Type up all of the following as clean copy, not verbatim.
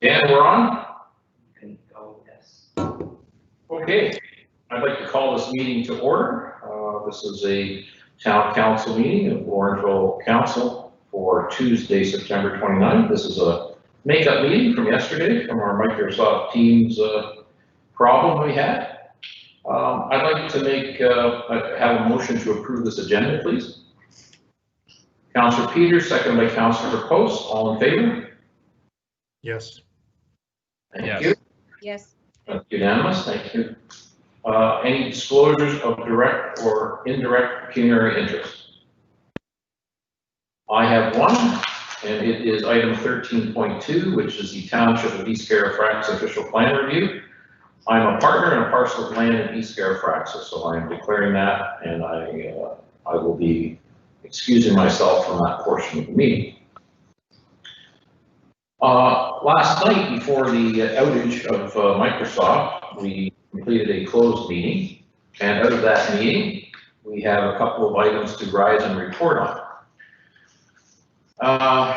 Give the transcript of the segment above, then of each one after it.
Dan, we're on? Can go, yes. Okay, I'd like to call this meeting to order. This is a town council meeting of Orangeville Council for Tuesday, September 29th. This is a makeup meeting from yesterday from our Microsoft Teams problem we had. I'd like to have a motion to approve this agenda, please. Councillor Peters, second by Councillor Post. All in favor? Yes. Thank you. Yes. That's unanimous, thank you. Any disclosures of direct or indirect pecuniary interest? I have one, and it is item 13.2, which is the Township of East Carriffrax official plan review. I'm a partner in a parcel of land in East Carriffrax, so I am declaring that, and I will be excusing myself from that portion of the meeting. Last night, before the outage of Microsoft, we completed a closed meeting, and out of that meeting, we have a couple of items to rise and report on.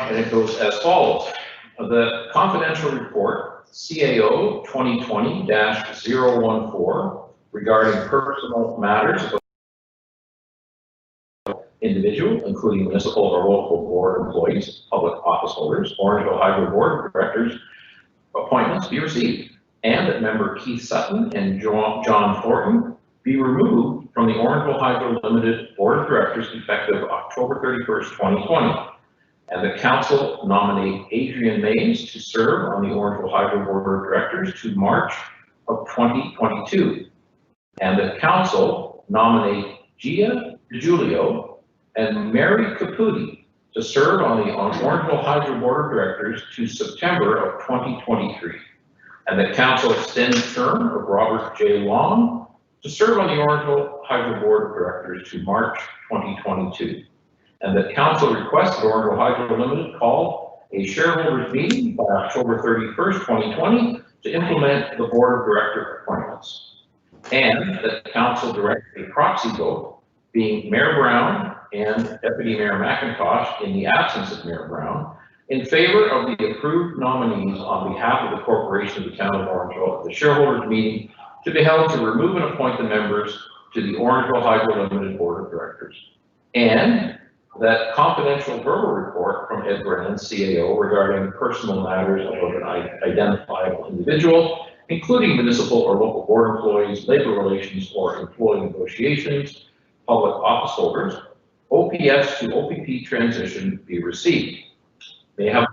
And it goes as follows. The confidential report, CAO 2020-014, regarding personal matters of individual, including municipal or local board employees, public office holders, Orangeville Hydro Board of Directors appointments be received, and that member Keith Sutton and John Thornton be removed from the Orangeville Hydro Limited Board of Directors effective October 31st, 2020, and the council nominate Adrian Mays to serve on the Orangeville Hydro Board of Directors to March of 2022, and the council nominate Gia DiGiulio and Mary Caputi to serve on the Orangeville Hydro Board of Directors to September of 2023. And the council extend the term of Robert J. Long to serve on the Orangeville Hydro Board of Directors to March 2022. And the council requests that Orangeville Hydro Limited call a shareholders meeting by October 31st, 2020 to implement the Board of Director appointments. And that the council direct a proxy vote, being Mayor Brown and Deputy Mayor McIntosh in the absence of Mayor Brown, in favor of the approved nominees on behalf of the corporation of the town of Orangeville at the shareholders meeting to be held to remove and appoint the members to the Orangeville Hydro Limited Board of Directors. And that confidential verbal report from Ed Brennan, CAO, regarding personal matters of an identifiable individual, including municipal or local board employees, labor relations or employee negotiations, public office holders, OPS to OPP transition be received. They have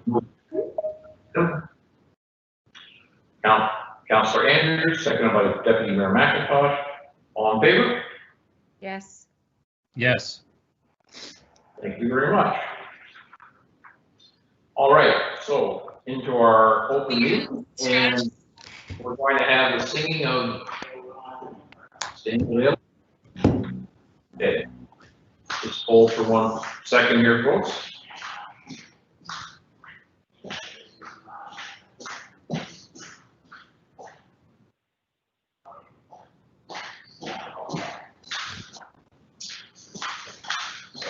Councillor Andrews, seconded by Deputy Mayor McIntosh. All in favor? Yes. Yes. Thank you very much. All right, so into our open meeting, and we're going to have the singing of Stanley. Okay, just hold for 1 second here, folks.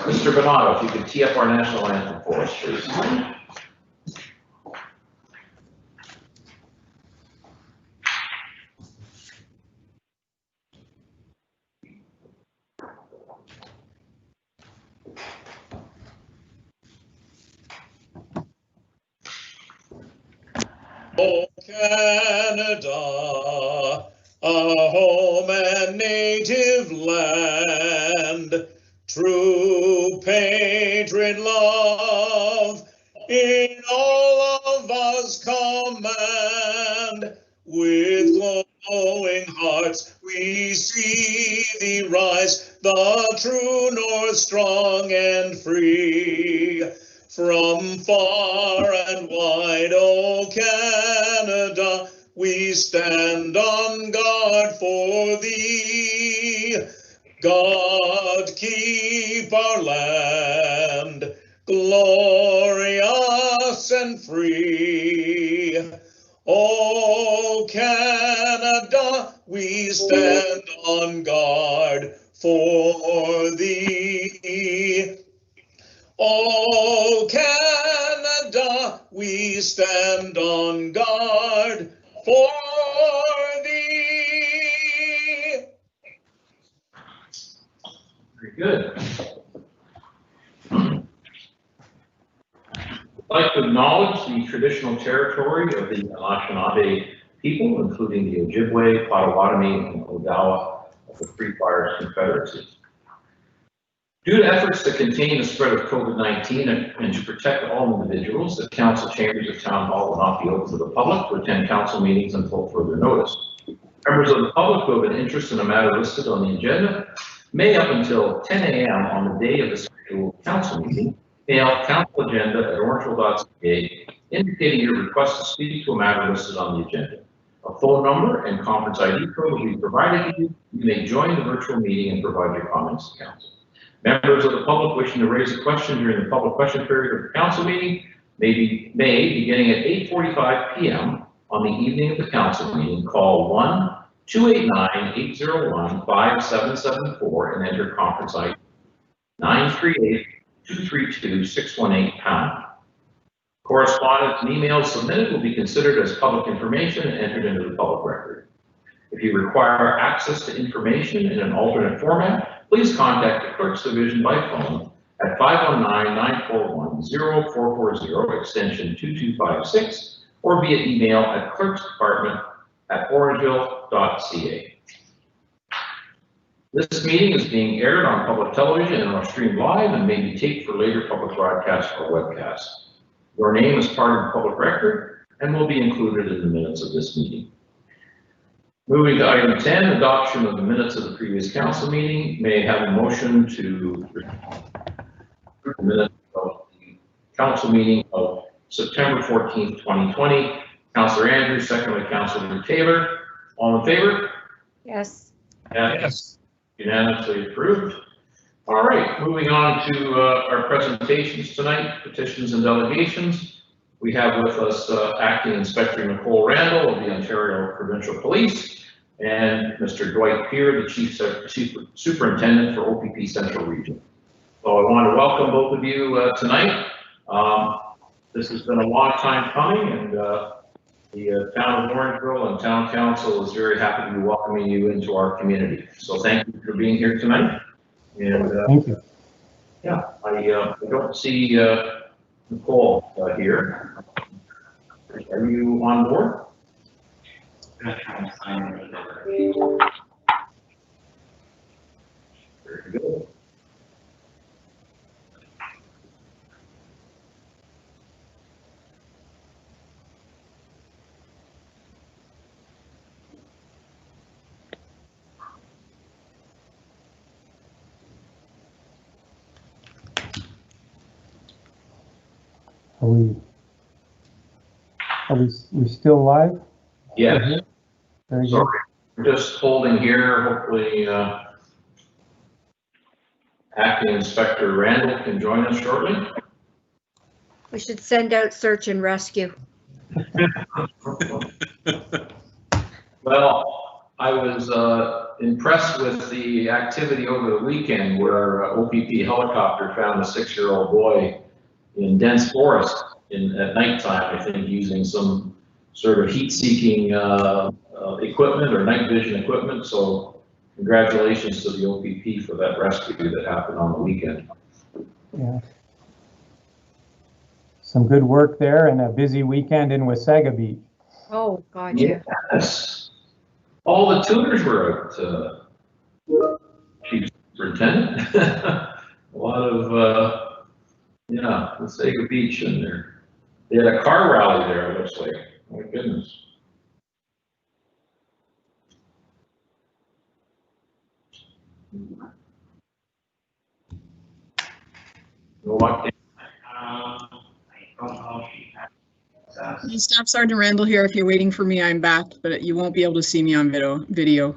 Mr. Bonato, if you could tee up our national anthem for us, please. Oh, Canada, our home and native land, true patriot love in all of us command. With glowing hearts we see thee rise, the true north strong and free. From far and wide, oh Canada, we stand on guard for thee. God keep our land glorious and free. Oh Canada, we stand on guard for thee. Oh Canada, Canada, we stand on guard for thee. Very good. I'd like to acknowledge the traditional territory of the Anishinaabe people, including the Ojibwe, Potawatomi, and Odawa of the Free Fires Confederacy. Due to efforts to contain the spread of COVID-19 and to protect all individuals, the council chambers of Town Hall will not be open to the public to attend council meetings until further notice. Members of the public who have an interest in a matter listed on the agenda may, up until 10 a.m. on the day of the scheduled council meeting, mail council agenda at orangeville.ca indicating your request to speak to a matter listed on the agenda. A phone number and conference ID code will be provided to you. You may join the virtual meeting and provide your comments to council. Members of the public wishing to raise a question during the public question period of the council meeting may, beginning at 8:45 p.m. on the evening of the council meeting, call 1-289-801-5774 and enter conference ID 938-232-618#. Correspondence and emails submitted will be considered as public information and entered into the public record. If you require access to information in an alternate format, please contact the Clerk's Division by phone at 519-941-0440 extension 2256 or via email at clerksdepartment@orangeville.ca. This meeting is being aired on public television and are streamed live and may be taped for later public broadcast or webcast. Your name is part of the public record and will be included in the minutes of this meeting. Moving to item 10, adoption of the minutes of the previous council meeting. May I have a motion to approve the minutes of the council meeting of September 14th, 2020. Councillor Andrews, second by Councillor Taylor. All in favor? Yes. Yes. Unanimously approved. All right, moving on to our presentations tonight, petitions and delegations. We have with us Acting Inspector Nicole Randall of the Ontario Provincial Police and Mr. Dwight Peer, the Chief Superintendent for OPP Central Region. So I want to welcome both of you tonight. This has been a long time coming, and the Town of Orangeville and Town Council is very happy to be welcoming you into our community. So thank you for being here tonight. And thank you. Yeah, I don't see Nicole here. Are you on board? I'm gonna try and sign it. Very good. Are we still live? Yes. Very good. Sorry, we're just holding here. Hopefully, Acting Inspector Randall can join us shortly. We should send out search and rescue. Well, I was impressed with the activity over the weekend where OPP helicopter found a 6-year-old boy in dense forest at nighttime, I think, using some sort of heat-seeking equipment or night vision equipment. So congratulations to the OPP for that rescue that happened on the weekend. Yeah. Some good work there and a busy weekend in Wasaga Beach. Oh, God, yeah. Yes. All the tuners were out, Chief Superintendent. A lot of, yeah, Wasaga Beach in there. They had a car rally there, it looks like. My goodness. No luck. I don't know if she has. Hey, Staff Sergeant Randall here. If you're waiting for me, I'm back, but you won't be able to see me on video.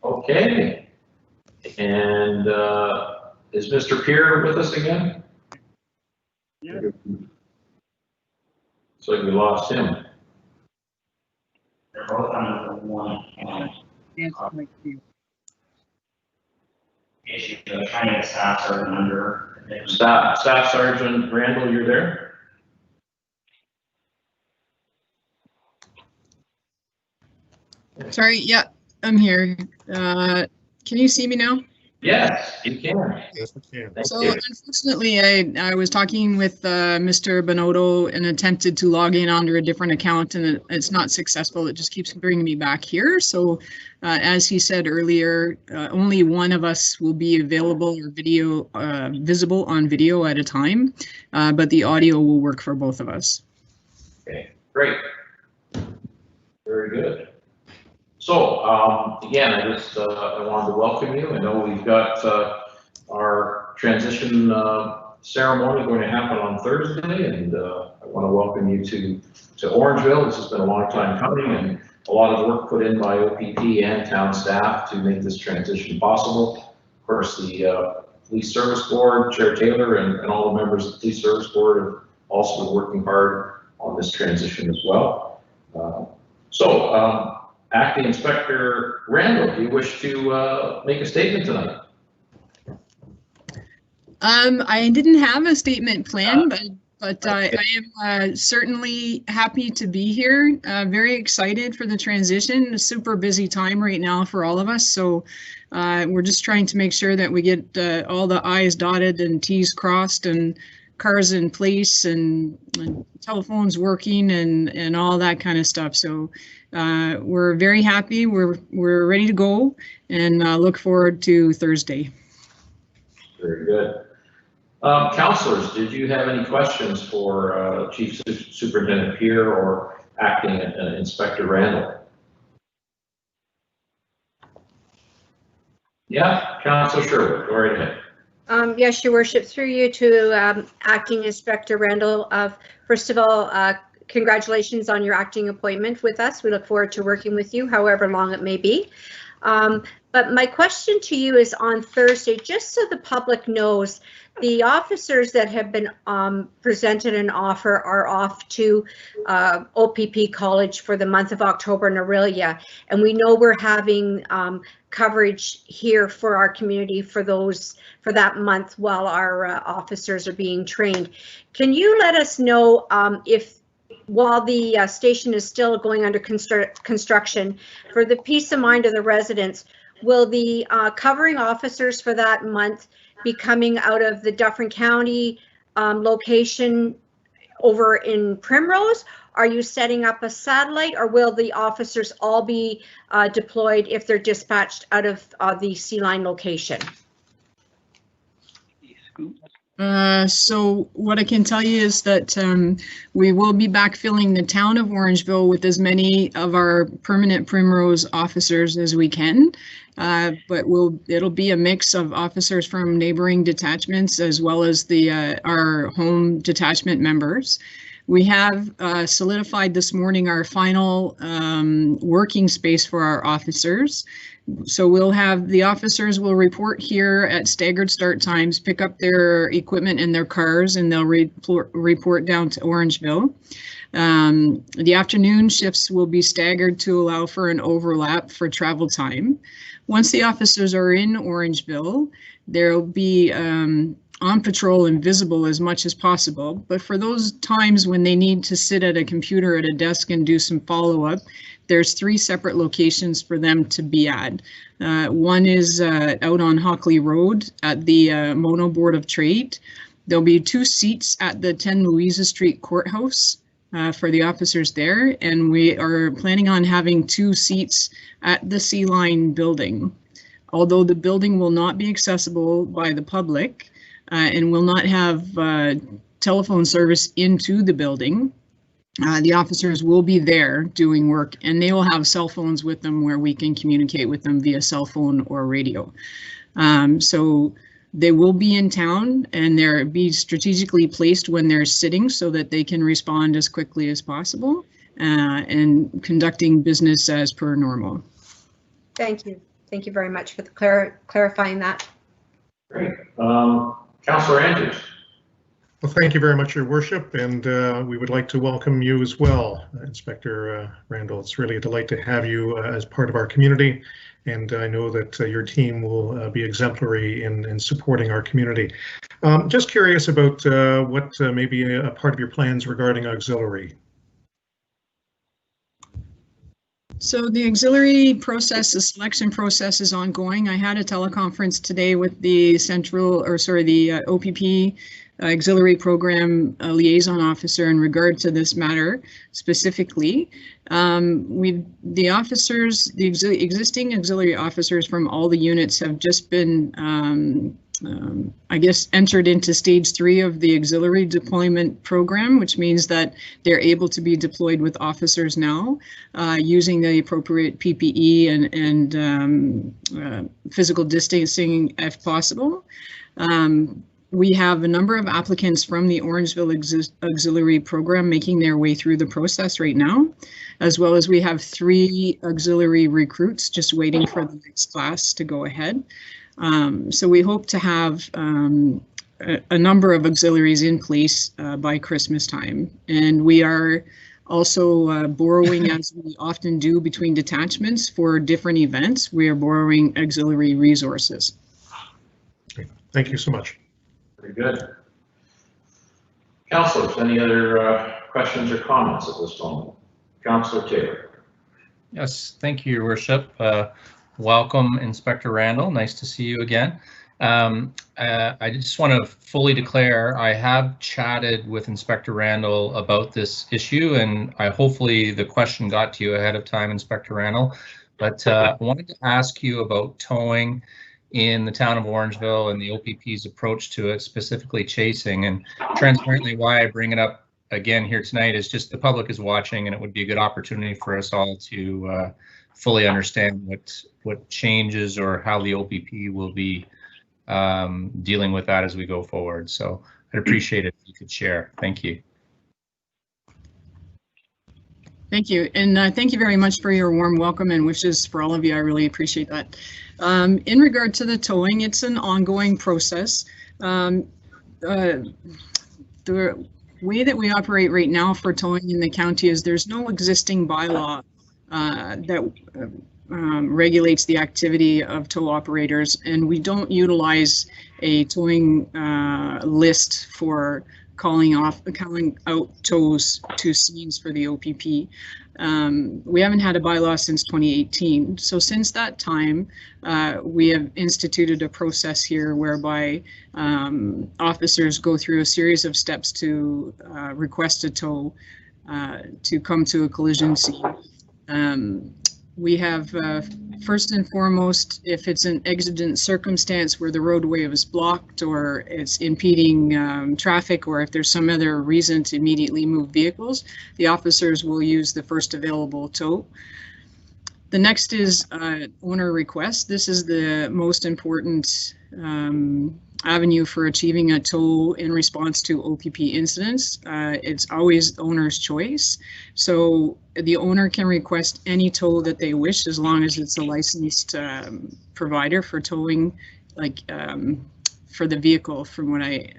Okay. And is Mr. Peer with us again? Yeah. So we lost him. They're both under the one issue. They're trying to get staff sergeant under. Staff Sergeant Randall, you're there? Sorry, yeah, I'm here. Can you see me now? Yes, you can. Yes, we can. Thank So you. unfortunately, I was talking with Mr. Bonotto and attempted to log in under a different account, and it's not successful. It just keeps bringing me back here. So as he said earlier, only one of us will be available or video visible on video at a time, but the audio will work for both of us. Okay, great. Very good. So, again, I wanted to welcome you. I know we've got our transition ceremony going to happen on Thursday, and I want to welcome you to Orangeville. This has been a long time coming, and a lot of work put in by OPP and town staff to make this transition possible. Of course, the Police Service Board, Chair Taylor, and all the members of the Police Service Board have also been working hard on this transition as well. Acting Inspector Randall, do you wish to make a statement tonight? I didn't have a statement planned, but I am certainly happy to be here. Very excited for the transition. A super busy time right now for all of us. So we're just trying to make sure that we get all the I's dotted and T's crossed and cars in place and telephones working and all that kind of stuff. So we're very happy. We're ready to go and look forward to Thursday. Very good. Councillors, did you have any questions for Chief Superintendent Peer or Acting Inspector Randall? Yeah, Councillor Sherwood, go right ahead. Yes, Your Worship, through you to Acting Inspector Randall. First of all, congratulations on your acting appointment with us. We look forward to working with you, however long it may be. But my question to you is on Thursday, just so the public knows, the officers that have been presented an offer are off to OPP College for the month of October in Orillia. And we know we're having coverage here for our community for that month while our officers are being trained. Can you let us know if, while the station is still going under construction, for the peace of mind of the residents, will the covering officers for that month be coming out of the Dufferin County location over in Primrose? Are you setting up a satellite, or will the officers all be deployed if they're dispatched out of the C-Line location? So what I can tell you is that we will be backfilling the town of Orangeville with as many of our permanent Primrose officers as we can, but it'll be a mix of officers from neighboring detachments as well as our home detachment members. We have solidified this morning our final working space for our officers. So we'll have the officers will report here at staggered start times, pick up their equipment in their cars, and they'll report down to Orangeville. The afternoon shifts will be staggered to allow for an overlap for travel time. Once the officers are in Orangeville, there'll be on patrol and visible as much as possible, but for those times when they need to sit at a computer at a desk and do some follow-up, there's 3 separate locations for them to be at. One is out on Hockley Road at the Mono Board of Trade. There'll be 2 seats at the 10 Louisa Street Courthouse for the officers there, and we are planning on having 2 seats at the C-Line building. Although the building will not be accessible by the public, and will not have telephone service into the building, the officers will be there doing work, and they will have cell phones with them where we can communicate with them via cell phone or radio. So they will be in town, and they'll be strategically placed when they're sitting so that they can respond as quickly as possible and conducting business as per normal. Thank you. Thank you very much for clarifying that. Great. Councillor Andrews. Well, thank you very much, Your Worship, and we would like to welcome you as well, Inspector Randall. It's really a delight to have you as part of our community, and I know that your team will be exemplary in supporting our community. Just curious about what may be a part of your plans regarding auxiliary. So the auxiliary process, the selection process is ongoing. I had a teleconference today with the OPP auxiliary program liaison officer in regard to this matter specifically. The existing auxiliary officers from all the units have just been I guess entered into stage 3 of the auxiliary deployment program, which means that they're able to be deployed with officers now using the appropriate PPE and physical distancing if possible. We have a number of applicants from the Orangeville Auxiliary Program making their way through the process right now, as well as we have 3 auxiliary recruits just waiting for the next class to go ahead. So we hope to have a number of auxiliaries in place by Christmas time. And we are also borrowing, as we often do between detachments for different events, we are borrowing auxiliary resources. Thank you so much. Very good. Councillors, any other questions or comments at this moment? Councillor Taylor. Yes, thank you, Your Worship. Welcome, Inspector Randall. Nice to see you again. I just want to fully declare I have chatted with Inspector Randall about this issue, and hopefully the question got to you ahead of time, Inspector Randall. But I wanted to ask you about towing in the town of Orangeville and the OPP's approach to it, specifically chasing. And transparently, why I bring it up again here tonight is just the public is watching, and it would be a good opportunity for us all to fully understand what changes or how the OPP will be dealing with that as we go forward. So I'd appreciate it if you could share. Thank you. Thank you, and thank you very much for your warm welcome and wishes for all of you. I really appreciate that. In regard to the towing, it's an ongoing process. The way that we operate right now for towing in the county is there's no existing bylaw that regulates the activity of tow operators, and we don't utilize a towing list for calling out tows to scenes for the OPP. We haven't had a bylaw since 2018. So since that time, we have instituted a process here whereby officers go through a series of steps to request a tow to come to a collision scene. We have, first and foremost, if it's an exigent circumstance where the roadway is blocked or it's impeding traffic, or if there's some other reason to immediately move vehicles, the officers will use the first available tow. The next is owner request. This is the most important avenue for achieving a tow in response to OPP incidents. It's always owner's choice. So the owner can request any tow that they wish, as long as it's a licensed provider for towing, like for the vehicle, from what I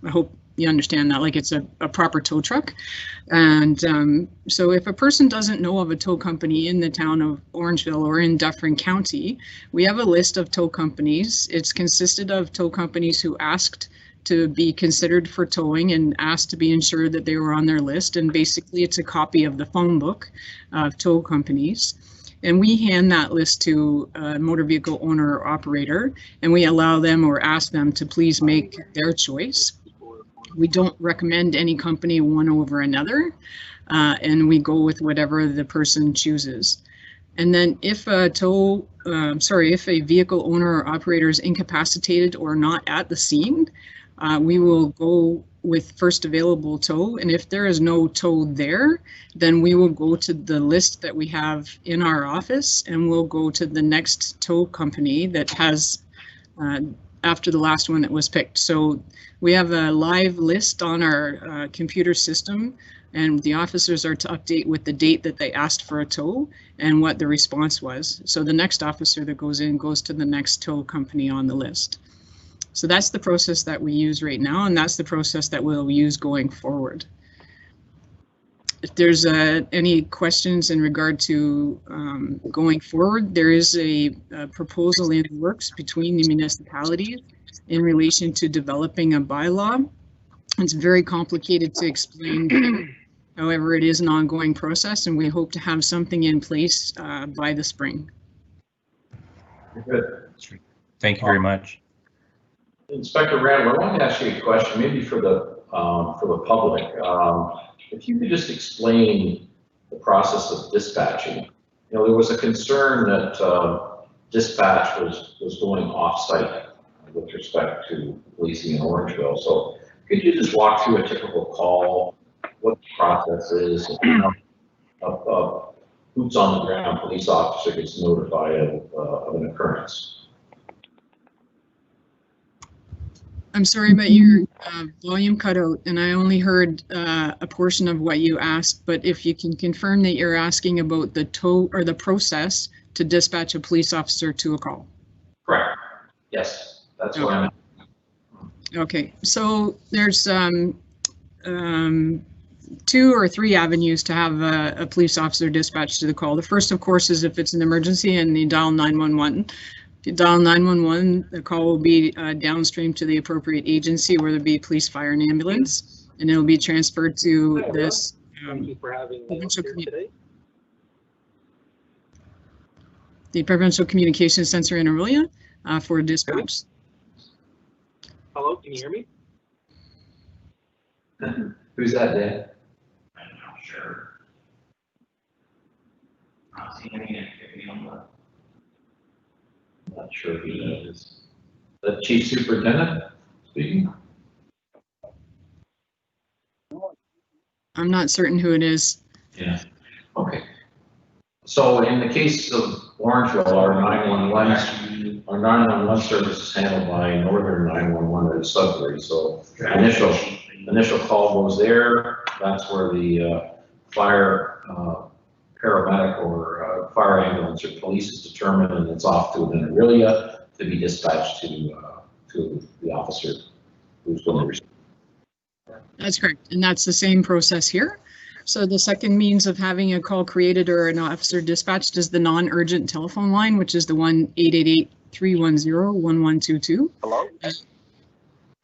hope you understand that, like it's a proper tow truck. And so if a person doesn't know of a tow company in the town of Orangeville or in Dufferin County, we have a list of tow companies. It's consisted of tow companies who asked to be considered for towing and asked to be ensured that they were on their list. And basically it's a copy of the phone book of tow companies. And we hand that list to a motor vehicle owner or operator, and we allow them or ask them to please make their choice. We don't recommend any company one over another, and we go with whatever the person chooses. And then if a if a vehicle owner or operator is incapacitated or not at the scene, we will go with first available tow. And if there is no tow there, then we will go to the list that we have in our office, and we'll go to the next tow company that has after the last one that was picked. So we have a live list on our computer system, and the officers are to update with the date that they asked for a tow and what the response was. So the next officer that goes in goes to the next tow company on the list. So that's the process that we use right now, and that's the process that we'll use going forward. If there's any questions in regard to going forward, there is a proposal in the works between the municipalities in relation to developing a bylaw. It's very complicated to explain However, it is an ongoing process, and we hope to have something in place by the spring. Good. Thank you very much. Inspector Randall, I wanted to ask you a question, maybe for the public. If you could just explain the process of dispatching. You know, there was a concern that dispatch was going off-site with respect to policing in Orangeville. So could you just walk through a typical call, what the process is, and how boots on the ground police officer gets notified of an occurrence? I'm sorry, but your volume cut out, and I only heard a portion of what you asked. But if you can confirm that you're asking about the the process to dispatch a police officer to a call. Correct. Yes, that's what I'm. Okay, so there's 2 or 3 avenues to have a police officer dispatched to the call. The first, of course, is if it's an emergency and you dial 911. If you dial 911, the call will be downstream to the appropriate agency, whether it be police, fire, and ambulance, and it'll be transferred to this the Provincial Communications Center in Orillia for dispatch. Hello, can you hear me? Who's that, Dan? I'm not sure. Not seeing any activity on the. Not sure who that is. The Chief Superintendent speaking? I'm not certain who it is. Yeah. Okay. So in the case of Orangeville, our 911 service is handled by Northern 911 at Sudbury. So initial call goes there. That's where the fire paramedic or fire ambulance or police is determined, and it's off to an Orillia to be dispatched to the officer who's going to receive. That's correct, and that's the same process here. So the second means of having a call created or an officer dispatched is the non-urgent telephone line, which is the 1-888-310-1122. Hello?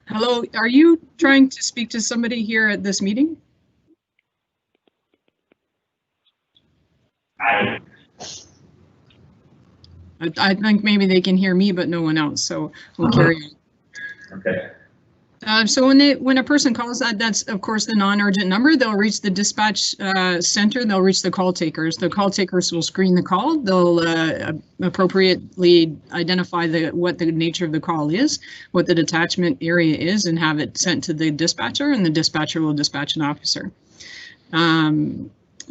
Hello, are you trying to speak to somebody here at this meeting? I think maybe they can hear me, but no one else, so we'll carry on. Okay. So when a person calls that's of course the non-urgent number. They'll reach the dispatch center. They'll reach the call takers. The call takers will screen the call. They'll appropriately identify what the nature of the call is, what the detachment area is, and have it sent to the dispatcher. And the dispatcher will dispatch an officer.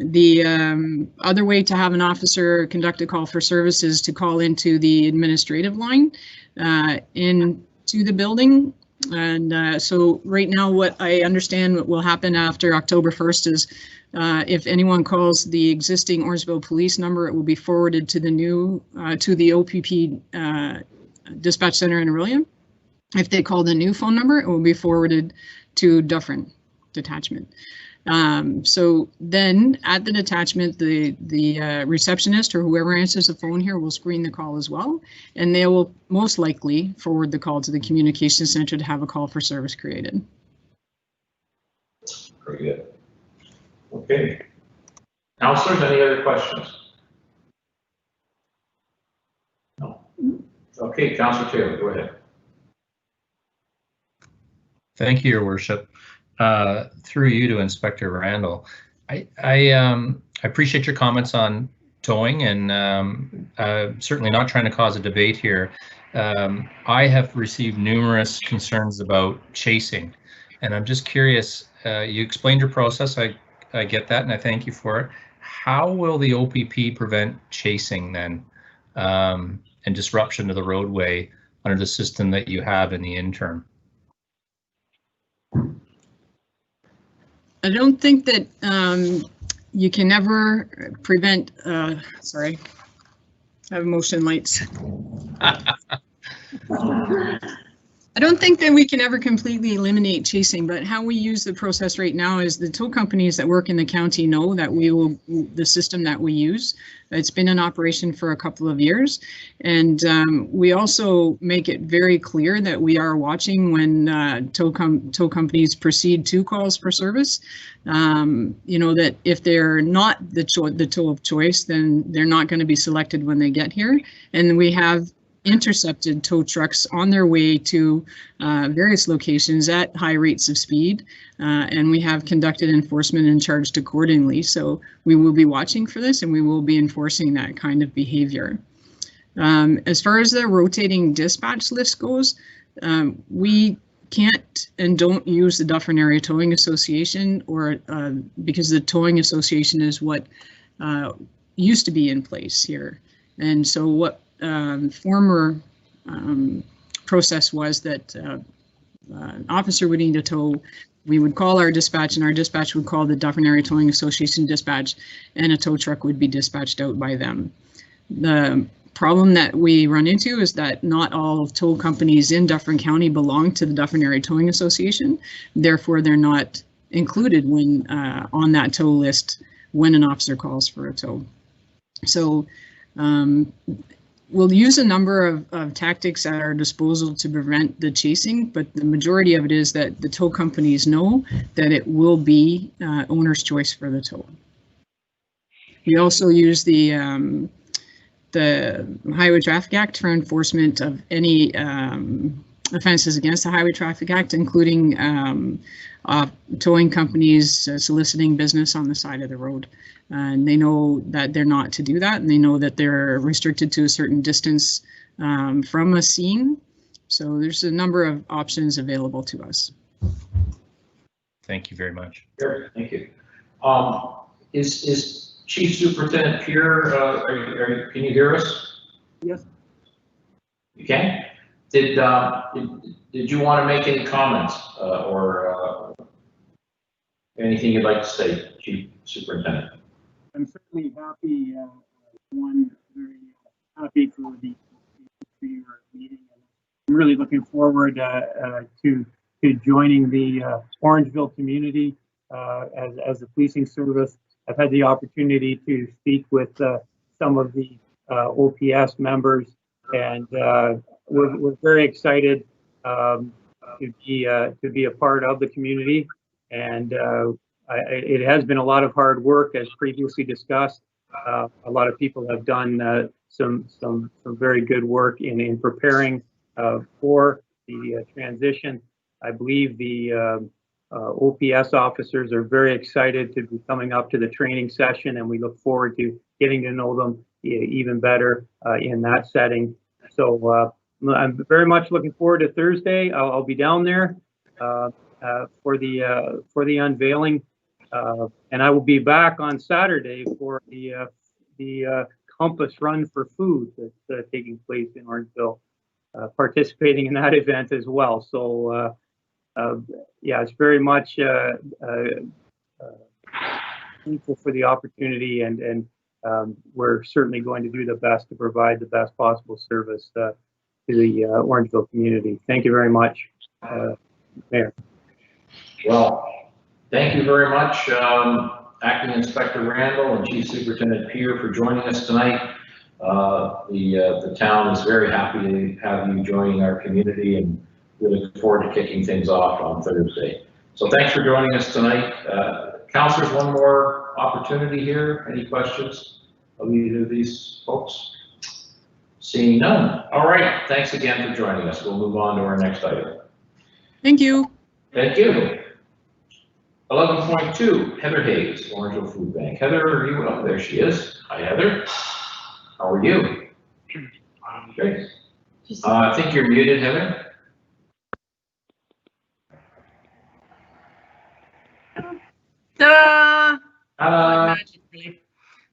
The other way to have an officer conduct a call for service is to call into the administrative line into the building. And so right now, what I understand will happen after October 1st is if anyone calls the existing Orangeville police number, it will be forwarded to the new, to the OPP dispatch center in Orillia. If they call the new phone number, it will be forwarded to Dufferin detachment. So then at the detachment, the receptionist or whoever answers the phone here will screen the call as well, and they will most likely forward the call to the communication center to have a call for service created. Very good. Okay. Councilors, any other questions? No. Okay, Councilor Taylor, go ahead. Thank you, Your Worship. Through you to Inspector Randall. I appreciate your comments on towing, and certainly not trying to cause a debate here. I have received numerous concerns about chasing, and I'm just curious, you explained your process, I get that, and I thank you for it. How will the OPP prevent chasing then, and disruption to the roadway under the system that you have in the interim? I don't think that you can ever prevent, sorry, I have motion lights. I don't think that we can ever completely eliminate chasing, but how we use the process right now is the tow companies that work in the county know that the system that we use. It's been in operation for a couple of years. And we also make it very clear that we are watching when tow companies proceed to calls for service. You know, that if they're not the tow of choice, then they're not going to be selected when they get here. And we have intercepted tow trucks on their way to various locations at high rates of speed, and we have conducted enforcement and charged accordingly. So we will be watching for this, and we will be enforcing that kind of behavior. As far as the rotating dispatch list goes, we can't and don't use the Dufferin Area Towing Association, or because the Towing Association is what used to be in place here. And so what former process was that an officer would need a tow. We would call our dispatch, and our dispatch would call the Dufferin Area Towing Association dispatch, and a tow truck would be dispatched out by them. The problem that we run into is that not all tow companies in Dufferin County belong to the Dufferin Area Towing Association. Therefore, they're not included when on that tow list when an officer calls for a tow. So we'll use a number of tactics at our disposal to prevent the chasing, but the majority of it is that the tow companies know that it will be owner's choice for the tow. We also use the Highway Traffic Act for enforcement of any offenses against the Highway Traffic Act, including towing companies soliciting business on the side of the road. And they know that they're not to do that, and they know that they're restricted to a certain distance from a scene. So there's a number of options available to us. Thank you very much. Sure, thank you. Is Chief Superintendent Peer, can you hear us? Yes. You can? Did you want to make any comments or anything you'd like to say, Chief Superintendent? I'm certainly happy, very happy for the meeting. I'm really looking forward to joining the Orangeville community as a policing service. I've had the opportunity to speak with some of the OPS members, and we're very excited to be a part of the community. And it has been a lot of hard work, as previously discussed. A lot of people have done some very good work in preparing for the transition. I believe the OPS officers are very excited to be coming up to the training session, and we look forward to getting to know them even better in that setting. So I'm very much looking forward to Thursday. I'll be down there for the unveiling. And I will be back on Saturday for the Compass Run for Food that's taking place in Orangeville, participating in that event as well. So yeah, it's very much thankful for the opportunity, and we're certainly going to do the best to provide the best possible service to the Orangeville community. Thank you very much, Mayor. Well, thank you very much, Acting Inspector Randall and Chief Superintendent Peer, for joining us tonight. The town is very happy to have you joining our community, and we look forward to kicking things off on Thursday. So thanks for joining us tonight. Councilors, one more opportunity here. Any questions of either of these folks? Seeing none. All right, thanks again for joining us. We'll move on to our next item. Thank you. Thank you. 11.2, Heather Hayes, Orangeville Food Bank. Heather, are you up? There she is. Hi, Heather. How are you? Great. I think you're muted, Heather. Ta-da!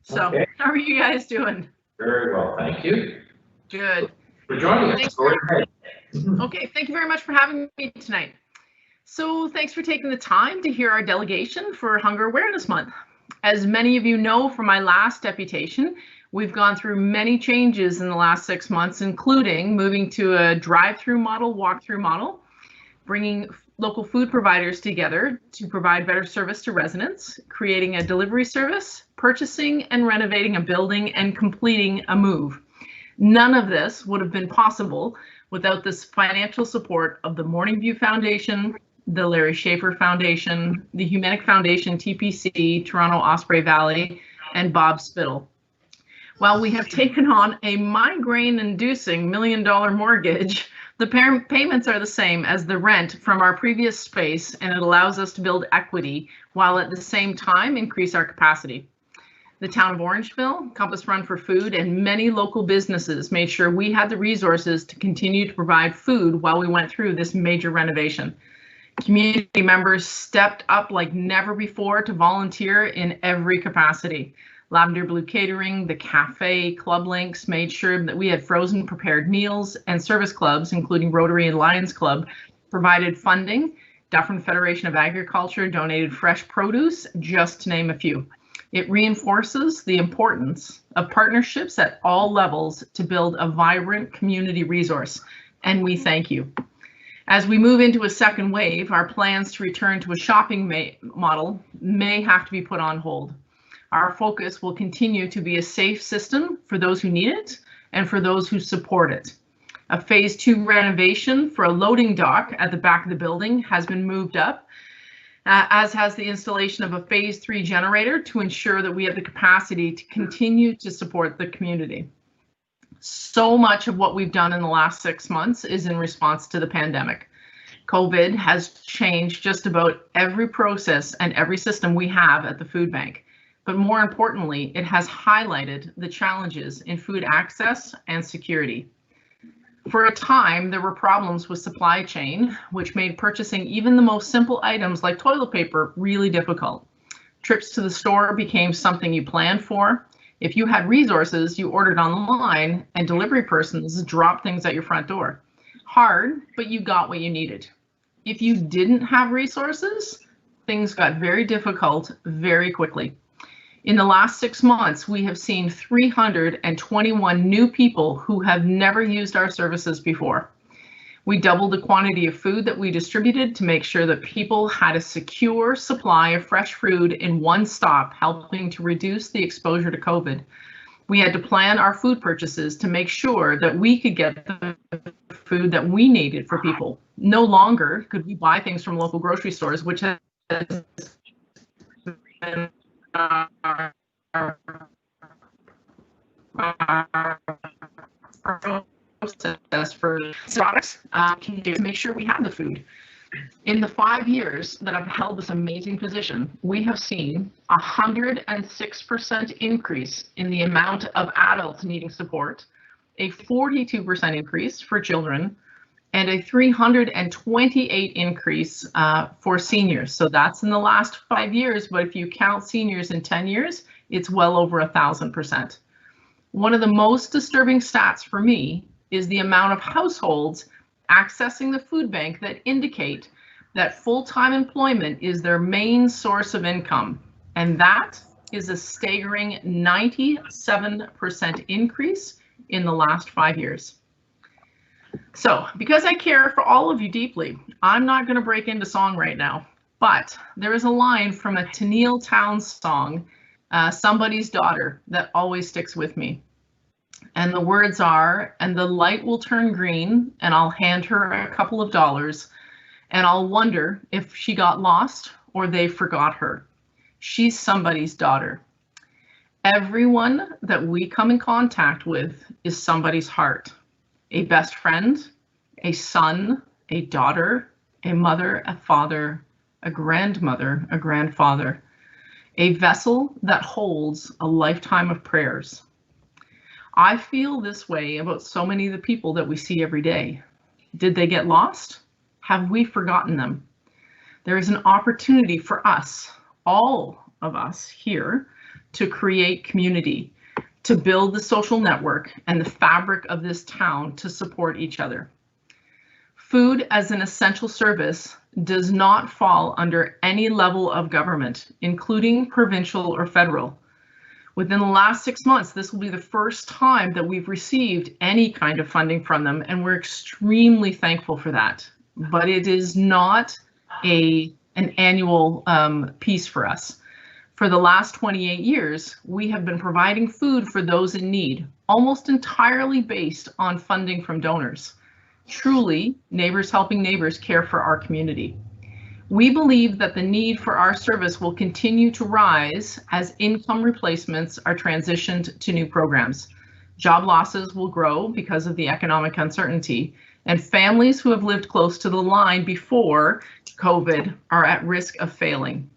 So, Okay. how are you guys doing? Very well, thank you. Good. For joining us. Thanks Go ahead. Okay, thank you very much for having me tonight. So thanks for taking the time to hear our delegation for Hunger Awareness Month. As many of you know from my last deputation, We've gone through many changes in the last 6 months, including moving to a drive-through model, walk-through model, bringing local food providers together to provide better service to residents, creating a delivery service, purchasing and renovating a building, and completing a move. None of this would have been possible without this financial support of the Morningview Foundation, the Larry Schaefer Foundation, the Humanic Foundation, TPC, Toronto Osprey Valley, and Bob Spittle. While we have taken on a migraine-inducing $1 million mortgage, the payments are the same as the rent from our previous space, and it allows us to build equity while at the same time increase our capacity. The town of Orangeville, Compass Run for Food, and many local businesses made sure we had the resources to continue to provide food while we went through this major renovation. Community members stepped up like never before to volunteer in every capacity. Lavender Blue Catering, the cafe, Club Links made sure that we had frozen prepared meals, and service clubs, including Rotary and Lions Club, provided funding. Dufferin Federation of Agriculture donated fresh produce, just to name a few. It reinforces the importance of partnerships at all levels to build a vibrant community resource, and we thank you. As we move into a second wave, our plans to return to a shopping model may have to be put on hold. Our focus will continue to be a safe system for those who need it and for those who support it. A phase 2 renovation for a loading dock at the back of the building has been moved up, as has the installation of a phase 3 generator to ensure that we have the capacity to continue to support the community. So much of what we've done in the last 6 months is in response to the pandemic. COVID has changed just about every process and every system we have at the food bank. But more importantly, it has highlighted the challenges in food access and security. For a time, there were problems with supply chain, which made purchasing even the most simple items like toilet paper really difficult. Trips to the store became something you planned for. If you had resources, you ordered online, and delivery persons dropped things at your front door. Hard, but you got what you needed. If you didn't have resources, things got very difficult very quickly. In the last 6 months, we have seen 321 new people who have never used our services before. We doubled the quantity of food that we distributed to make sure that people had a secure supply of fresh food in one stop, helping to reduce the exposure to COVID. We had to plan our food purchases to make sure that we could get the food that we needed for people. No longer could we buy things from local grocery stores, which has been process for products to make sure we have the food. In the 5 years that I've held this amazing position, we have seen 106% increase in the amount of adults needing support, a 42% increase for children, and a 328 increase for seniors. So that's in the last 5 years, but if you count seniors in 10 years, it's well over 1,000%. One of the most disturbing stats for me is the amount of households accessing the food bank that indicate that full-time employment is their main source of income. And that is a staggering 97% increase in the last 5 years. So, because I care for all of you deeply, I'm not going to break into song right now, but there is a line from a Tennille Townes song, Somebody's Daughter, that always sticks with me. And the words are, and the light will turn green, and I'll hand her a couple of dollars, and I'll wonder if she got lost or they forgot her. She's somebody's daughter. Everyone that we come in contact with is somebody's heart. A best friend, a son, a daughter, a mother, a father, a grandmother, a grandfather, a vessel that holds a lifetime of prayers. I feel this way about so many of the people that we see every day. Did they get lost? Have we forgotten them? There is an opportunity for us, all of us here, to create community, to build the social network and the fabric of this town to support each other. Food as an essential service does not fall under any level of government, including provincial or federal. Within the last 6 months, this will be the first time that we've received any kind of funding from them, and we're extremely thankful for that. But it is not an annual piece for us. For the last 28 years, we have been providing food for those in need, almost entirely based on funding from donors. Truly, neighbors helping neighbors care for our community. We believe that the need for our service will continue to rise as income replacements are transitioned to new programs. Job losses will grow because of the economic uncertainty, and families who have lived close to the line before COVID are at risk of failing.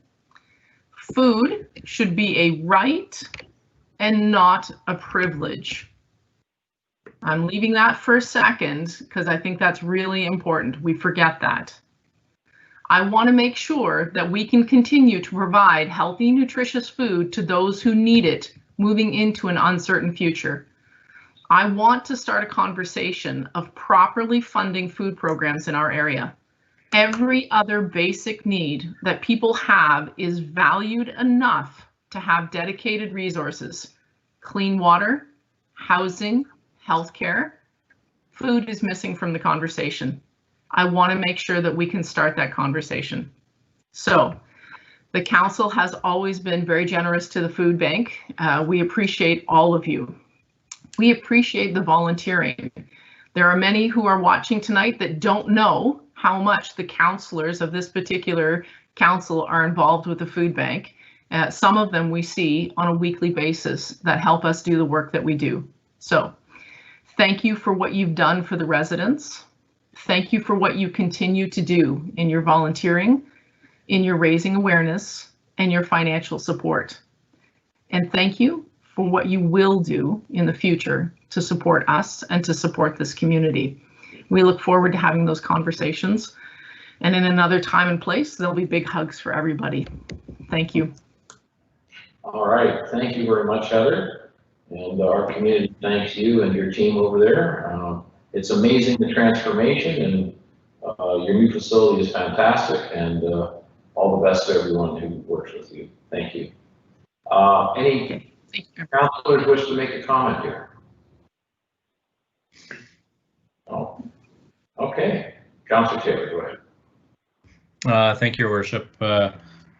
Food should be a right and not a privilege. I'm leaving that for a second because I think that's really important. We forget that. I want to make sure that we can continue to provide healthy, nutritious food to those who need it moving into an uncertain future. I want to start a conversation of properly funding food programs in our area. Every other basic need that people have is valued enough to have dedicated resources. Clean water, housing, healthcare. Food is missing from the conversation. I want to make sure that we can start that conversation. So the council has always been very generous to the food bank. We appreciate all of you. We appreciate the volunteering. There are many who are watching tonight that don't know how much the councillors of this particular council are involved with the food bank. Some of them we see on a weekly basis that help us do the work that we do. So thank you for what you've done for the residents. Thank you for what you continue to do in your volunteering, in your raising awareness, and your financial support. And thank you for what you will do in the future to support us and to support this community. We look forward to having those conversations. And in another time and place, there'll be big hugs for everybody. Thank you. All right, thank you very much, Heather. And our community thanks you and your team over there. It's amazing, the transformation, and your new facility is fantastic, and all the best to everyone who works with you. Thank you. Any councilors wish to make a comment here? Oh, okay. Councilor Taylor, go ahead. Thank you, Your Worship. I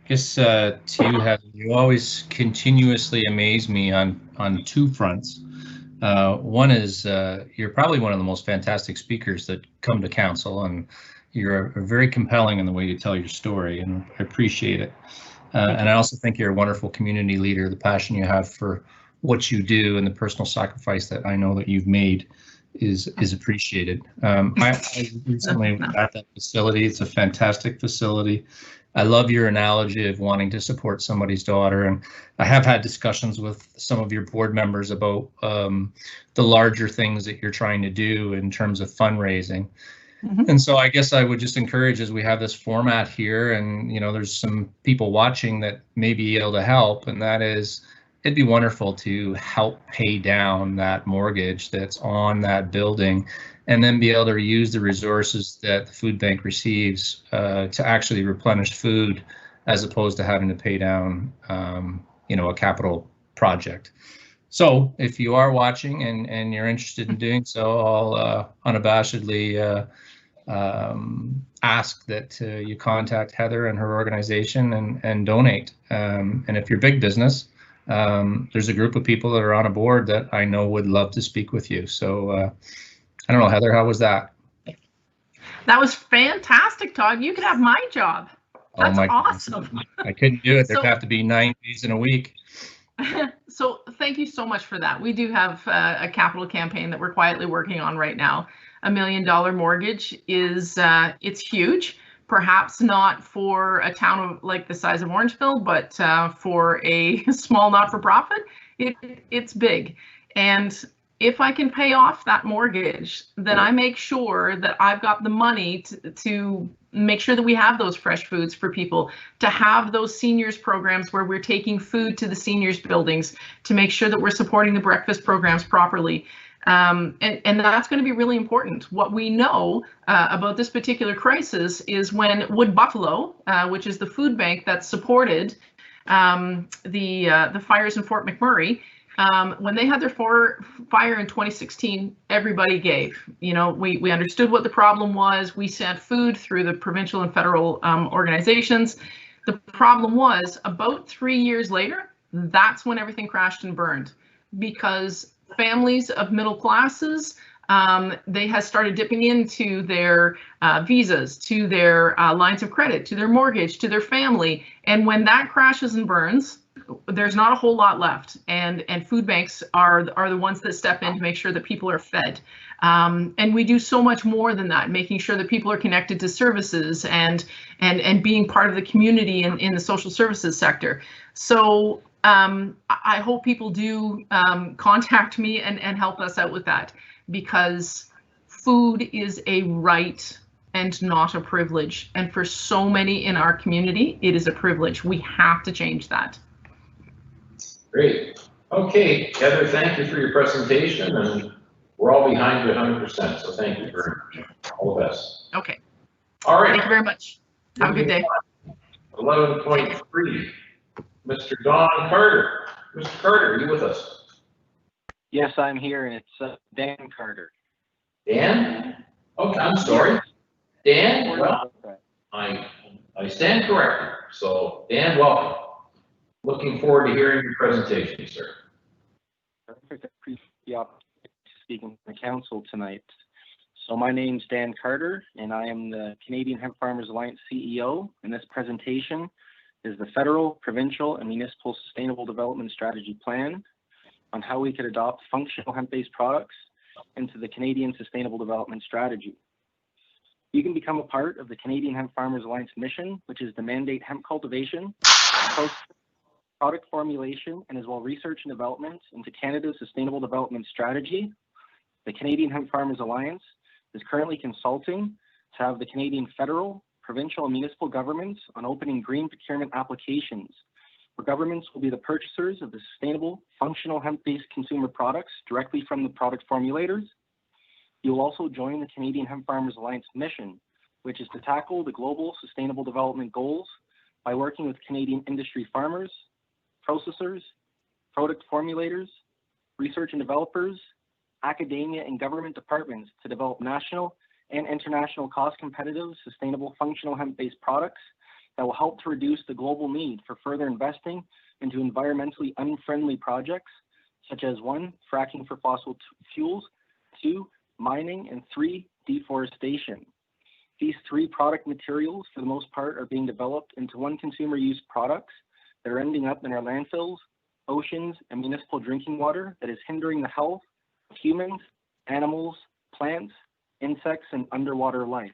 guess to you, Heather, you always continuously amaze me on two fronts. One is you're probably one of the most fantastic speakers that come to council, and you're very compelling in the way you tell your story, and I appreciate it. And I also think you're a wonderful community leader. The passion you have for what you do and the personal sacrifice that I know that you've made is appreciated. I recently was at that facility. It's a fantastic facility. I love your analogy of wanting to support somebody's daughter, and I have had discussions with some of your board members about the larger things that you're trying to do in terms of fundraising. And so I guess I would just encourage, as we have this format here, and you know, there's some people watching that may be able to help, and that is, it'd be wonderful to help pay down that mortgage that's on that building, and then be able to use the resources that the food bank receives to actually replenish food, as opposed to having to pay down, you know, a capital project. So if you are watching and you're interested in doing so, I'll unabashedly ask that you contact Heather and her organization and donate. And if you're big business, there's a group of people that are on a board that I know would love to speak with you. So I don't know, Heather, how was that? That was fantastic, Todd. You could have my job. That's awesome. I couldn't do it. There'd have to be 9 days in a week. So thank you so much for that. We do have a capital campaign that we're quietly working on right now. $1 million mortgage is it's huge. Perhaps not for a town of like the size of Orangeville, but for a small not-for-profit, it's big. And if I can pay off that mortgage, then I make sure that I've got the money to make sure that we have those fresh foods for people, to have those seniors programs where we're taking food to the seniors buildings, to make sure that we're supporting the breakfast programs properly. And that's going to be really important. What we know about this particular crisis is when Wood Buffalo, which is the food bank that's supported the fires in Fort McMurray. When they had their fire in 2016, everybody gave. You know, we understood what the problem was. We sent food through the provincial and federal organizations. The problem was about 3 years later, that's when everything crashed and burned, because families of middle classes, they have started dipping into their visas, to their lines of credit, to their mortgage, to their family. And when that crashes and burns, there's not a whole lot left. And food banks are the ones that step in to make sure that people are fed. And we do so much more than that, making sure that people are connected to services and being part of the community in the social services sector. So I hope people do contact me and help us out with that, because food is a right and not a privilege. And for so many in our community, it is a privilege. We have to change that. Great. Okay, Heather, thank you for your presentation, and we're all behind you 100%, so thank you very much. All the best. Okay. All right. Thank you very much. Have a good day. 11.3, Mr. Don Carter. Mr. Carter, are you with us? Yes, I'm here, and it's Dan Carter. Dan? Okay, I'm sorry. Dan? Well, I stand corrected. So, Dan, welcome. Looking forward to hearing your presentation, sir. Perfect. I appreciate the opportunity to speak in the council tonight. So my name's Dan Carter, and I am the Canadian Hemp Farmers Alliance CEO. And this presentation is the federal, provincial, and municipal sustainable development strategy plan on how we could adopt functional hemp-based products into the Canadian Sustainable Development Strategy. You can become a part of the Canadian Hemp Farmers Alliance mission, which is to mandate hemp cultivation, product formulation, and as well research and development into Canada's Sustainable Development Strategy. The Canadian Hemp Farmers Alliance is currently consulting to have the Canadian federal, provincial, and municipal governments on opening green procurement applications, where governments will be the purchasers of the sustainable, functional hemp-based consumer products directly from the product formulators. You will also join the Canadian Hemp Farmers Alliance mission, which is to tackle the global sustainable development goals by working with Canadian industry farmers, processors, product formulators, research and developers, academia and government departments to develop national and international cost-competitive, sustainable, functional hemp-based products that will help to reduce the global need for further investing into environmentally unfriendly projects, such as 1, fracking for fossil fuels, 2, mining, and 3, deforestation. These 3 product materials, for the most part, are being developed into 1 consumer use products that are ending up in our landfills, oceans, and municipal drinking water that is hindering the health of humans, animals, plants, insects, and underwater life.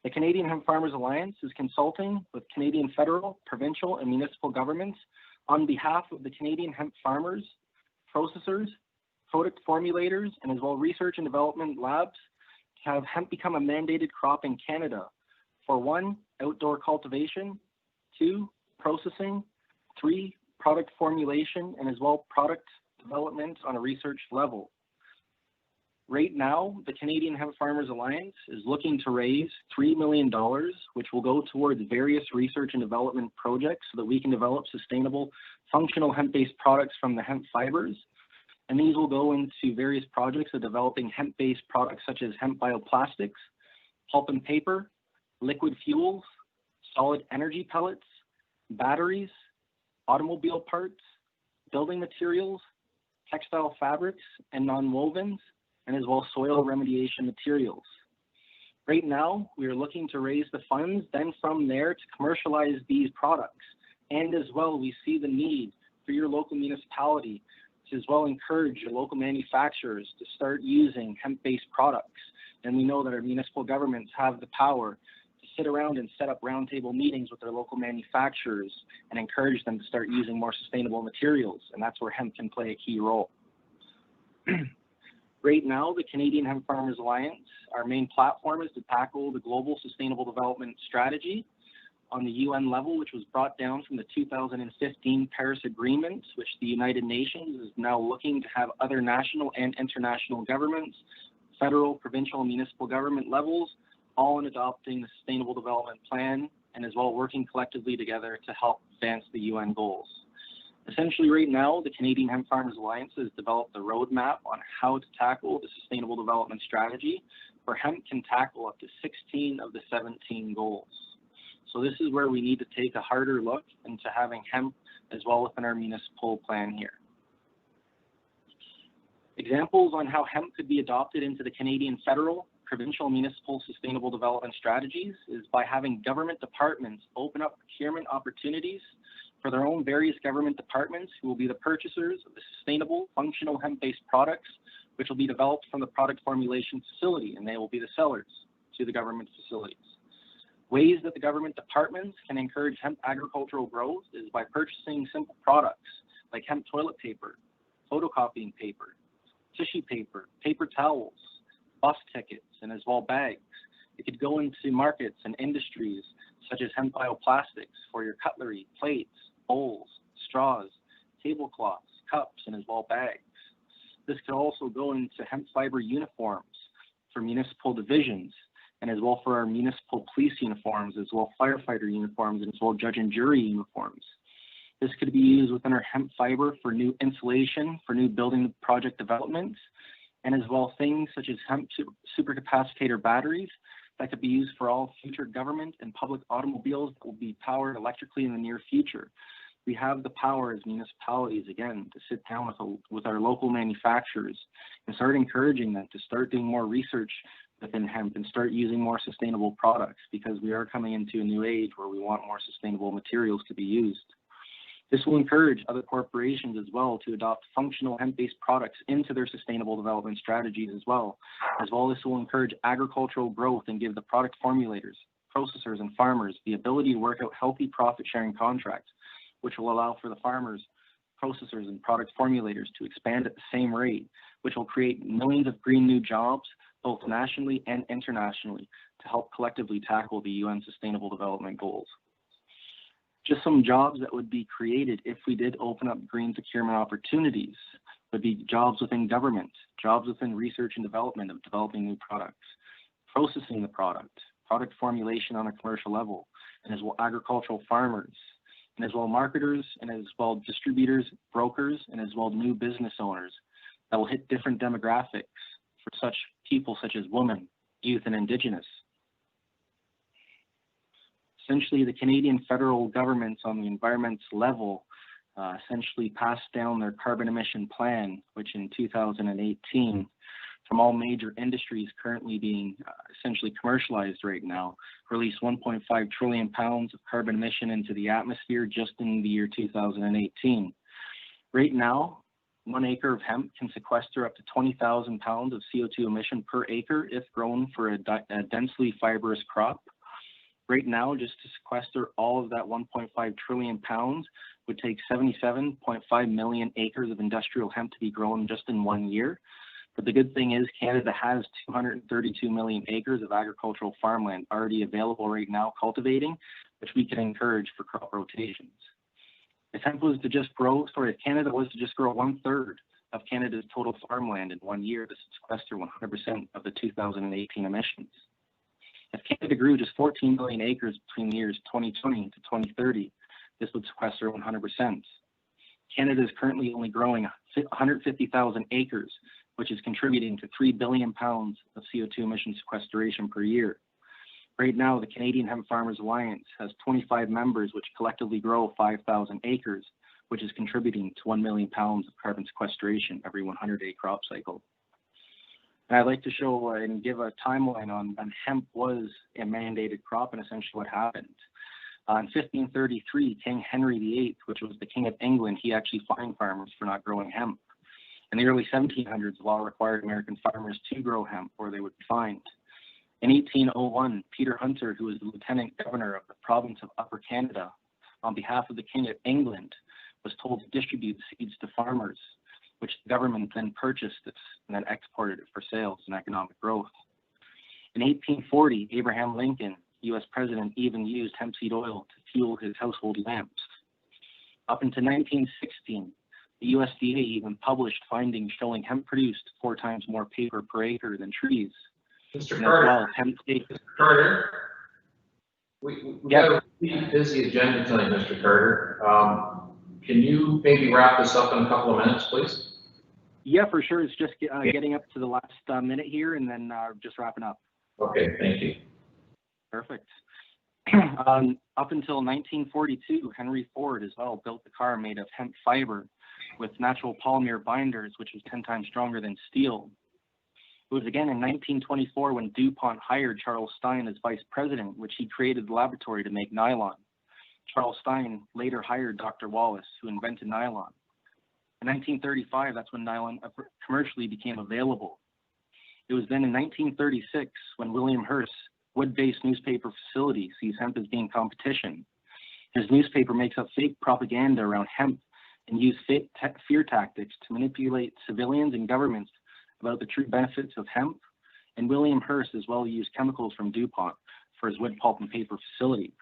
The Canadian Hemp Farmers Alliance is consulting with Canadian federal, provincial, and municipal governments on behalf of the Canadian hemp farmers, processors, product formulators, and as well research and development labs to have hemp become a mandated crop in Canada for 1, outdoor cultivation, 2, processing, 3, product formulation, and as well product development on a research level. Right now, the Canadian Hemp Farmers Alliance is looking to raise $3 million, which will go towards various research and development projects so that we can develop sustainable, functional hemp-based products from the hemp fibers. And these will go into various projects of developing hemp-based products such as hemp bioplastics, pulp and paper, liquid fuels, solid energy pellets, batteries, automobile parts, building materials, textile fabrics, and non-wovens, and as well soil remediation materials. Right now, we are looking to raise the funds, then from there to commercialize these products. And as well, we see the need for your local municipality to as well encourage your local manufacturers to start using hemp-based products. And we know that our municipal governments have the power to sit around and set up roundtable meetings with their local manufacturers and encourage them to start using more sustainable materials. And that's where hemp can play a key role. Right now, the Canadian Hemp Farmers Alliance, our main platform is to tackle the Global Sustainable Development Strategy on the UN level, which was brought down from the 2015 Paris Agreement, which the United Nations is now looking to have other national and international governments, federal, provincial, and municipal government levels, all in adopting the Sustainable Development Plan and as well working collectively together to help advance the UN goals. Essentially right now, the Canadian Hemp Farmers Alliance has developed a roadmap on how to tackle the Sustainable Development Strategy, where hemp can tackle up to 16 of the 17 goals. So this is where we need to take a harder look into having hemp as well within our municipal plan here. Examples on how hemp could be adopted into the Canadian federal, provincial, municipal sustainable development strategies is by having government departments open up procurement opportunities for their own various government departments who will be the purchasers of the sustainable, functional hemp-based products, which will be developed from the product formulation facility, and they will be the sellers to the government facilities. Ways that the government departments can encourage hemp agricultural growth is by purchasing simple products like hemp toilet paper, photocopying paper, tissue paper, paper towels, bus tickets, and as well bags. It could go into markets and industries such as hemp bioplastics for your cutlery, plates, bowls, straws, tablecloths, cups, and as well bags. This could also go into hemp fiber uniforms for municipal divisions, and as well for our municipal police uniforms, as well firefighter uniforms, and as well judge and jury uniforms. This could be used within our hemp fiber for new insulation, for new building project development, and as well things such as hemp supercapacitor batteries that could be used for all future government and public automobiles that will be powered electrically in the near future. We have the power as municipalities, again, to sit down with our local manufacturers and start encouraging them to start doing more research within hemp and start using more sustainable products, because we are coming into a new age where we want more sustainable materials to be used. This will encourage other corporations as well to adopt functional hemp-based products into their sustainable development strategies as well. This will encourage agricultural growth and give the product formulators, processors, and farmers the ability to work out healthy profit-sharing contracts, which will allow for the farmers, processors, and product formulators to expand at the same rate, which will create millions of green new jobs, both nationally and internationally, to help collectively tackle the UN Sustainable Development Goals. Just some jobs that would be created if we did open up green procurement opportunities would be jobs within government, jobs within research and development of developing new products, processing the product formulation on a commercial level, and as well agricultural farmers, and as well marketers, and as well distributors, brokers, and as well new business owners that will hit different demographics for such people such as women, youth, and Indigenous. Essentially, the Canadian federal governments on the environment level essentially passed down their carbon emission plan, which in 2018, from all major industries currently being essentially commercialized right now, released 1.5 trillion pounds of carbon emission into the atmosphere just in the year 2018. Right now, 1 acre of hemp can sequester up to 20,000 pounds of CO2 emission per acre if grown for a densely fibrous crop. Right now, just to sequester all of that 1.5 trillion pounds would take 77.5 million acres of industrial hemp to be grown just in 1 year. But the good thing is Canada has 232 million acres of agricultural farmland already available right now cultivating, which we can encourage for crop rotations. If hemp was to just grow, if Canada was to just grow 1/3 of Canada's total farmland in 1 year to sequester 100% of the 2018 emissions. If Canada grew just 14 million acres between the years 2020 to 2030, this would sequester 100%. Canada is currently only growing 150,000 acres, which is contributing to 3 billion pounds of CO2 emission sequestration per year. Right now, the Canadian Hemp Farmers Alliance has 25 members which collectively grow 5,000 acres, which is contributing to 1 million pounds of carbon sequestration every 100-day crop cycle. And I'd like to show and give a timeline on when hemp was a mandated crop and essentially what happened. In 1533, King Henry VIII, which was the King of England, he actually fined farmers for not growing hemp. In the early 1700s, the law required American farmers to grow hemp or they would be fined. In 1801, Peter Hunter, who was the Lieutenant Governor of the province of Upper Canada, on behalf of the King of England, was told to distribute seeds to farmers, which the government then purchased this and then exported it for sales and economic growth. In 1840, Abraham Lincoln, U.S. President, even used hemp seed oil to fuel his household lamps. Up until 1916, the USDA even published findings showing hemp produced 4 times more paper per acre than trees. Mr. Carter, well, hemp Mr. Carter, we got Busy agenda tonight, Mr. Carter. Can you maybe wrap this up in a couple of minutes, please? Yeah, for sure. It's just getting up to the last minute here and then just wrapping up. Okay, thank you. Perfect. Up until 1942, Henry Ford as well built the car made of hemp fiber with natural polymer binders, which was 10 times stronger than steel. It was again in 1924 when DuPont hired Charles Stein as vice president, which he created the laboratory to make nylon. Charles Stein later hired Dr. Wallace, who invented nylon. In 1935, that's when nylon commercially became available. It was then in 1936 when William Hearst, wood-based newspaper facility, sees hemp as being competition. His newspaper makes up fake propaganda around hemp and uses fear tactics to manipulate civilians and governments about the true benefits of hemp. And William Hearst as well used chemicals from DuPont for his wood pulp and paper facility.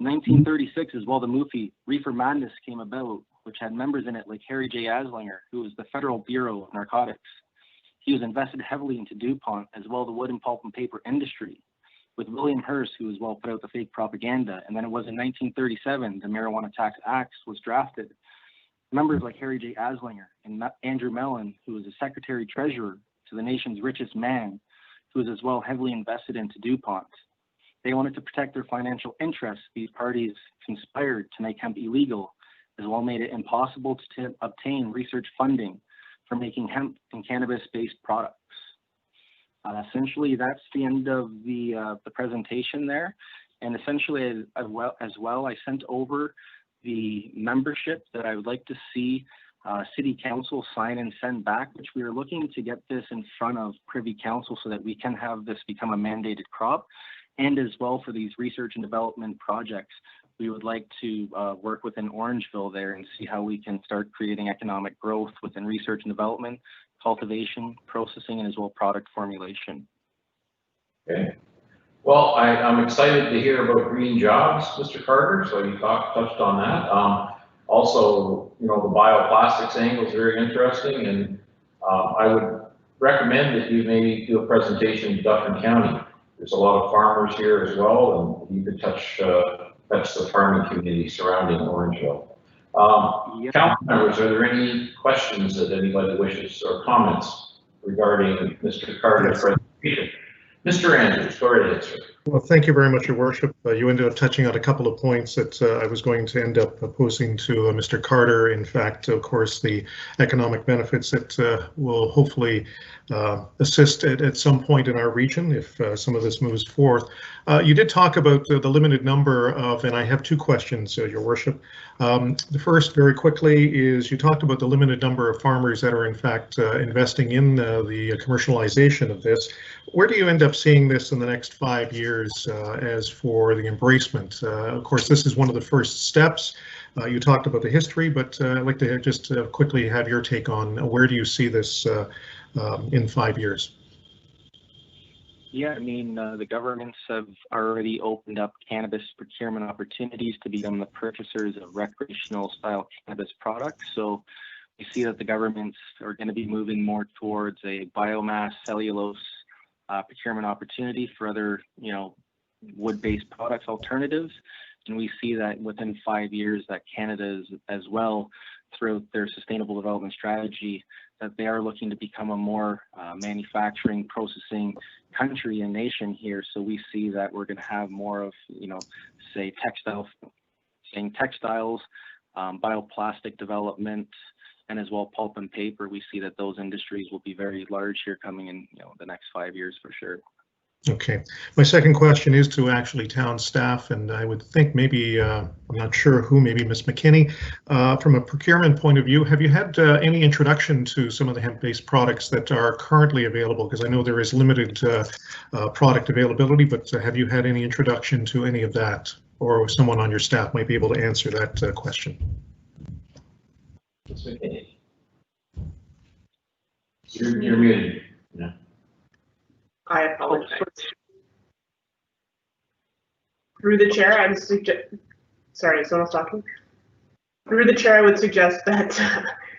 In 1936 as well, the movie Reefer Madness came about, which had members in it like Harry J. Aslinger, who was the Federal Bureau of Narcotics. He was invested heavily into DuPont as well the wood and pulp and paper industry, with William Hearst, who as well put out the fake propaganda. And then it was in 1937, the Marijuana Tax Act was drafted. Members like Harry J. Aslinger and Andrew Mellon, who was the Secretary Treasurer to the nation's richest man, who was as well heavily invested into DuPont. They wanted to protect their financial interests. These parties conspired to make hemp illegal, as well made it impossible to obtain research funding for making hemp and cannabis-based products. Essentially, that's the end of the presentation there. And essentially, as well, I sent over the membership that I would like to see City Council sign and send back, which we are looking to get this in front of Privy Council so that we can have this become a mandated crop. And as well for these research and development projects, we would like to work within Orangeville there and see how we can start creating economic growth within research and development, cultivation, processing, and as well product formulation. Okay. Well, I'm excited to hear about green jobs, Mr. Carter. So you touched on that. Also, you know, the bioplastics angle is very interesting, and I would recommend that you maybe do a presentation to Dufferin County. There's a lot of farmers here as well, and you could touch the farming community surrounding Orangeville. Council members, are there any questions that anybody wishes or comments regarding Mr. Carter's presentation? Mr. Andrews, go right ahead, sir. Well, thank you very much, Your Worship. You ended up touching on a couple of points that I was going to end up posing to Mr. Carter. In fact, of course, the economic benefits that will hopefully assist at some point in our region if some of this moves forth. You did talk about the limited number of, and I have two questions, Your Worship. The first, very quickly, is you talked about the limited number of farmers that are in fact investing in the commercialization of this. Where do you end up seeing this in the next 5 years as for the embracement? Of course, this is one of the first steps. You talked about the history, but I'd like to just quickly have your take on where do you see this in 5 years? Yeah, I mean, the governments have already opened up cannabis procurement opportunities to become the purchasers of recreational style cannabis products. So we see that the governments are going to be moving more towards a biomass cellulose procurement opportunity for other, you know, wood-based products alternatives. And we see that within 5 years that Canada is as well, throughout their sustainable development strategy, that they are looking to become a more manufacturing, processing country and nation here. So we see that we're going to have more of, you know, say textiles, bioplastic development, and as well pulp and paper. We see that those industries will be very large here coming in, you know, the next 5 years for sure. Okay. My second question is to actually town staff, and I would think maybe, I'm not sure who, maybe Ms. McKinney, from a procurement point of view, have you had any introduction to some of the hemp-based products that are currently available? Because I know there is limited product availability, but have you had any introduction to any of that? Or someone on your staff might be able to answer that question. Ms. McKinney. You're muted. Yeah. I apologize. Through the chair, I would suggest, sorry, someone's talking. Through the chair, I would suggest that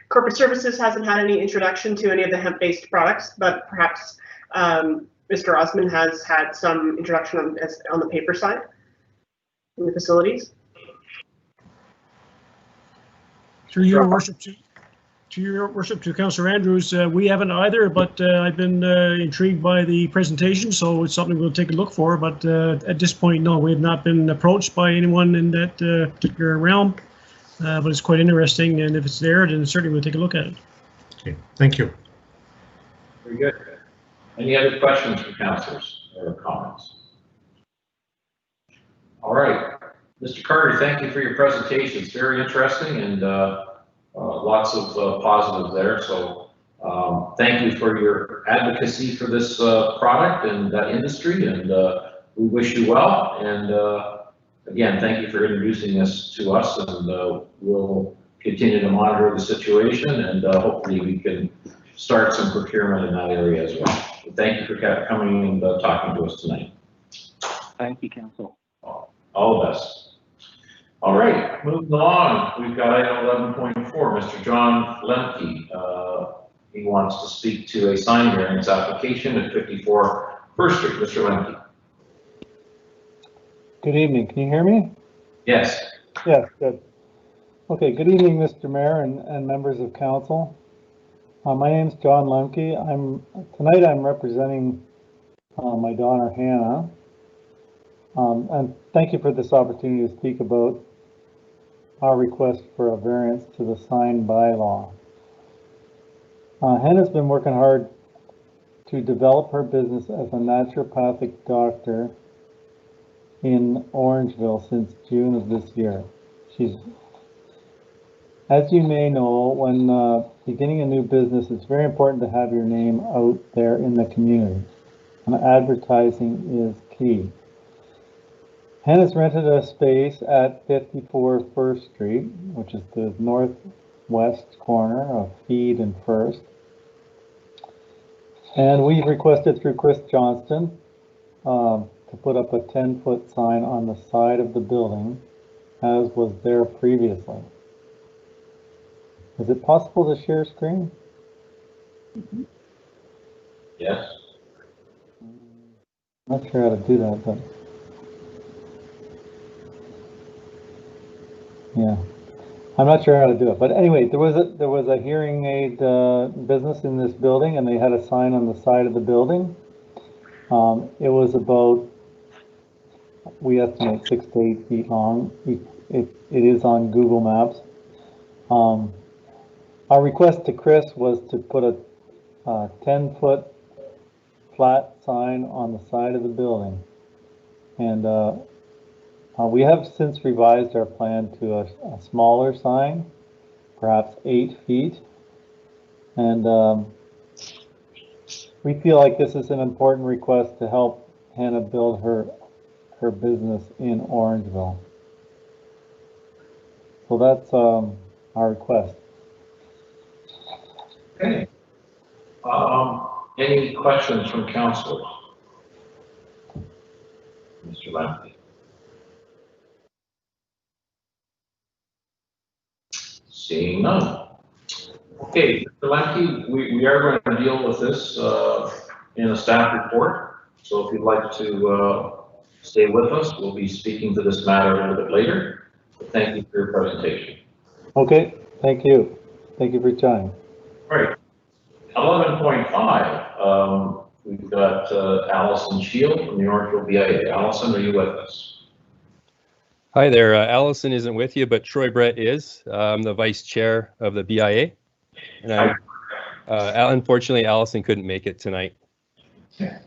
Corporate Services hasn't had any introduction to any of the hemp-based products, but perhaps Mr. Osmond has had some introduction on the paper side. in the facilities? Through your worship to Councillor Andrews, we haven't either, but I've been intrigued by the presentation, so it's something we'll take a look for. But at this point, no, we have not been approached by anyone in that particular realm. But it's quite interesting, and if it's there, then certainly we'll take a look at it. Okay, thank you. Very good. Any other questions from councillors or comments? All right, Mr. Carter, thank you for your presentation. It's very interesting and lots of positives there. So thank you for your advocacy for this product and that industry, and we wish you well. And again, thank you for introducing this to us, and we'll continue to monitor the situation, and hopefully we can start some procurement in that area as well. So thank you for coming and talking to us tonight. Thank you, Council. All the best. All right, moving along, we've got item 11.4, Mr. John Lemke. He wants to speak to a sign variance application at 54 First Street. Mr. Lemke. Good evening. Can you hear me? Yes. Yes, good. Okay, good evening, Mr. Mayor and members of council. My name is John Lemke. Tonight I'm representing my daughter Hannah. And thank you for this opportunity to speak about our request for a variance to the sign bylaw. Hannah's been working hard to develop her business as a naturopathic doctor in Orangeville since June of this year. As you may know, when beginning a new business, it's very important to have your name out there in the community, and advertising is key. Hannah's rented a space at 54 First Street, which is the northwest corner of Feed and First. And we've requested through Chris Johnston to put up a 10-foot sign on the side of the building, as was there previously. Is it possible to share screen? Yes. I'm not sure how to do that, but yeah, I'm not sure how to do it. But anyway, there was a hearing aid business in this building, and they had a sign on the side of the building. It was about, we estimate, 6 to 8 feet long. It is on Google Maps. Our request to Chris was to put a 10-foot flat sign on the side of the building. And we have since revised our plan to a smaller sign, perhaps 8 feet. And we feel like this is an important request to help Hannah build her business in Orangeville. So that's our request. Okay. Any questions from councilors? Mr. Lemke. Seeing none. Okay, Mr. Lemke, we are going to deal with this in a staff report. So if you'd like to stay with us, we'll be speaking to this matter a little bit later. But thank you for your presentation. Okay, thank you. Thank you for your time. All right. 11.5, we've got Allison Shield from the Orangeville BIA. Allison, are you with us? Hi there. Allison isn't with you, but Troy Brett is. I'm the vice chair of the BIA. And unfortunately, Allison couldn't make it tonight. Okay.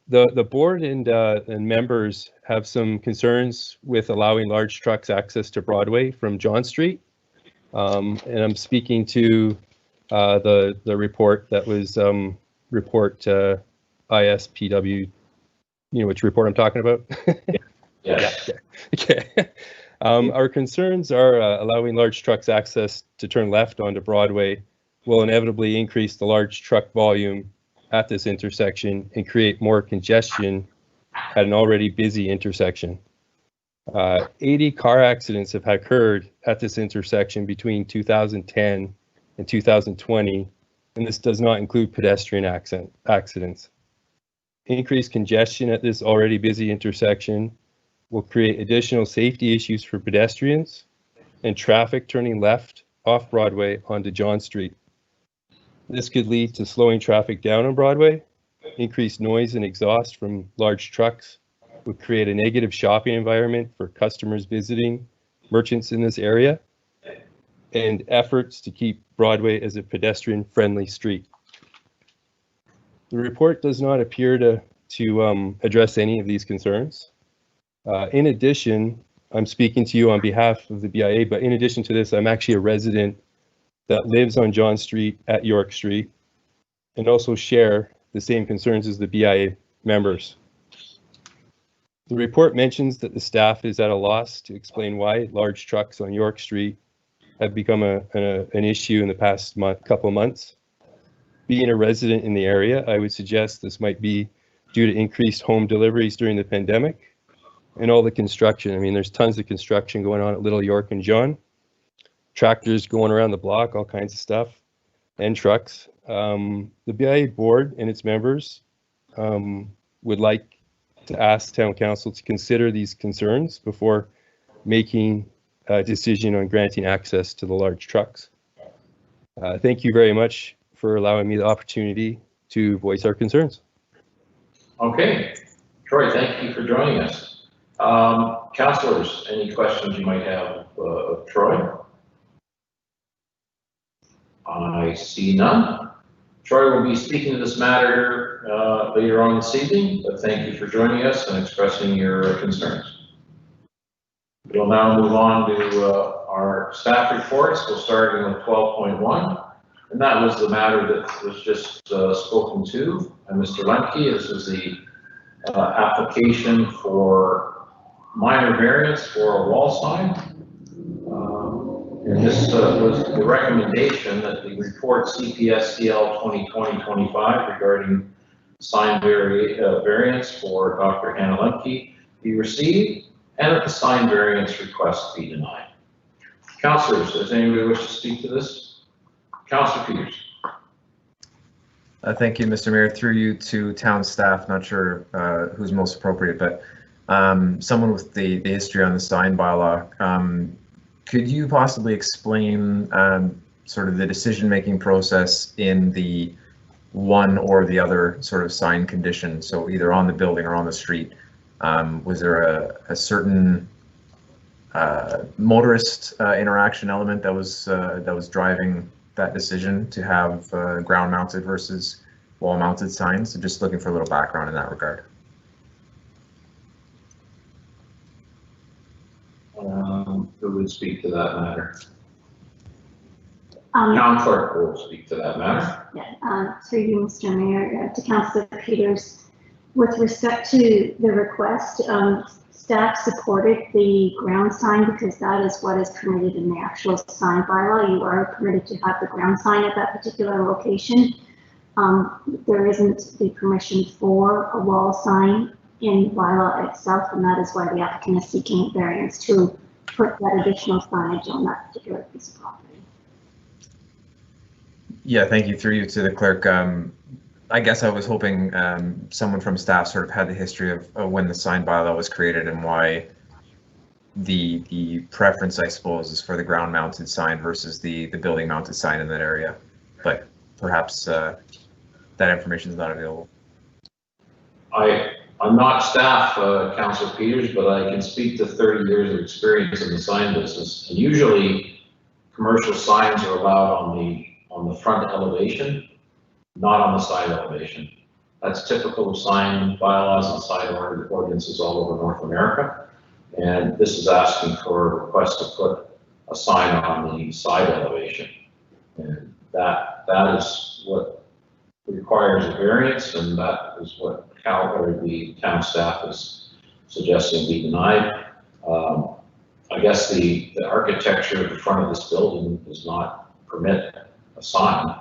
The board and members have some concerns with allowing large trucks access to Broadway from John Street. And I'm speaking to the report that was report ISPW, you know which report I'm talking about? Yes. Yeah. Okay. Our concerns are allowing large trucks access to turn left onto Broadway will inevitably increase the large truck volume at this intersection and create more congestion at an already busy intersection. 80 car accidents have occurred at this intersection between 2010 and 2020, and this does not include pedestrian accidents. Increased congestion at this already busy intersection will create additional safety issues for pedestrians and traffic turning left off Broadway onto John Street. This could lead to slowing traffic down on Broadway. Increased noise and exhaust from large trucks would create a negative shopping environment for customers visiting merchants in this area, and efforts to keep Broadway as a pedestrian-friendly street. The report does not appear to address any of these concerns. In addition, I'm speaking to you on behalf of the BIA, but in addition to this, I'm actually a resident that lives on John Street at York Street and also share the same concerns as the BIA members. The report mentions that the staff is at a loss to explain why large trucks on York Street have become an issue in the past couple of months. Being a resident in the area, I would suggest this might be due to increased home deliveries during the pandemic and all the construction. I mean, there's tons of construction going on at Little York and John. Tractors going around the block, all kinds of stuff, and trucks. The BIA board and its members would like to ask Town Council to consider these concerns before making a decision on granting access to the large trucks. Thank you very much for allowing me the opportunity to voice our concerns. Okay, Troy, thank you for joining us. Councillors, any questions you might have of Troy? I see none. Troy will be speaking to this matter later on this evening, but thank you for joining us and expressing your concerns. We'll now move on to our staff reports. We'll start with 12.1, and that was the matter that was just spoken to by Mr. Lemke. This is the application for minor variance for a wall sign. And this was the recommendation that the report CPSCL 2020-25 regarding sign variance for Dr. Hannah Lemke be received, and that the sign variance request be denied. Councillors, does anybody wish to speak to this? Councillor Peters. Thank you, Mr. Mayor. Through you to town staff, not sure who's most appropriate, but someone with the history on the sign bylaw. Could you possibly explain sort of the decision-making process in the one or the other sort of sign condition? So either on the building or on the street. Was there a certain motorist interaction element that was driving that decision to have ground-mounted versus wall-mounted signs? So just looking for a little background in that regard. Who would speak to that matter? Town clerk will speak to that matter. Yeah, through you, Mr. Mayor, to Councillor Peters. With respect to the request, staff supported the ground sign because that is what is permitted in the actual sign bylaw. You are permitted to have the ground sign at that particular location. There isn't the permission for a wall sign in bylaw itself, and that is why the applicant is seeking variance to put that additional signage on that particular piece of property. Yeah, thank you. Through you to the clerk. I guess I was hoping someone from staff sort of had the history of when the sign bylaw was created and why the preference, I suppose, is for the ground mounted sign versus the building mounted sign in that area. But perhaps that information is not available. I'm not staff, Councillor Peters, but I can speak to 30 years of experience in the sign business. And usually commercial signs are allowed on the front elevation, not on the side elevation. That's typical of sign bylaws and sign ordinances all over North America. And this is asking for a request to put a sign on the side elevation. And that is what requires a variance, and that is what the town staff is suggesting be denied. I guess the architecture of the front of this building does not permit a sign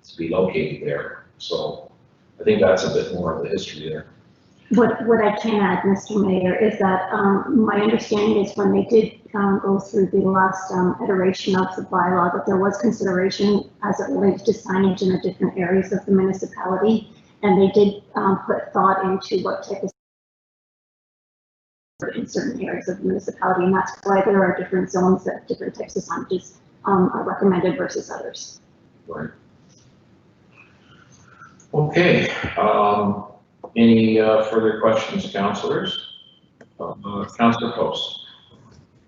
to be located there. So I think that's a bit more of the history there. What I can add, Mr. Mayor, is that my understanding is when they did go through the last iteration of the bylaw, that there was consideration as it relates to signage in the different areas of the municipality, and they did put thought into what type of in certain areas of the municipality, and that's why there are different zones that different types of signages are recommended versus others. Right. Okay, any further questions, councillors? Councillor Post.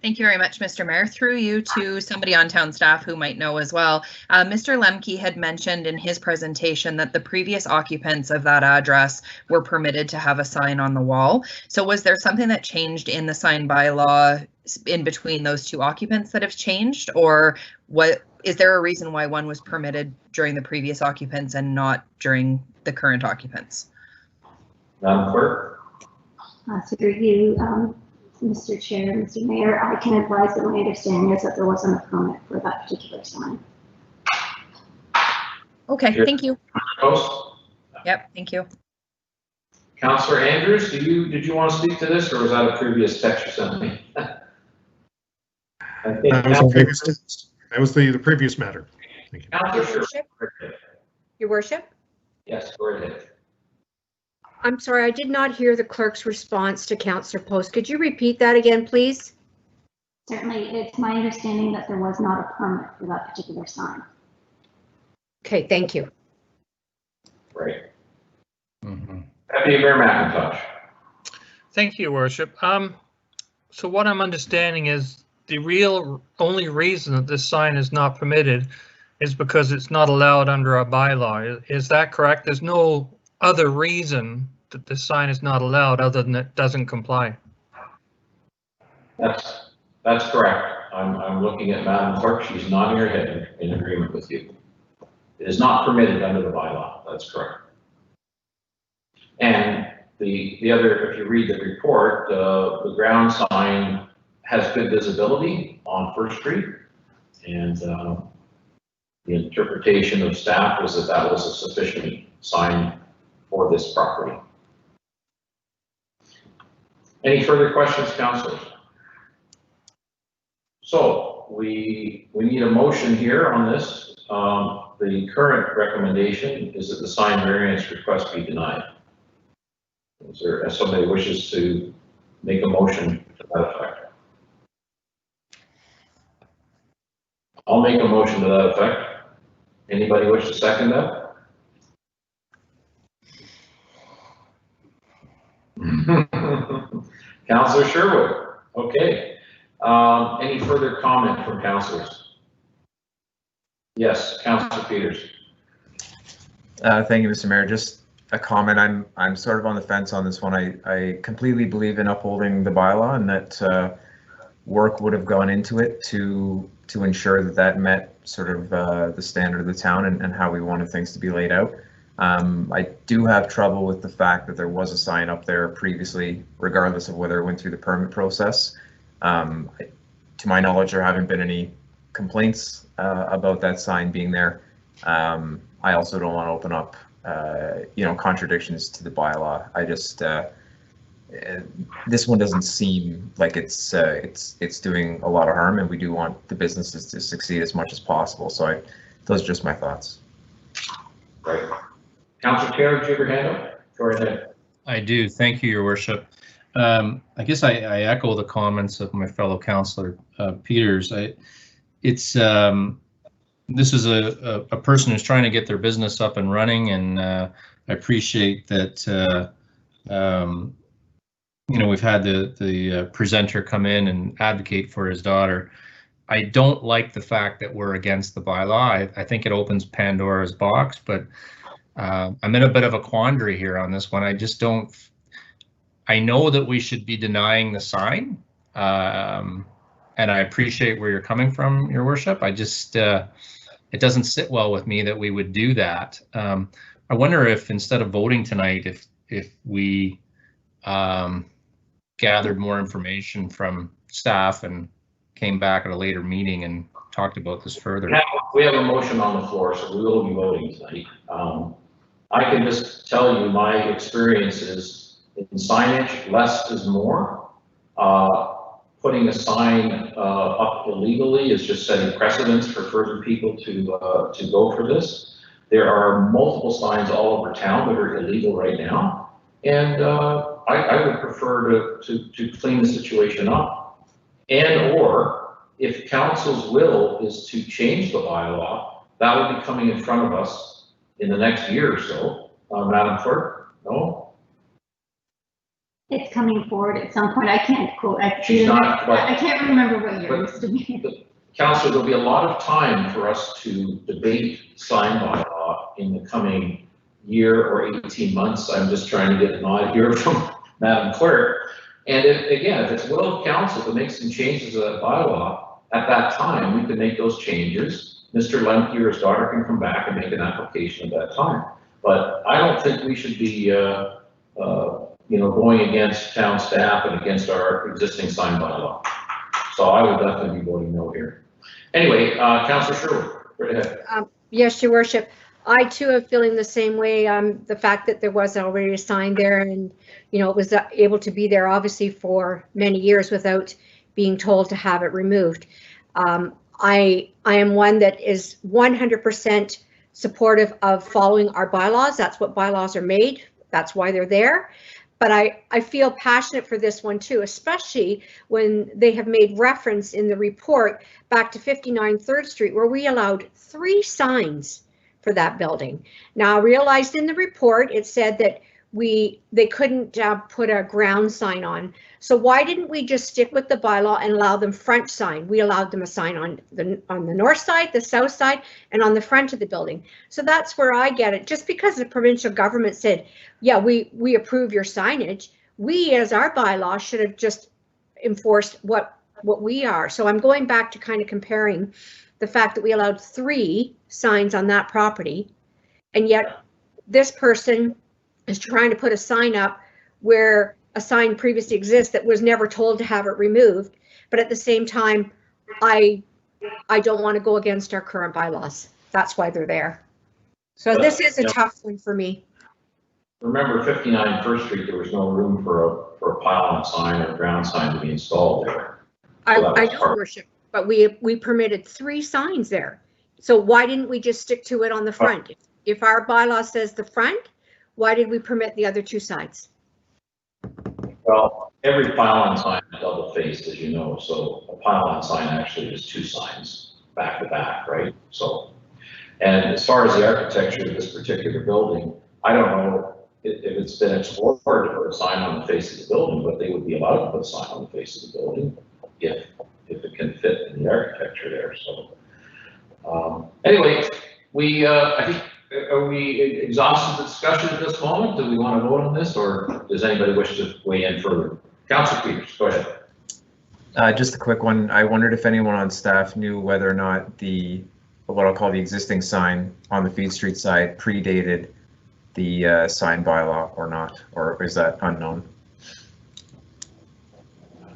Thank you very much, Mr. Mayor. Through you to somebody on town staff who might know as well. Mr. Lemke had mentioned in his presentation that the previous occupants of that address were permitted to have a sign on the wall. So was there something that changed in the sign bylaw in between those two occupants that have changed, or what? Is there a reason why one was permitted during the previous occupants and not during the current occupants? Madam Clerk. Through you, Mr. Chair, Mr. Mayor, I can advise that my understanding is that there wasn't a permit for that particular sign. Okay, thank you. Post. Yep, thank you. Councillor Andrews, did you want to speak to this, or was that a previous text you sent me? I think that was the previous matter. Thank you. Councillor, Your Worship? Yes, go ahead. I'm sorry, I did not hear the clerk's response to Councillor Post. Could you repeat that again, please? Certainly, it's my understanding that there was not a permit for that particular sign. Okay, thank you. Right. Deputy Mayor McIntosh. Thank you, Worship. So what I'm understanding is the only reason that this sign is not permitted is because it's not allowed under our bylaw. Is that correct? There's no other reason that this sign is not allowed other than it doesn't comply? That's correct. I'm looking at Madam Clerk. She's nodding her head in agreement with you. It is not permitted under the bylaw. That's correct. And the other, if you read the report, the ground sign has good visibility on First Street, and the interpretation of staff was that that was a sufficient sign for this property. Any further questions, councillors? So we need a motion here on this. The current recommendation is that the sign variance request be denied. Is there somebody wishes to make a motion to that effect? I'll make a motion to that effect. Anybody wish to second that? Councillor Sherwood. Okay. Any further comment from councillors? Yes, Councillor Peters. Thank you, Mr. Mayor. Just a comment. I'm sort of on the fence on this one. I completely believe in upholding the bylaw, and that work would have gone into it to ensure that that met sort of the standard of the town and how we wanted things to be laid out. I do have trouble with the fact that there was a sign up there previously, regardless of whether it went through the permit process. To my knowledge, there haven't been any complaints about that sign being there. I also don't want to open up, contradictions to the bylaw. I just this one doesn't seem like it's doing a lot of harm, and we do want the businesses to succeed as much as possible. So those are just my thoughts. Right. Councillor Taylor, did you have your hand up? Go ahead. I do. Thank you, Your Worship. I guess I echo the comments of my fellow councillor Peters. This is a person who's trying to get their business up and running, and I appreciate that. We've had the presenter come in and advocate for his daughter. I don't like the fact that we're against the bylaw. I think it opens Pandora's box, but I'm in a bit of a quandary here on this one. I just don't. I know that we should be denying the sign, and I appreciate where you're coming from, Your Worship. I just it doesn't sit well with me that we would do that. I wonder if instead of voting tonight, if we gathered more information from staff and came back at a later meeting and talked about this further. We have a motion on the floor, so we will be voting tonight. I can just tell you my experiences in signage, less is more. Putting a sign up illegally is just setting precedents for further people to go for this. There are multiple signs all over town that are illegal right now, and I would prefer to clean the situation up. And or if council's will is to change the bylaw, that would be coming in front of us in the next year or so. Madam Clerk, no? It's coming forward at some point. I can't quote. I can't remember what year, Mr. Mayor. Councillor, there'll be a lot of time for us to debate sign bylaw in the coming year or 18 months. I'm just trying to get an nod here from Madam Clerk. And if it's will of council to make some changes to that bylaw, at that time, we can make those changes. Mr. Lemke or his daughter can come back and make an application at that time. But I don't think we should be, going against town staff and against our existing sign bylaw. So I would definitely be voting no here. Anyway, Councillor Sherwood, right ahead. Yes, Your Worship. I too am feeling the same way. The fact that there was already a sign there and, it was able to be there obviously for many years without being told to have it removed. I am one that is 100% supportive of following our bylaws. That's what bylaws are made. That's why they're there. But I feel passionate for this one too, especially when they have made reference in the report back to 59 3rd Street, where we allowed 3 signs for that building. Now, I realized in the report, it said that they couldn't put a ground sign on. So why didn't we just stick with the bylaw and allow them front sign? We allowed them a sign on the north side, the south side, and on the front of the building. So that's where I get it. Just because the provincial government said, yeah, we approve your signage, we as our bylaw should have just enforced what we are. So I'm going back to kind of comparing the fact that we allowed 3 signs on that property, and yet this person is trying to put a sign up where a sign previously exists that was never told to have it removed. But at the same time, I don't want to go against our current bylaws. That's why they're there. So this is a tough one for me. Remember 59 1st Street, there was no room for a pylon sign or ground sign to be installed there. So I know, Worship, but we permitted 3 signs there. So why didn't we just stick to it on the front? If our bylaw says the front, why did we permit the other 2 sides? Well, every pylon sign is double faced, as you know, so a pylon sign actually is 2 signs back to back, right? So, and as far as the architecture of this particular building, I don't know if it's been explored to put a sign on the face of the building, but they would be allowed to put a sign on the face of the building if it can fit in the architecture there. So, anyway, I think. Are we exhausted the discussion at this moment? Do we want to vote on this, or does anybody wish to weigh in further? Councillor Peters, go ahead. Just a quick one. I wondered if anyone on staff knew whether or not what I'll call the existing sign on the Feed Street side predated the sign bylaw or not, or is that unknown?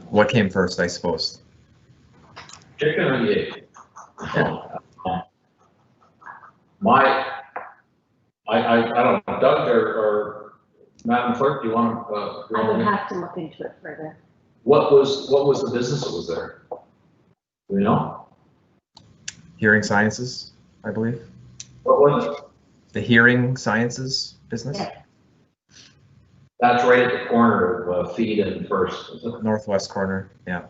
What came first, I suppose? Chicken or the egg? I don't know, Doug or Madam Clerk, do you want to? I would have to look into it further. What was the business that was there? Do we know? Hearing Sciences, I believe. What was it? The Hearing Sciences business? Yeah. That's right at the corner of Feed and First, is it? Northwest corner, yeah.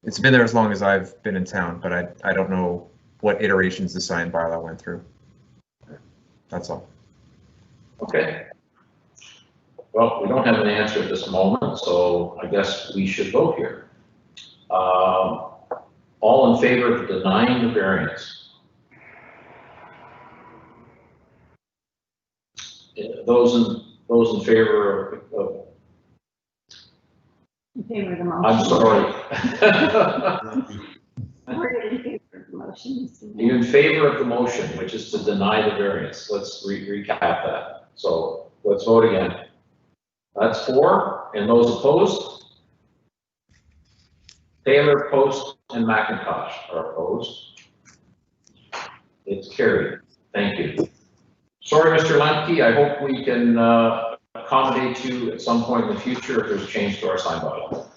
It's been there as long as I've been in town, but I don't know what iterations the sign bylaw went through. That's all. Okay. Well, we don't have an answer at this moment, so I guess we should vote here. All in favor of denying the variance? Those in favor of in favor of the motion. I'm sorry. We're in favor of the motion. You're in favor of the motion, which is to deny the variance. Let's recap that. So let's vote again. That's 4, and those opposed? Taylor, Post, and McIntosh are opposed. It's carried. Thank you. Sorry, Mr. Lemke. I hope we can accommodate you at some point in the future if there's a change to our sign bylaw.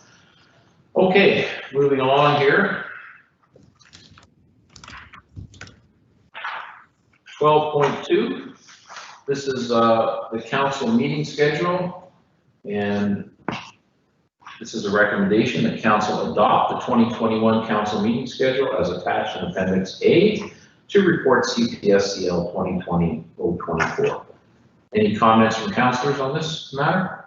Okay, moving along here. 12.2. This is the council meeting schedule. And this is a recommendation that council adopt the 2021 council meeting schedule as attached in Appendix A to report CPSCL 2020-024. Any comments from councillors on this matter?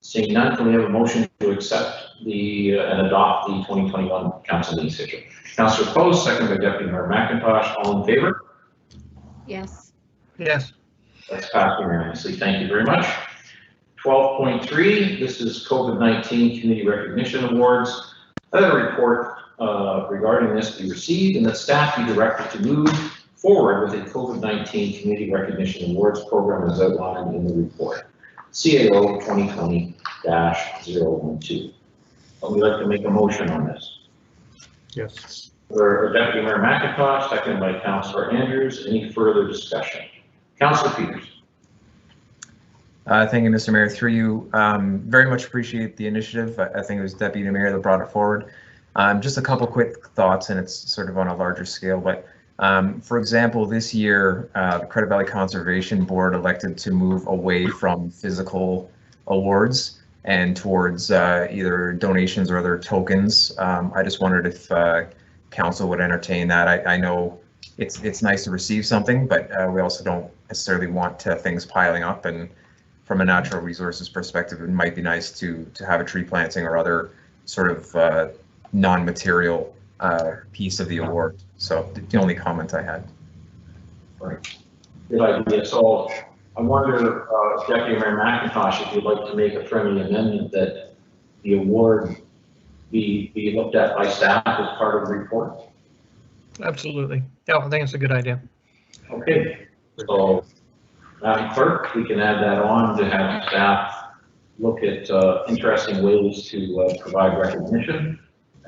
Seeing none, can we have a motion to accept and adopt the 2021 council meeting schedule? Councillor Post, second by Deputy Mayor McIntosh. All in favor? Yes. Yes. That's passed unanimously. Thank you very much. 12.3, this is COVID-19 Committee Recognition Awards. Let a report regarding this be received and that staff be directed to move forward with a COVID-19 Committee Recognition Awards program as outlined in the report. CAO 2020-012. Would we like to make a motion on this? Yes. For Deputy Mayor McIntosh, seconded by Councillor Andrews. Any further discussion? Councillor Peters. Thank you, Mr. Mayor. Through you, very much appreciate the initiative. I think it was Deputy Mayor that brought it forward. Just a couple quick thoughts, and it's sort of on a larger scale, but for example, this year, the Credit Valley Conservation Board elected to move away from physical awards and towards either donations or other tokens. I just wondered if council would entertain that. I know it's nice to receive something, but we also don't necessarily want things piling up. And from a natural resources perspective, it might be nice to have a tree planting or other sort of non-material piece of the award. So the only comment I had. Right. Good idea. So I wonder, Deputy Mayor McIntosh, if you'd like to make a friendly amendment that the award be looked at by staff as part of the report. Absolutely. Yeah, I think it's a good idea. Okay. So, Madam Clerk, we can add that on to have staff look at interesting ways to provide recognition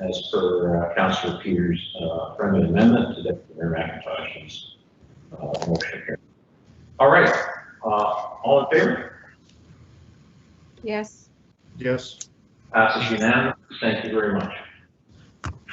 as per Councillor Peters' friendly amendment to Deputy Mayor McIntosh's motion here. All right. All in favor? Yes. Yes. Passes unanimously. Thank you very much.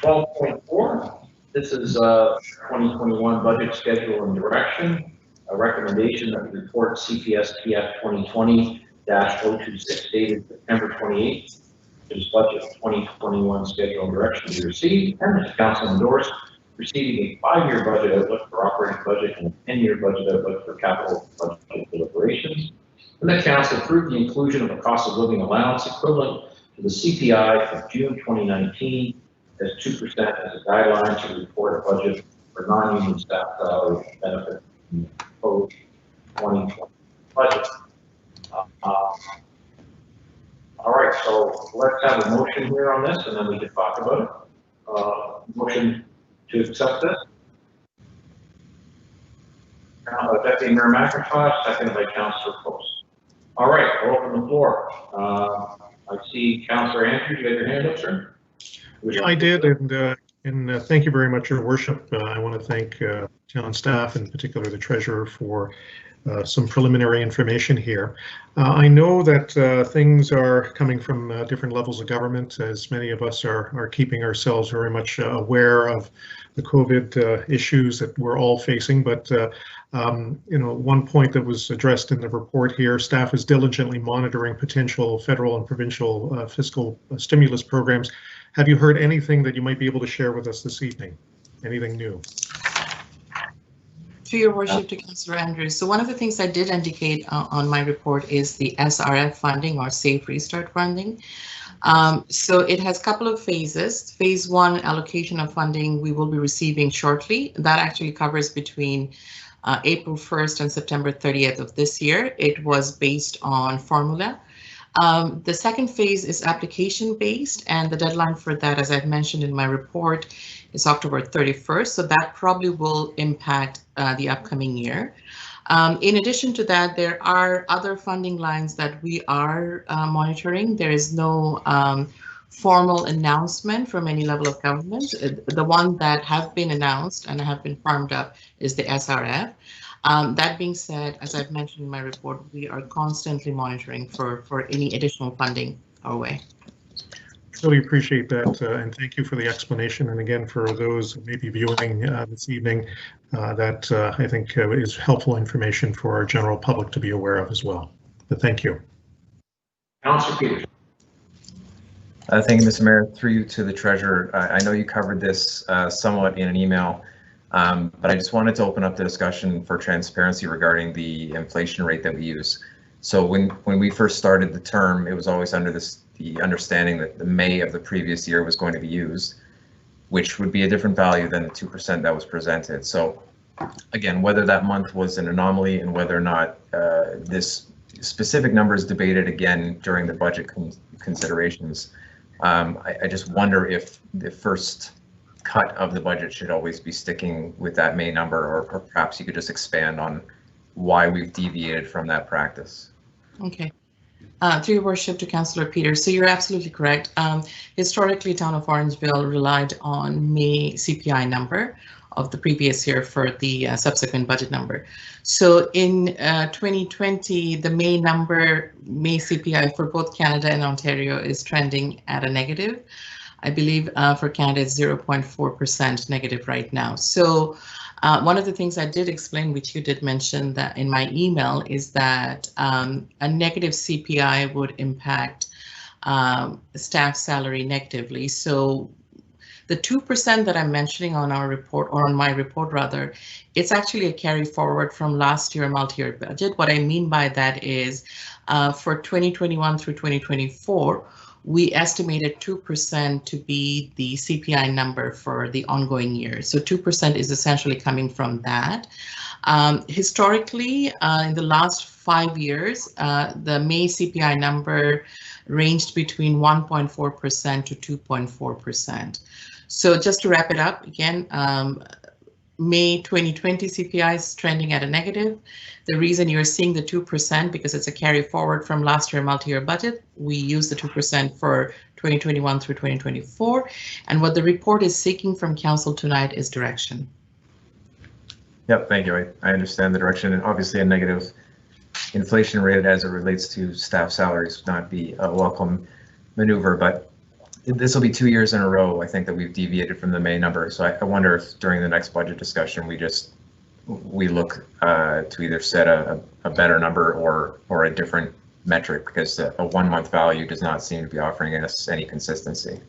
12.4. This is 2021 budget schedule and direction. A recommendation that the report CPSPF 2020-026 dated September 28th. Is budget 2021 schedule and direction be received, and the council endorsed receiving a 5-year budget outlook for operating budget and a 10-year budget outlook for capital budget deliberations. And the council approved the inclusion of a cost of living allowance equivalent to the CPI of June 2019 as 2% as a guideline to report a budget for non-union staff salary benefit in the proposed 2020 budget. All right, so let's have a motion here on this, and then we can talk about it. Motion to accept this. Deputy Mayor McIntosh, seconded by Councillor Post. All right, I'll open the floor. I see Councillor Andrews, you got your hand up, sir? I did, and thank you very much, Your Worship. I want to thank town staff, in particular the treasurer, for some preliminary information here. I know that things are coming from different levels of government, as many of us are keeping ourselves very much aware of the COVID issues that we're all facing. But you know, one point that was addressed in the report here, staff is diligently monitoring potential federal and provincial fiscal stimulus programs. Have you heard anything that you might be able to share with us this evening? Anything new? To Your Worship, to Councillor Andrews. So one of the things I did indicate on my report is the SRF funding, or Safe Restart funding. So it has a couple of phases. Phase 1 allocation of funding we will be receiving shortly. That actually covers between April 1st and September 30th of this year. It was based on formula. The second phase is application based, and the deadline for that, as I've mentioned in my report, is October 31st. So that probably will impact the upcoming year. In addition to that, there are other funding lines that we are monitoring. There is no formal announcement from any level of government. The one that have been announced and have been firmed up is the SRF. That being said, as I've mentioned in my report, we are constantly monitoring for any additional funding our way. Really appreciate that, and thank you for the explanation. And again, for those maybe viewing this evening, that I think is helpful information for our general public to be aware of as well. But thank you. Councillor Peters. Thank you, Mr. Mayor. Through you to the treasurer. I know you covered this somewhat in an email, but I just wanted to open up the discussion for transparency regarding the inflation rate that we use. So when we first started the term, it was always under the understanding that the May of the previous year was going to be used, which would be a different value than the 2% that was presented. So again, whether that month was an anomaly and whether or not this specific number is debated again during the budget considerations, I just wonder if the first cut of the budget should always be sticking with that May number, or perhaps you could just expand on why we've deviated from that practice. Okay. Through your worship to Councillor Peters, so you're absolutely correct. Historically, Town of Orangeville relied on May CPI number of the previous year for the subsequent budget number. So in 2020, the May number, May CPI for both Canada and Ontario is trending at a negative. I believe for Canada it's 0.4% negative right now. So one of the things I did explain, which you did mention that in my email, is that a negative CPI would impact staff salary negatively. So the 2% that I'm mentioning on our report, or on my report rather, it's actually a carry forward from last year multi-year budget. What I mean by that is for 2021 through 2024, we estimated 2% to be the CPI number for the ongoing year. So 2% is essentially coming from that. Historically, in the last 5 years, the May CPI number ranged between 1.4% to 2.4%. So just to wrap it up again, May 2020 CPI is trending at a negative. The reason you're seeing the 2% because it's a carry forward from last year multi-year budget. We use the 2% for 2021 through 2024. And what the report is seeking from council tonight is direction. Yep, thank you. I understand the direction, and obviously a negative inflation rate as it relates to staff salaries would not be a welcome maneuver, but this will be 2 years in a row, I think, that we've deviated from the May number. So I wonder if during the next budget discussion, we look to either set a better number or a different metric, because a 1 month value does not seem to be offering us any consistency.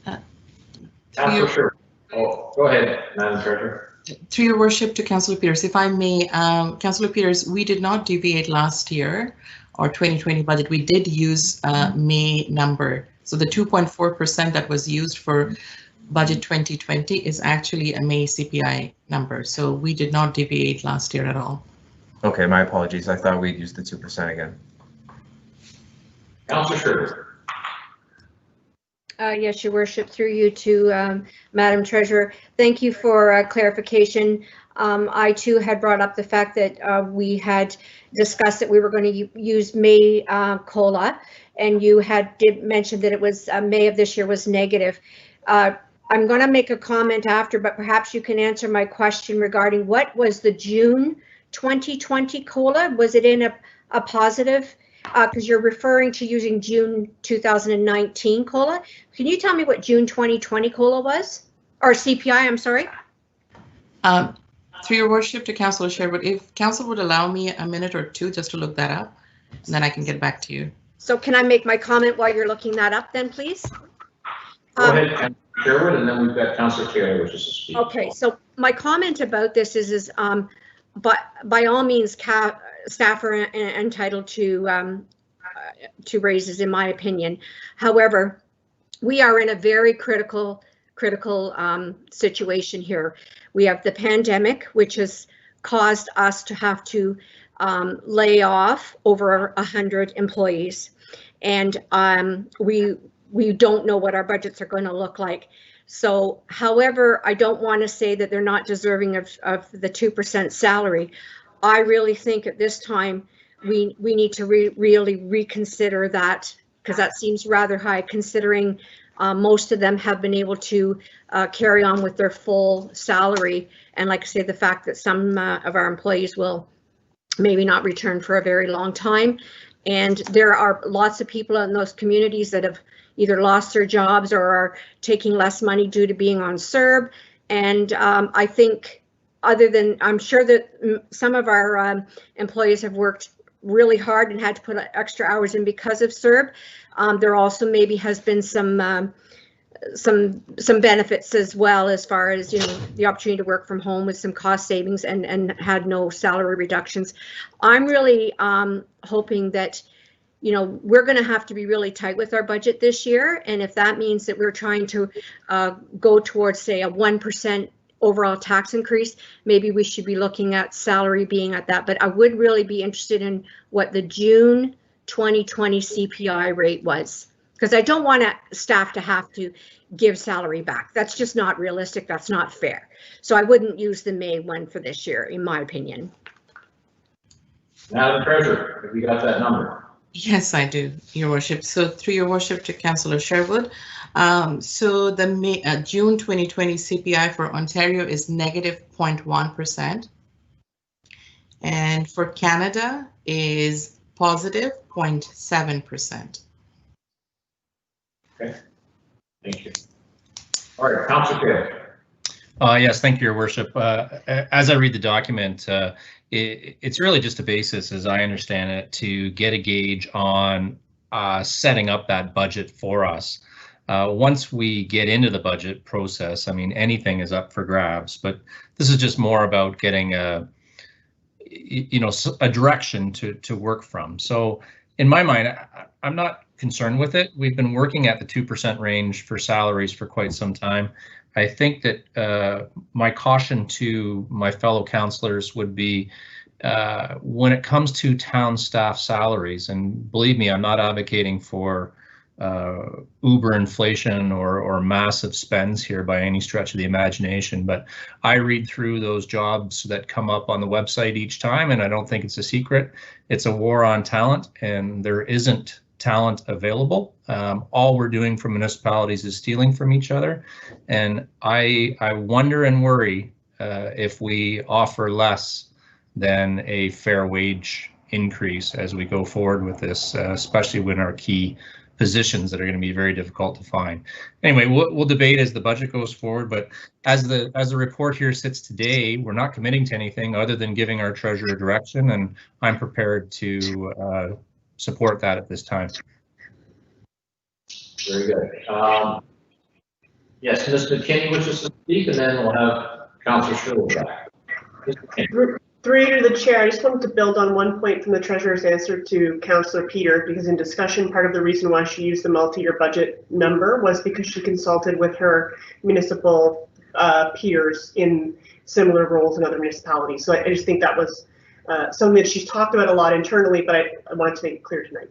For sure. Oh, go ahead, Madam Treasurer. Through your worship to Councillor Peters, if I may, Councillor Peters, we did not deviate last year or 2020 budget. We did use May number. So the 2.4% that was used for budget 2020 is actually a May CPI number. So we did not deviate last year at all. Okay, my apologies. I thought we'd use the 2% again. Councillor Schroeder. Yes, Your Worship, through you to Madam Treasurer. Thank you for clarification. I too had brought up the fact that we had discussed that we were going to use May COLA, and you did mention that it was May of this year was negative. I'm going to make a comment after, but perhaps you can answer my question regarding what was the June 2020 COLA? Was it in a positive? Because you're referring to using June 2019 COLA. Can you tell me what June 2020 COLA was? Or CPI, I'm sorry. Through your worship to Councillor Sherwood, if council would allow me a minute or two just to look that up, and then I can get back to you. So can I make my comment while you're looking that up then, please? Go ahead, Councillor Sherwood, and then we've got Councillor Taylor, which is to speak. Okay, so my comment about this is but by all means, staff are entitled to raises, in my opinion. However, we are in a very critical situation here. We have the pandemic, which has caused us to have to lay off over 100 employees, and we don't know what our budgets are going to look like. So, however, I don't want to say that they're not deserving of the 2% salary. I really think at this time we need to really reconsider that, because that seems rather high, considering most of them have been able to carry on with their full salary. And like I say, the fact that some of our employees will maybe not return for a very long time. And there are lots of people in those communities that have either lost their jobs or are taking less money due to being on CERB. And I think, other than, I'm sure that some of our employees have worked really hard and had to put extra hours in because of CERB. There also maybe has been some benefits as well, as far as, you know, the opportunity to work from home with some cost savings and had no salary reductions. I'm really hoping that, you know, we're going to have to be really tight with our budget this year. And if that means that we're trying to go towards, say, a 1% overall tax increase, maybe we should be looking at salary being at that. But I would really be interested in what the June 2020 CPI rate was, because I don't want staff to have to give salary back. That's just not realistic. That's not fair. So I wouldn't use the May one for this year, in my opinion. Madam Treasurer, have you got that number? Yes, I do, Your Worship. So through Your Worship to Councillor Sherwood. So the June 2020 CPI for Ontario is -0.1%. And for Canada is positive 0.7%. Okay, thank you. All right, Councillor Taylor. Yes, thank you, Your Worship. As I read the document, it's really just a basis, as I understand it, to get a gauge on setting up that budget for us. Once we get into the budget process, I mean, anything is up for grabs, but this is just more about getting a direction to work from. So in my mind, I'm not concerned with it. We've been working at the 2% range for salaries for quite some time. I think that my caution to my fellow councillors would be when it comes to town staff salaries, and believe me, I'm not advocating for uber inflation or massive spends here by any stretch of the imagination, but I read through those jobs that come up on the website each time, and I don't think it's a secret. It's a war on talent, and there isn't talent available. All we're doing from municipalities is stealing from each other, and I wonder and worry if we offer less than a fair wage increase as we go forward with this, especially when our key positions that are going to be very difficult to find. Anyway, we'll debate as the budget goes forward, but as the report here sits today, we're not committing to anything other than giving our treasurer direction, and I'm prepared to support that at this time. Very good. Yes, Ms. McKinney wishes to speak, and then we'll have Councillor Sherwood back. Through you to the chair, I just wanted to build on one point from the treasurer's answer to Councillor Peter, because in discussion, part of the reason why she used the multi-year budget number was because she consulted with her municipal peers in similar roles in other municipalities. So I just think that was something that she's talked about a lot internally, but I wanted to make it clear tonight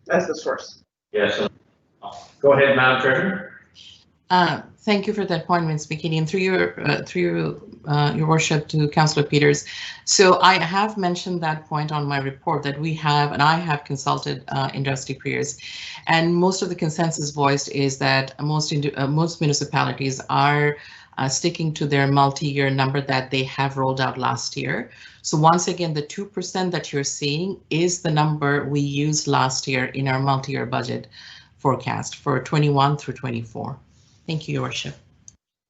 as the source. Yes, go ahead, Madam Treasurer. Thank you for that point, Ms. McKinney, and through your worship to Councillor Peters. So I have mentioned that point on my report that we have, and I have consulted industry peers, and most of the consensus voiced is that most municipalities are sticking to their multi-year number that they have rolled out last year. So once again, the 2% that you're seeing is the number we used last year in our multi-year budget forecast for 21 through 24. Thank you, Your Worship.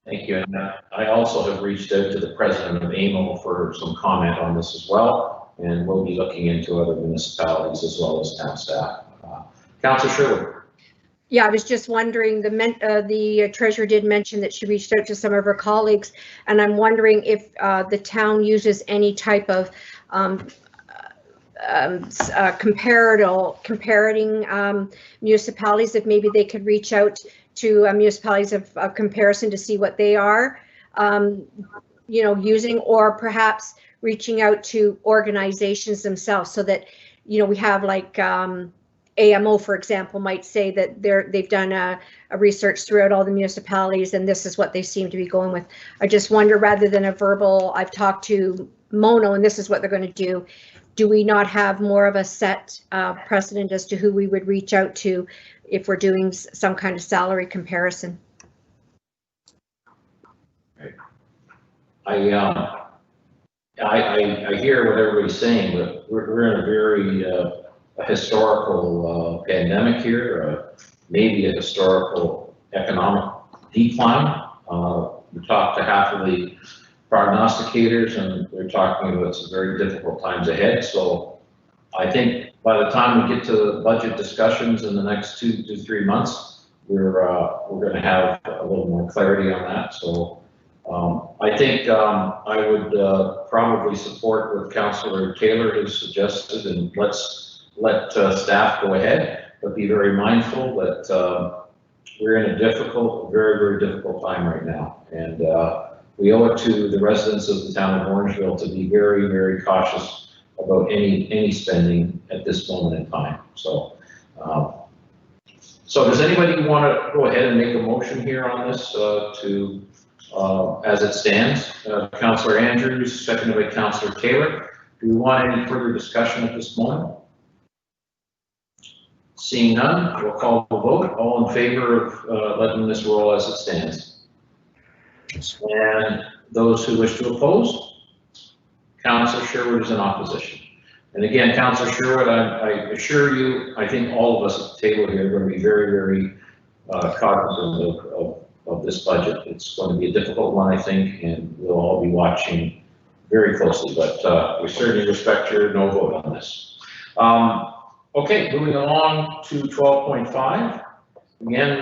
Thank you. And I also have reached out to the president of AMO for some comment on this as well, and we'll be looking into other municipalities as well as town staff. Councillor Sherwood. Yeah, I was just wondering, the treasurer did mention that she reached out to some of her colleagues, and I'm wondering if the town uses any type of comparating municipalities, if maybe they could reach out to municipalities of comparison to see what they are, using, or perhaps reaching out to organizations themselves, so that, we have like AMO, for example, might say that they've done a research throughout all the municipalities, and this is what they seem to be going with. I just wonder, rather than a verbal, I've talked to Mono and this is what they're going to do we not have more of a set precedent as to who we would reach out to if we're doing some kind of salary comparison? I hear what everybody's saying, but we're in a very historical pandemic here, maybe a historical economic decline. We talked to half of the prognosticators, and they're talking about some very difficult times ahead. So I think by the time we get to the budget discussions in the next 2 to 3 months, we're going to have a little more clarity on that. So I think I would probably support what Councillor Taylor has suggested, and let's let staff go ahead, but be very mindful that we're in a difficult, very, very difficult time right now. And we owe it to the residents of the town of Orangeville to be very, very cautious about any spending at this moment in time. So, so does anybody want to go ahead and make a motion here on this as it stands? Councillor Andrews, seconded by Councillor Taylor. Do we want any further discussion at this moment? Seeing none, we'll call the vote. All in favor of letting this roll as it stands? And those who wish to oppose? Councillor Sherwood is in opposition. And again, Councillor Sherwood, I assure you, I think all of us at the table here are going to be very, very cognizant of this budget. It's going to be a difficult one, I think, and we'll all be watching very closely, but we certainly respect your no vote on this. Okay, moving along to 12.5. Again,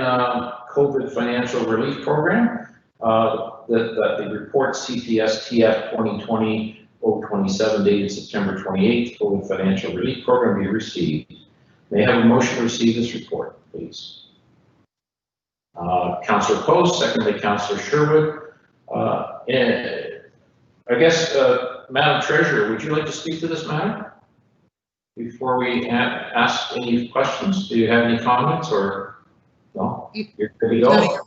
COVID financial relief program. The report CPS TF 2020-027 dated September 28th, COVID financial relief program be received. May I have a motion to receive this report, please? Councillor Post, second by Councillor Sherwood. I guess, Madam Treasurer, would you like to speak to this matter before we ask any questions? Do you have any comments, or no? You're good to go.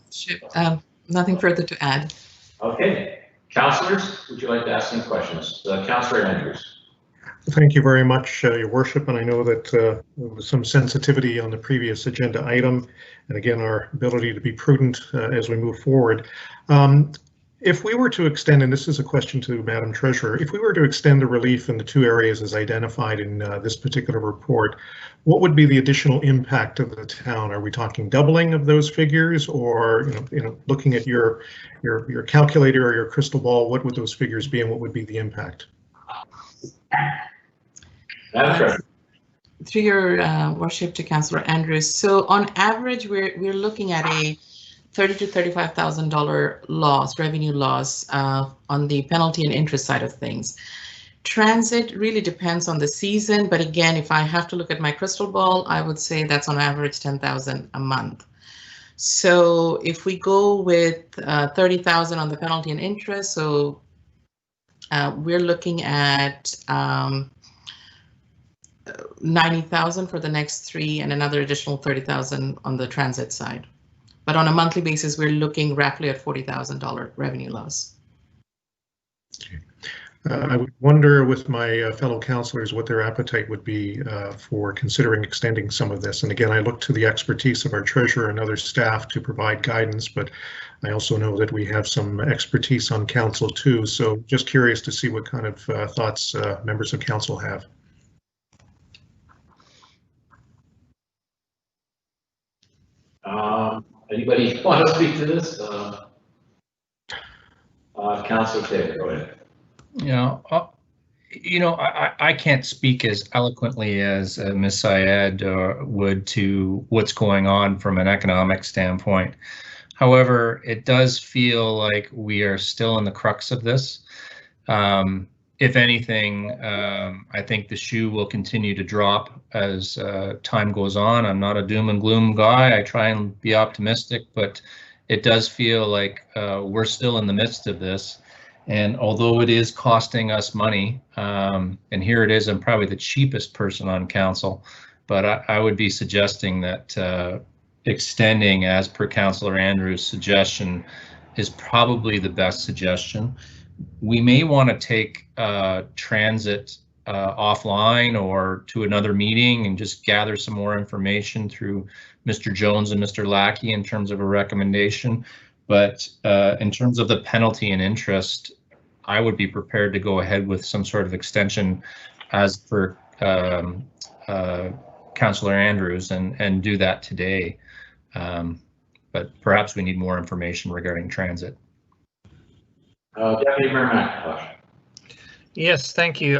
Nothing further to add. Okay, councillors, would you like to ask any questions? Councillor Andrews. Thank you very much, Your Worship, and I know that there was some sensitivity on the previous agenda item, and again, our ability to be prudent as we move forward. If we were to extend, and this is a question to Madam Treasurer, if we were to extend the relief in the 2 areas as identified in this particular report, what would be the additional impact of the town? Are we talking doubling of those figures, or looking at your calculator or your crystal ball, what would those figures be, and what would be the impact? Through your worship to Councillor Andrews. So on average, we're looking at a $30,000 to $35,000 loss, revenue loss on the penalty and interest side of things. Transit really depends on the season, but again, if I have to look at my crystal ball, I would say that's on average $10,000 a month. So if we go with $30,000 on the penalty and interest, so we're looking at $90,000 for the next 3 and another additional $30,000 on the transit side. But on a monthly basis, we're looking roughly at $40,000 revenue loss. I would wonder with my fellow councillors what their appetite would be for considering extending some of this. And again, I look to the expertise of our treasurer and other staff to provide guidance, but I also know that we have some expertise on council too. So just curious to see what kind of thoughts members of council have. Anybody want to speak to this? Councillor Taylor, go ahead. I can't speak as eloquently as Ms. Syed would to what's going on from an economic standpoint. However, it does feel like we are still in the crux of this. If anything, I think the shoe will continue to drop as time goes on. I'm not a doom and gloom guy. I try and be optimistic, but it does feel like we're still in the midst of this. And although it is costing us money, and here it is, I'm probably the cheapest person on council, but I would be suggesting that extending, as per Councillor Andrews' suggestion, is probably the best suggestion. We may want to take transit offline or to another meeting and just gather some more information through Mr. Jones and Mr. Lackey in terms of a recommendation. But in terms of the penalty and interest, I would be prepared to go ahead with some sort of extension as per Councillor Andrews and do that today. But perhaps we need more information regarding transit. Deputy Mayor McIntosh. Yes, thank you.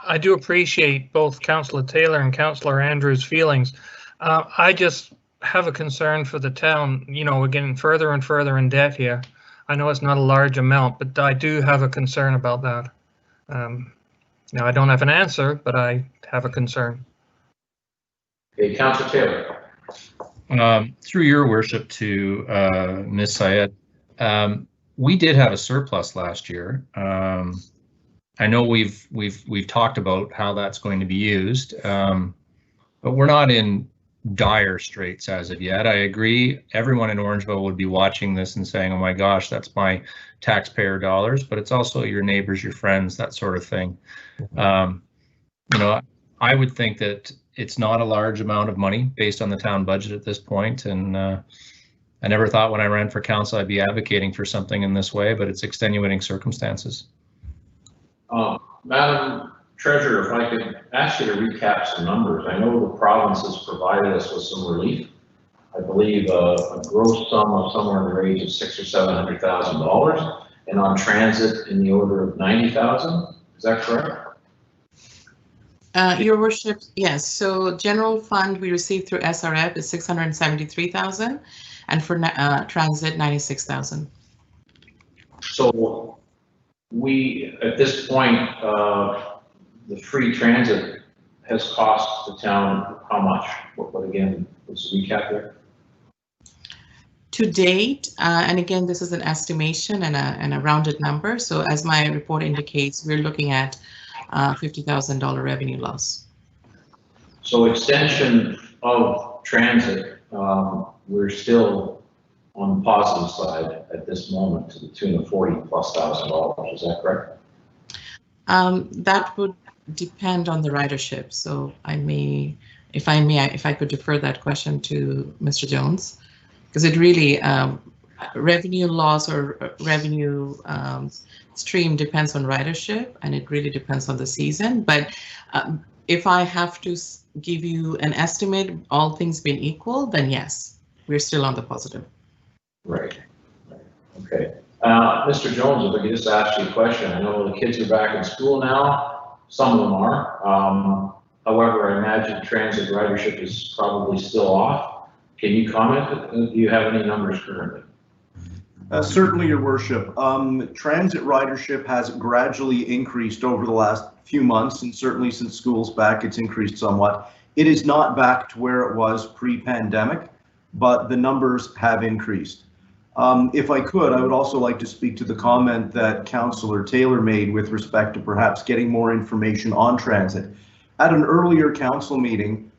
I do appreciate both Councillor Taylor and Councillor Andrews' feelings. I just have a concern for the town. You know, we're getting further and further in debt here. I know it's not a large amount, but I do have a concern about that. Now, I don't have an answer, but I have a concern. Okay, Councillor Taylor. Through your worship to Ms. Syed, we did have a surplus last year. I know we've talked about how that's going to be used, but we're not in dire straits as of yet. I agree. Everyone in Orangeville would be watching this and saying, "Oh my gosh, that's my taxpayer dollars," but it's also your neighbors, your friends, that sort of thing. You know, I would think that it's not a large amount of money based on the town budget at this point, and I never thought when I ran for council I'd be advocating for something in this way, but it's extenuating circumstances. Madam Treasurer, if I could ask you to recap some numbers. I know the province has provided us with some relief. I believe a gross sum of somewhere in the range of $600,000 or $700,000, and on transit in the order of $90,000. Is that correct? Your worship, yes. So general fund we received through SRF is 673,000, and for transit 96,000. So we, at this point, the free transit has cost the town how much? What again, what's the recap there? To date, and again, this is an estimation and a rounded number. So as my report indicates, we're looking at $50,000 revenue loss. So extension of transit, we're still on the positive side at this moment to the tune of $40,000+. Is that correct? That would depend on the ridership. So I may, if I could defer that question to Mr. Jones, because it really revenue loss or revenue stream depends on ridership, and it really depends on the season. But if I have to give you an estimate, all things being equal, then yes, we're still on the positive. Right. Okay. Mr. Jones, if I could just ask you a question. I know the kids are back in school now. Some of them are. However, I imagine transit ridership is probably still off. Can you comment? Do you have any numbers currently? Certainly, Your Worship. Transit ridership has gradually increased over the last few months, and certainly since school's back, it's increased somewhat. It is not back to where it was pre-pandemic, but the numbers have increased. If I could, I would also like to speak to the comment that Councillor Taylor made with respect to perhaps getting more information on transit. At an earlier council meeting,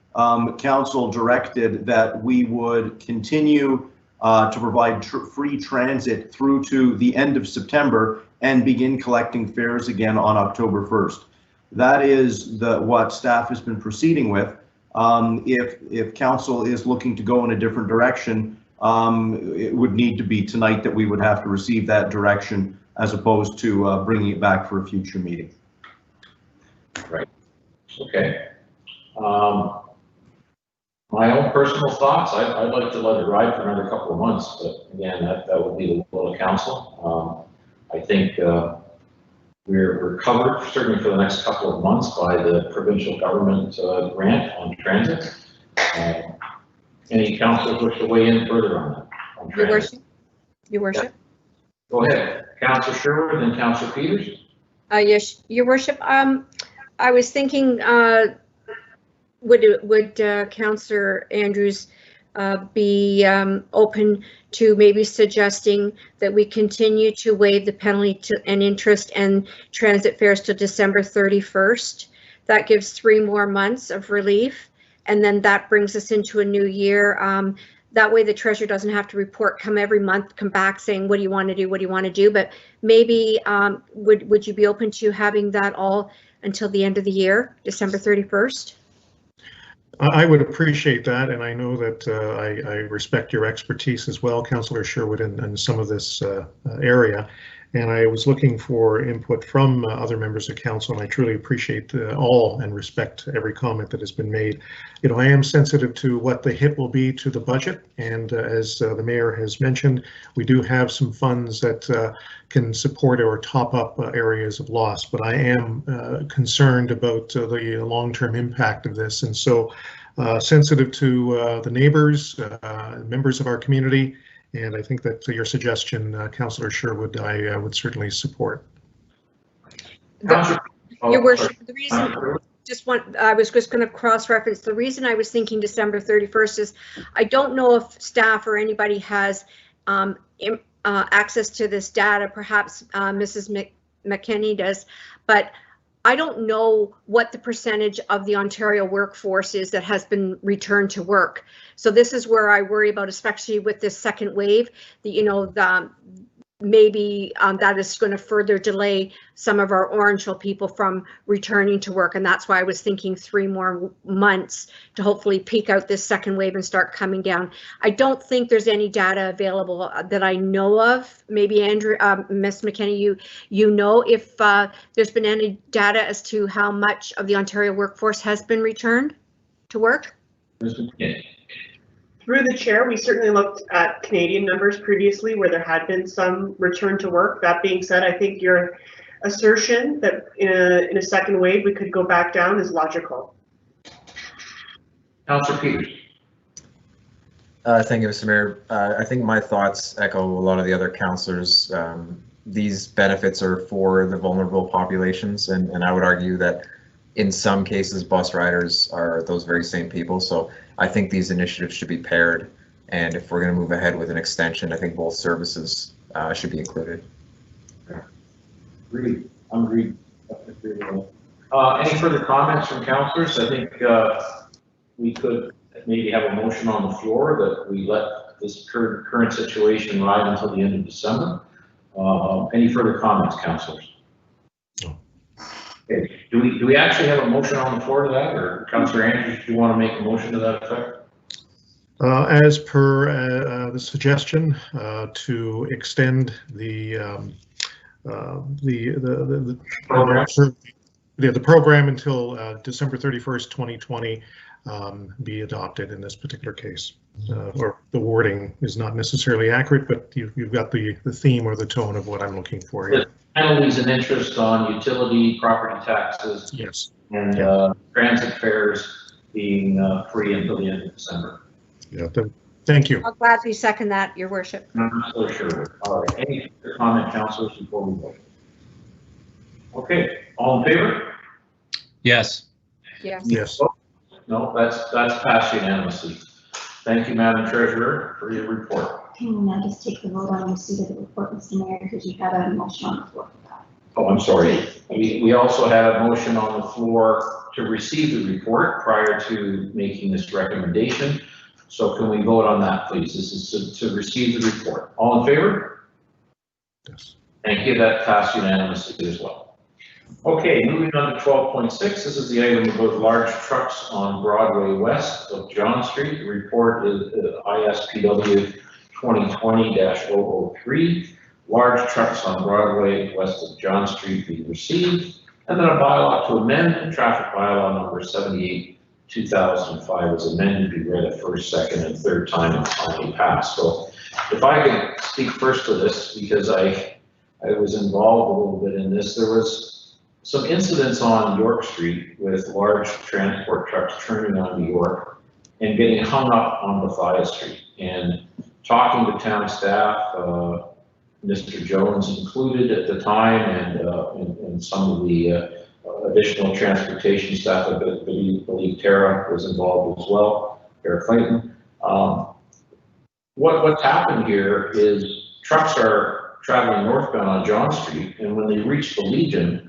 council directed that we would continue to provide free transit through to the end of September and begin collecting fares again on October 1st. That is what staff has been proceeding with. If council is looking to go in a different direction, it would need to be tonight that we would have to receive that direction as opposed to bringing it back for a future meeting. Right. Okay. My own personal thoughts, I'd like to let it ride for another couple of months, but again, that would be the will of council. I think we're covered certainly for the next couple of months by the provincial government grant on transit. Any councillors wish to weigh in further on that? On Your Worship. Your Worship. Go ahead, Councillor Sherwood and Councillor Peters. Yes, Your Worship. I was thinking, would Councillor Andrews be open to maybe suggesting that we continue to waive the penalty and interest and transit fares to December 31st? That gives 3 more months of relief, and then that brings us into a new year. That way the treasurer doesn't have to report, come every month, come back saying, what do you want to do, what do you want to do? But maybe would you be open to having that all until the end of the year, December 31st? I would appreciate that, and I know that I respect your expertise as well, Councillor Sherwood, in some of this area. And I was looking for input from other members of council, and I truly appreciate all and respect every comment that has been made. You know, I am sensitive to what the hit will be to the budget, and as the mayor has mentioned, we do have some funds that can support or top up areas of loss, but I am concerned about the long-term impact of this, and so sensitive to the neighbors, members of our community, and I think that your suggestion, Councillor Sherwood, I would certainly support. Your worship, the reason, I was just going to cross-reference, the reason I was thinking December 31st is I don't know if staff or anybody has access to this data, perhaps Mrs. McKinney does, but I don't know what the percentage of the Ontario workforce is that has been returned to work. So this is where I worry about, especially with this second wave, maybe that is going to further delay some of our Orangeville people from returning to work. And that's why I was thinking 3 more months to hopefully peak out this second wave and start coming down. I don't think there's any data available that I know of. Maybe Andrew, Ms. McKinney, you know if there's been any data as to how much of the Ontario workforce has been returned to work? Through the chair, we certainly looked at Canadian numbers previously where there had been some return to work. That being said, I think your assertion that in a second wave we could go back down is logical. Councillor Peters. Thank you, Mr. Mayor. I think my thoughts echo a lot of the other councillors. These benefits are for the vulnerable populations, and I would argue that in some cases bus riders are those very same people. So I think these initiatives should be paired, and if we're going to move ahead with an extension, I think both services should be included. Agreed. Agreed. Any further comments from councillors? I think we could maybe have a motion on the floor that we let this current situation ride until the end of December. Any further comments, councillors? Okay. Do we actually have a motion on the floor to that, or Councillor Andrews, do you want to make a motion to that effect? As per the suggestion to extend the program until December 31st, 2020 be adopted in this particular case. Or the wording is not necessarily accurate, but you've got the theme or the tone of what I'm looking for here. Penalties and interest on utility, property taxes, yes, and transit fares being free until the end of December. Yeah, thank you. I'll gladly second that, Your Worship. I'm so sure. All right. Any further comment, councillors, before we vote? Okay. All in favor? Yes. Yes. Yes. No, that's passed unanimously. Thank you, Madam Treasurer, for your report. Can we now just take the vote on receipt of the report, Mr. Mayor, because you had a motion on the floor for that? Oh, I'm sorry. We also had a motion on the floor to receive the report prior to making this recommendation. So can we vote on that, please? This is to receive the report. All in favor? Yes. Thank you. That passed unanimously as well. Okay, moving on to 12.6. This is the item about large trucks on Broadway west of John Street. The report is ISPW 2020-003. Large trucks on Broadway west of John Street be received, and then a bylaw to amend traffic bylaw number 78/2005 was amended, be read a first, second, and third time and finally passed. So if I could speak first to this, because I was involved a little bit in this. There was some incidents on York Street with large transport trucks turning onto York and getting hung up on Matthias Street. And talking to town staff, Mr. Jones included at the time, and some of the additional transportation staff, I believe Tara was involved as well, Tara Clayton. What's happened here is trucks are traveling northbound on John Street, and when they reach the Legion,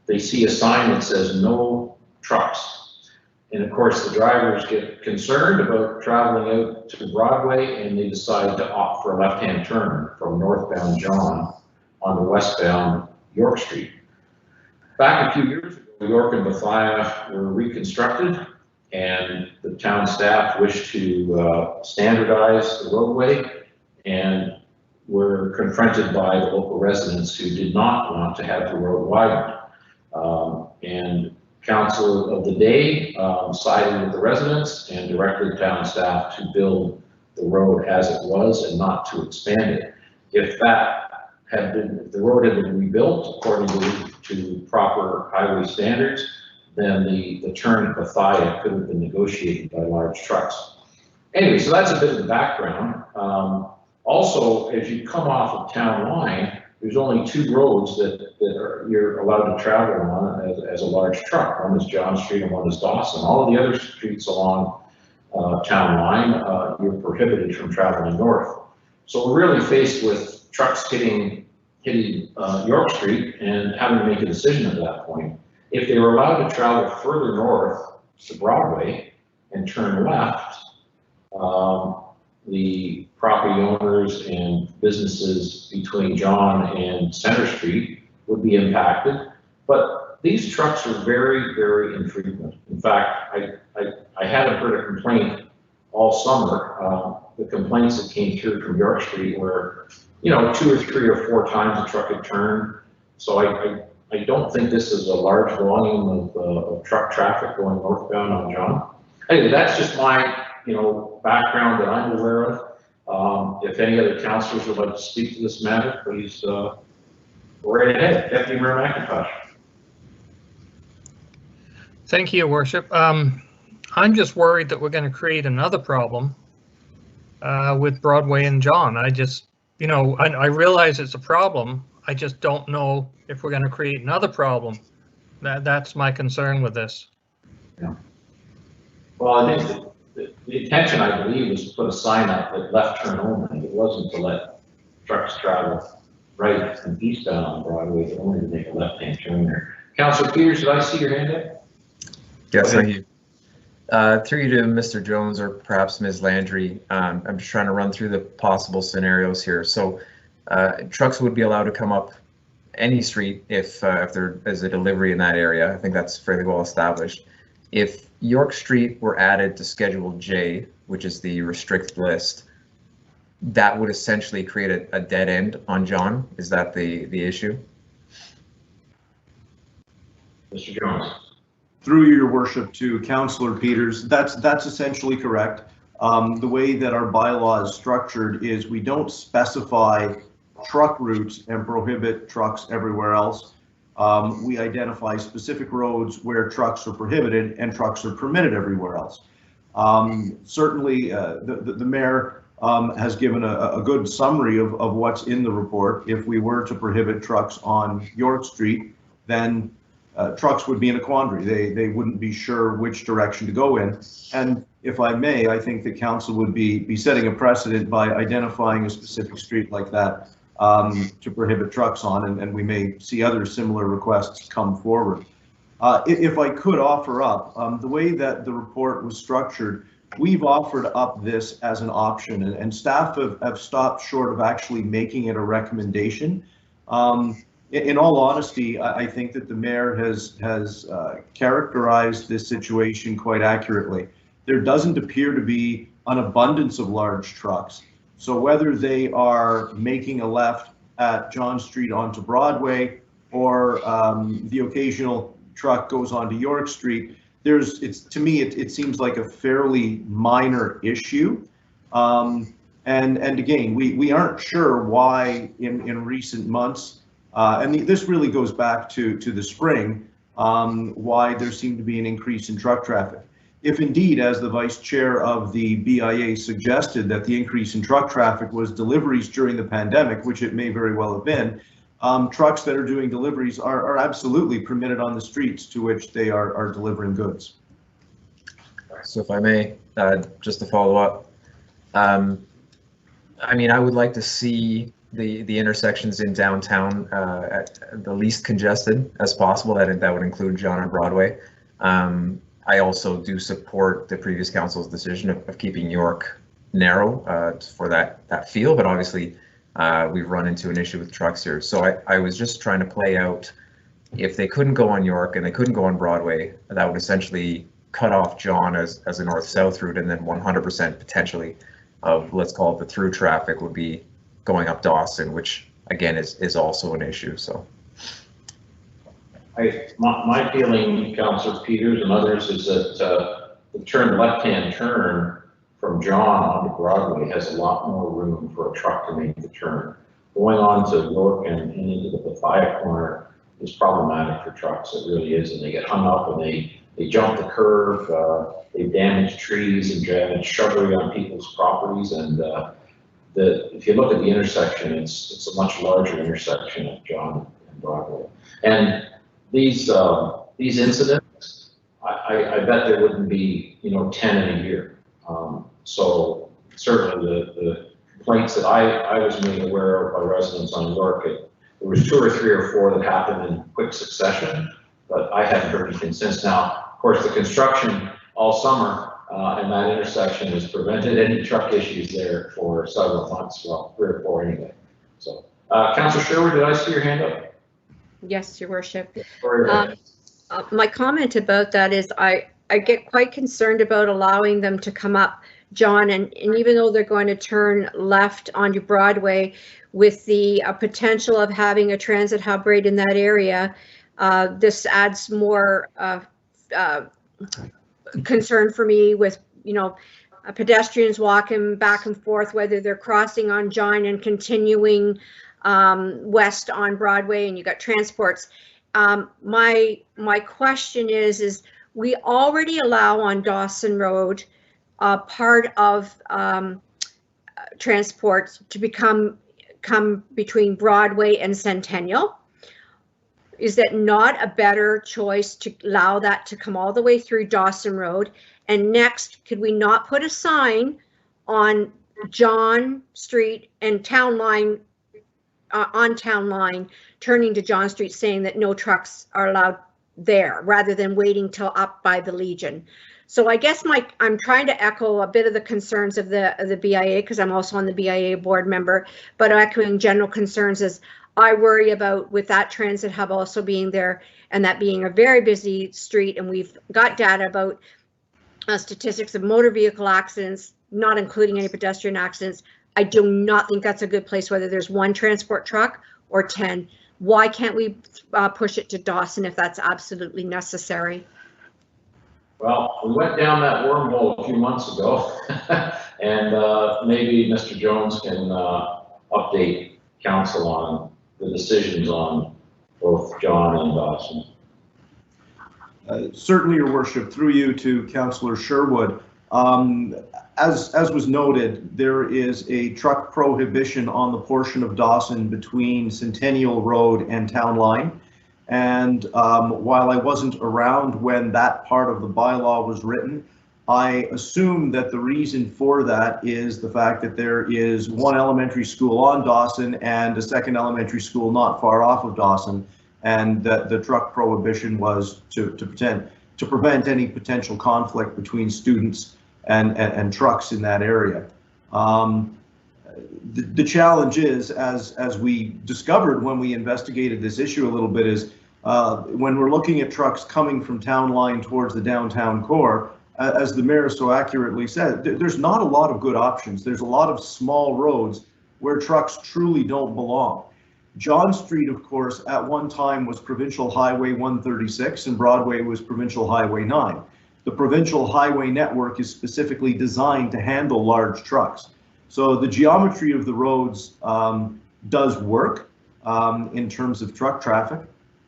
they see a sign that says no trucks. And of course, the drivers get concerned about traveling out to Broadway, and they decide to opt for a left-hand turn from northbound John on the westbound York Street. Back a few years ago, York and Bethia were reconstructed, and the town staff wished to standardize the roadway, and were confronted by the local residents who did not want to have the road widened. And council of the day sided with the residents and directed town staff to build the road as it was and not to expand it. If the road had been rebuilt according to proper highway standards, then the turn at Bethia could have been negotiated by large trucks. Anyway, so that's a bit of the background. Also, as you come off of town line, there's only 2 roads that you're allowed to travel on as a large truck. One is John Street and one is Dawson. All of the other streets along town line, you're prohibited from traveling north. So we're really faced with trucks hitting York Street and having to make a decision at that point. If they were allowed to travel further north to Broadway and turn left, the property owners and businesses between John and Center Street would be impacted. But these trucks are very, very infrequent. In fact, I haven't heard a complaint all summer. The complaints that came through from York Street were, 2 or 3 or 4 times the truck had turned. So I don't think this is a large volume of truck traffic going northbound on John. Anyway, that's just my background that I'm aware of. If any other councillors would like to speak to this matter, please go right ahead. Deputy Mayor McIntosh. Thank you, Your Worship. I'm just worried that we're going to create another problem with Broadway and John. I realize it's a problem. I just don't know if we're going to create another problem. That's my concern with this. Yeah. Well, I think the intention, I believe, was to put a sign up that left turn only. It wasn't to let trucks travel right and eastbound on Broadway, but only to make a left-hand turn there. Councillor Peters, did I see your hand up? Yes, thank you. Through you to Mr. Jones or perhaps Ms. Landry, I'm just trying to run through the possible scenarios here. So trucks would be allowed to come up any street if there is a delivery in that area. I think that's fairly well established. If York Street were added to Schedule J, which is the restricted list, that would essentially create a dead end on John. Is that the issue? Mr. Jones. Through your worship to Councillor Peters, that's essentially correct. The way that our bylaw is structured is we don't specify truck routes and prohibit trucks everywhere else. We identify specific roads where trucks are prohibited and trucks are permitted everywhere else. Certainly, the mayor has given a good summary of what's in the report. If we were to prohibit trucks on York Street, then trucks would be in a quandary. They wouldn't be sure which direction to go in. And if I may, I think the council would be setting a precedent by identifying a specific street like that to prohibit trucks on, and we may see other similar requests come forward. If I could offer up, the way that the report was structured, we've offered up this as an option, and staff have stopped short of actually making it a recommendation. In all honesty, I think that the mayor has characterized this situation quite accurately. There doesn't appear to be an abundance of large trucks. So whether they are making a left at John Street onto Broadway or the occasional truck goes onto York Street, to me it seems like a fairly minor issue. And again, we aren't sure why in recent months, and this really goes back to the spring, why there seemed to be an increase in truck traffic. If indeed, as the vice chair of the BIA suggested, that the increase in truck traffic was deliveries during the pandemic, which it may very well have been, trucks that are doing deliveries are absolutely permitted on the streets to which they are delivering goods. So if I may, just to follow up, I mean, I would like to see the intersections in downtown at the least congested as possible. That would include John and Broadway. I also do support the previous council's decision of keeping York narrow for that feel, but obviously we've run into an issue with trucks here. So I was just trying to play out, if they couldn't go on York and they couldn't go on Broadway, that would essentially cut off John as a north-south route, and then 100% potentially of, let's call it, the through traffic would be going up Dawson, which again is also an issue. So. My feeling, Councillor Peters and others, is that the left-hand turn from John onto Broadway has a lot more room for a truck to make the turn. Going on to York and into the Bethia corner is problematic for trucks. It really is, and they get hung up and they jump the curve. They damage trees and damage shrubbery on people's properties. And if you look at the intersection, it's a much larger intersection at John and Broadway. And these incidents, I bet there wouldn't be 10 in a year. So certainly the complaints that I was made aware of by residents on York, there was 2 or 3 or 4 that happened in quick succession, but I haven't heard anything since. Now, of course, the construction all summer in that intersection has prevented any truck issues there for several months, well, 3 or 4 anyway. So, Councillor Sherwood, did I see your hand up? Yes, Your Worship. Sorry, my comment about that is I get quite concerned about allowing them to come up John, and even though they're going to turn left onto Broadway, with the potential of having a transit hub right in that area, this adds more concern for me with, pedestrians walking back and forth, whether they're crossing on John and continuing west on Broadway, and you got transports. My question is we already allow on Dawson Road part of transport to come between Broadway and Centennial. Is that not a better choice to allow that to come all the way through Dawson Road? And next, could we not put a sign on John Street and Town Line, on Town Line, turning to John Street, saying that no trucks are allowed there, rather than waiting till up by the Legion? So I guess I'm trying to echo a bit of the concerns of the BIA, because I'm also on the BIA board member, but echoing general concerns as I worry about with that transit hub also being there, and that being a very busy street. And we've got data about statistics of motor vehicle accidents, not including any pedestrian accidents. I do not think that's a good place, whether there's 1 transport truck or 10. Why can't we push it to Dawson if that's absolutely necessary? Well, we went down that wormhole a few months ago, and maybe Mr. Jones can update council on the decisions on both John and Dawson. Certainly, Your Worship, through you to Councillor Sherwood. As was noted, there is a truck prohibition on the portion of Dawson between Centennial Road and Town Line. And while I wasn't around when that part of the bylaw was written, I assume that the reason for that is the fact that there is 1 elementary school on Dawson and a 2nd elementary school not far off of Dawson, and that the truck prohibition was to prevent any potential conflict between students and trucks in that area. The challenge is, as we discovered when we investigated this issue a little bit, is when we're looking at trucks coming from Town Line towards the downtown core, as the mayor so accurately said, there's not a lot of good options. There's a lot of small roads where trucks truly don't belong. John Street, of course, at one time was Provincial Highway 136 and Broadway was Provincial Highway 9. The provincial highway network is specifically designed to handle large trucks. So the geometry of the roads does work in terms of truck traffic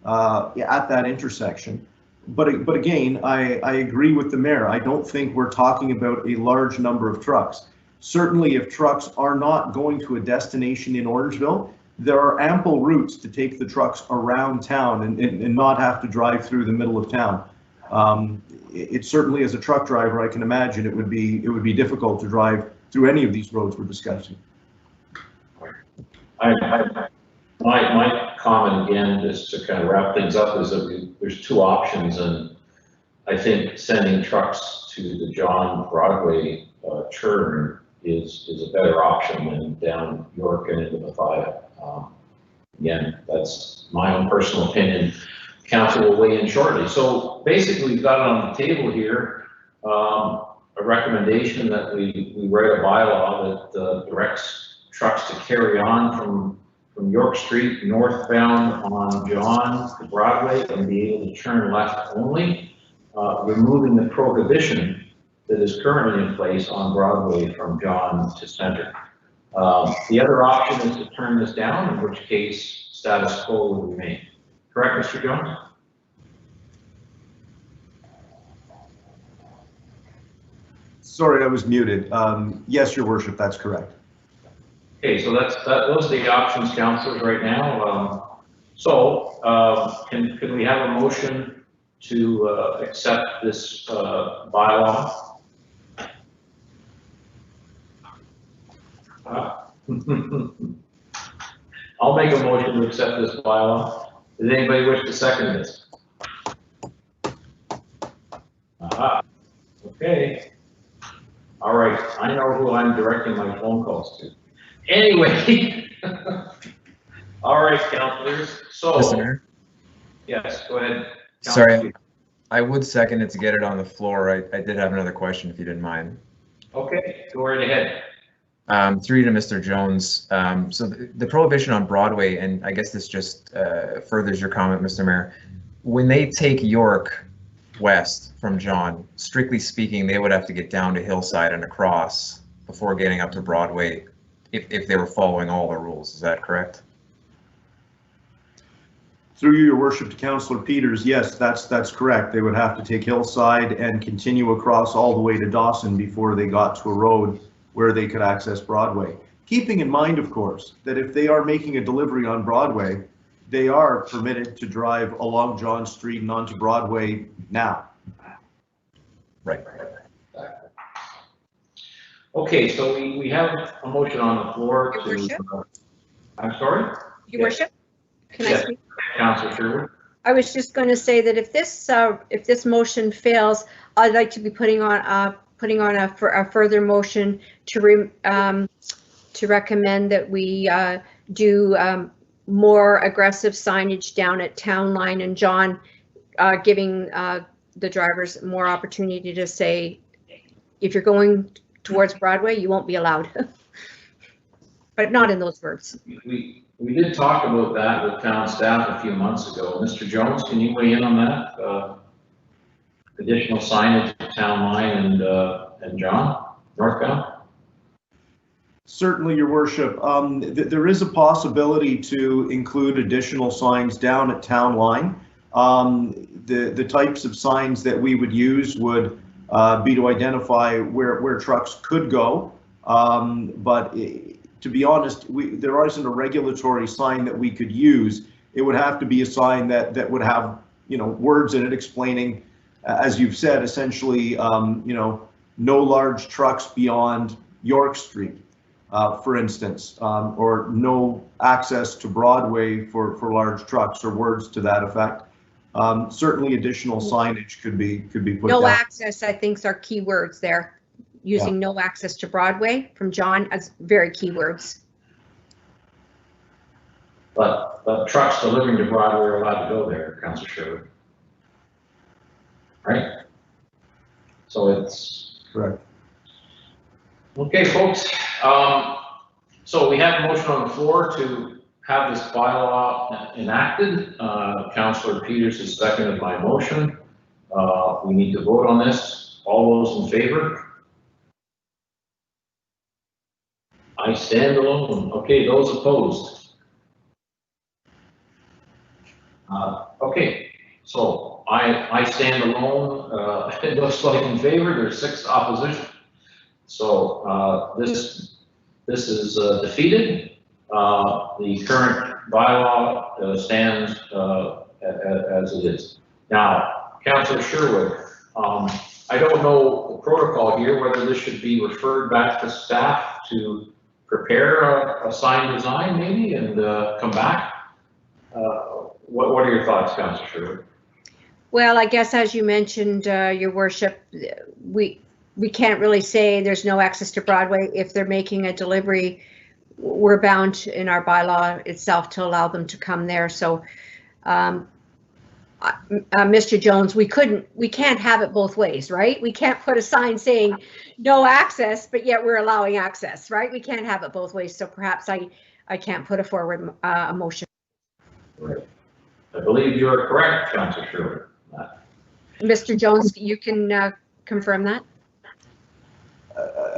at that intersection. But again, I agree with the mayor. I don't think we're talking about a large number of trucks. Certainly, if trucks are not going to a destination in Orangeville, there are ample routes to take the trucks around town and not have to drive through the middle of town. It certainly, as a truck driver, I can imagine it would be difficult to drive through any of these roads we're discussing. My comment again, just to kind of wrap things up, is that there's 2 options, and I think sending trucks to the John Broadway turn is a better option than down York and into Bethia. Again, that's my own personal opinion. Council will weigh in shortly. So basically, we've got it on the table here, a recommendation that we write a bylaw that directs trucks to carry on from York Street northbound on John to Broadway and be able to turn left only, removing the prohibition that is currently in place on Broadway from John to Center. The other option is to turn this down, in which case status quo will remain. Correct, Mr. Jones? Sorry, I was muted. Yes, Your Worship, that's correct. Okay, so those are the options, councillors, right now. Can we have a motion to accept this bylaw? I'll make a motion to accept this bylaw. Does anybody wish to second this? Aha. Okay. All right, I know who I'm directing my phone calls to. Anyway, all right, councillors. So, Mr. Mayor? Yes, go ahead. Sorry, I would second it to get it on the floor. I did have another question, if you didn't mind. Okay, go right ahead. Through you to Mr. Jones. So the prohibition on Broadway, and I guess this just furthers your comment, Mr. Mayor. When they take York west from John, strictly speaking, they would have to get down to Hillside and across before getting up to Broadway if they were following all the rules. Is that correct? Through you, Your Worship, to Councillor Peters, yes, that's correct. They would have to take Hillside and continue across all the way to Dawson before they got to a road where they could access Broadway. Keeping in mind, of course, that if they are making a delivery on Broadway, they are permitted to drive along John Street and onto Broadway now. Right. Okay, so we have a motion on the floor Your to. Worship? I'm sorry? Your Worship, can I Yes, speak? Councillor Sherwood. I was just going to say that if this motion fails, I'd like to be putting on a further motion to recommend that we do more aggressive signage down at Town Line and John, giving the drivers more opportunity to say, if you're going towards Broadway, you won't be allowed. But not in those words. We did talk about that with town staff a few months ago. Mr. Jones, can you weigh in on that? Additional signage at Town Line and John, northbound? Certainly, Your Worship. There is a possibility to include additional signs down at Town Line. The types of signs that we would use would be to identify where trucks could go. But to be honest, there isn't a regulatory sign that we could use. It would have to be a sign that would have, words in it explaining, as you've said, essentially, no large trucks beyond York Street, for instance, or no access to Broadway for large trucks, or words to that effect. Certainly additional signage could be put down. No access, I think, are key words there. Using no access to Broadway from John as very key words. But trucks delivering to Broadway are allowed to go there, Councillor Sherwood. Right? So it's correct. Okay, folks. So we have a motion on the floor to have this bylaw enacted. Councillor Peters has seconded my motion. We need to vote on this. All those in favor? I stand alone. Okay, those opposed? Okay, so I stand alone. It looks like in favor. There's 6 opposition. So this is defeated. The current bylaw stands as it is. Now, Councillor Sherwood, I don't know the protocol here, whether this should be referred back to staff to prepare a sign design maybe and come back. What are your thoughts, Councillor Sherwood? Well, I guess as you mentioned, Your Worship, we can't really say there's no access to Broadway. If they're making a delivery, we're bound in our bylaw itself to allow them to come there. So I Mr. Jones, we can't have it both ways, right? We can't put a sign saying no access, but yet we're allowing access, right? We can't have it both ways. So perhaps I can't put forward a motion. Right. I believe you are correct, Councillor Sherwood. Mr. Jones, you can confirm that?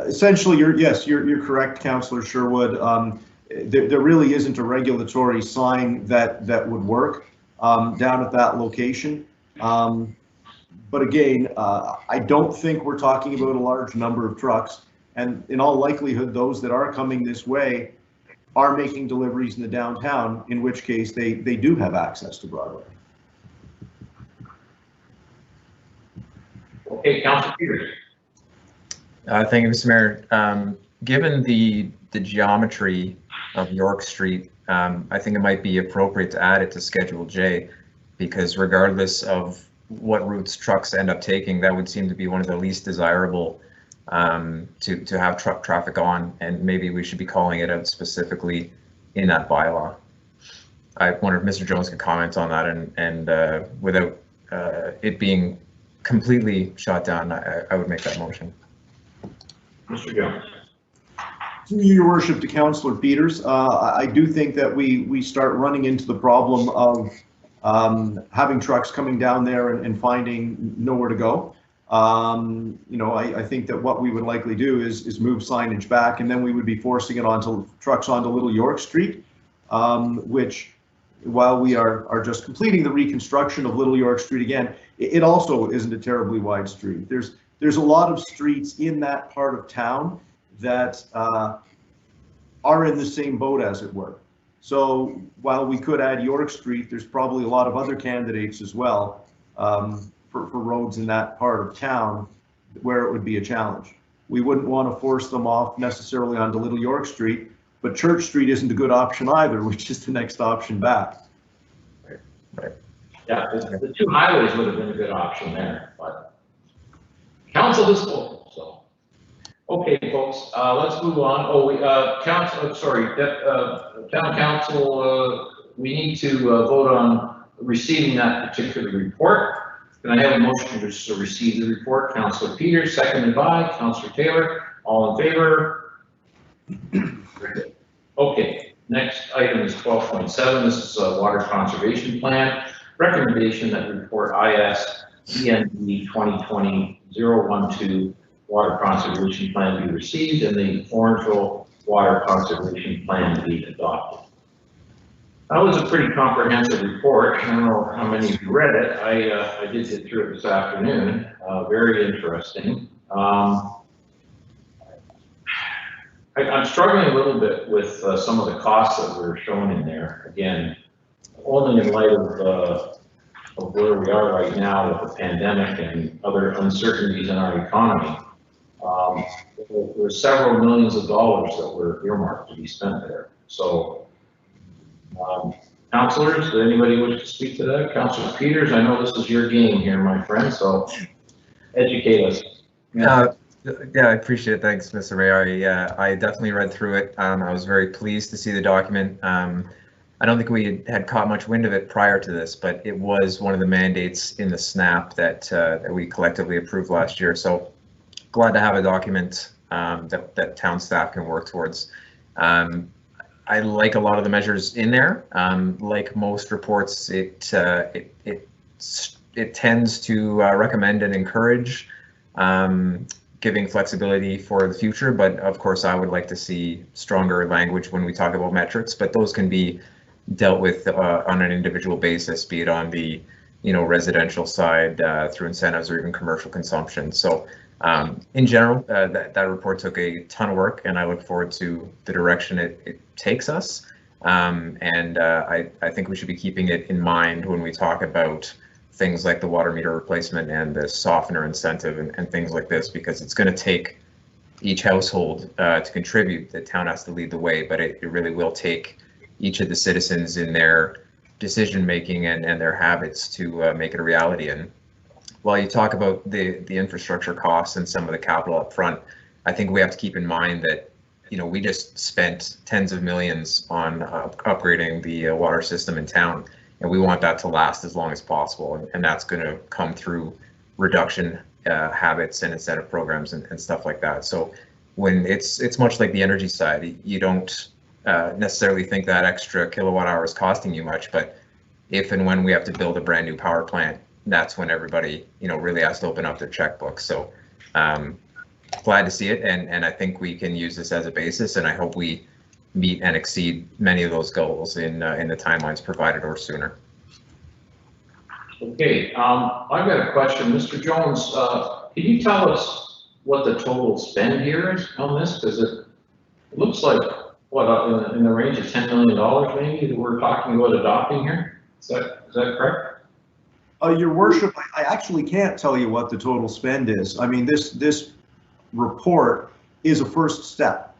Essentially, you're correct, Councillor Sherwood. There really isn't a regulatory sign that would work down at that location. But again, I don't think we're talking about a large number of trucks, and in all likelihood, those that are coming this way are making deliveries in the downtown, in which case they do have access to Broadway. Okay, Councillor Peters. Thank you, Mr. Mayor. Given the geometry of York Street, I think it might be appropriate to add it to Schedule J, because regardless of what routes trucks end up taking, that would seem to be one of the least desirable to have truck traffic on, and maybe we should be calling it out specifically in that bylaw. I wonder if Mr. Jones could comment on that, and without it being completely shot down, I would make that motion. Mr. Jones. Your Worship, to Councillor Peters, I do think that we start running into the problem of having trucks coming down there and finding nowhere to go. You know, I think that what we would likely do is move signage back, and then we would be forcing it onto trucks onto Little York Street, which, while we are just completing the reconstruction of Little York Street again, it also isn't a terribly wide street. There's a lot of streets in that part of town that are in the same boat, as it were. So while we could add York Street, there's probably a lot of other candidates as well for roads in that part of town where it would be a challenge. We wouldn't want to force them off necessarily onto Little York Street, but Church Street isn't a good option either, which is the next option back. Right. Yeah, the two highways would have been a good option there, but council is full, so. Okay, folks, let's move on. Oh, town council, we need to vote on receiving that particular report. Can I have a motion to receive the report? Councillor Peters, seconded by Councillor Taylor. All in favor? Okay, next item is 12.7. This is a water conservation plan. Recommendation that report IS END 2020-012 water conservation plan be received and the Orangeville water conservation plan be adopted. That was a pretty comprehensive report. I don't know how many of you read it. I did get through it this afternoon. Very interesting. I'm struggling a little bit with some of the costs that were shown in there. Again, only in light of where we are right now with the pandemic and other uncertainties in our economy. There's several millions of dollars that were earmarked to be spent there. So, councillors, does anybody wish to speak to that? Councillor Peters, I know this is your game here, my friend, so educate us. Yeah, I appreciate it. Thanks, Mr. Mayor. I definitely read through it. I was very pleased to see the document. I don't think we had caught much wind of it prior to this, but it was one of the mandates in the SNAP that we collectively approved last year. So glad to have a document that town staff can work towards. I like a lot of the measures in there. Like most reports, it tends to recommend and encourage giving flexibility for the future, but of course I would like to see stronger language when we talk about metrics, but those can be dealt with on an individual basis, be it on the residential side through incentives or even commercial consumption. So in general, that report took a ton of work, and I look forward to the direction it takes us. I think we should be keeping it in mind when we talk about things like the water meter replacement and the softener incentive and things like this, because it's going to take each household to contribute. The town has to lead the way, but it really will take each of the citizens in their decision making and their habits to make it a reality. And while you talk about the infrastructure costs and some of the capital up front, I think we have to keep in mind that we just spent tens of millions on upgrading the water system in town, and we want that to last as long as possible, and that's going to come through reduction habits and incentive programs and stuff like that. So when it's much like the energy side, you don't necessarily think that extra kilowatt hour is costing you much, but if and when we have to build a brand new power plant, that's when everybody, you know, really has to open up their checkbook. So glad to see it, and I think we can use this as a basis, and I hope we meet and exceed many of those goals in the timelines provided or sooner. Okay, I've got a question, Mr. Jones. Can you tell us what the total spend here is on this? Because it looks like what in the range of $10 million maybe that we're talking about adopting here. Is that correct? Your Worship, I actually can't tell you what the total spend is. I mean, this report is a first step,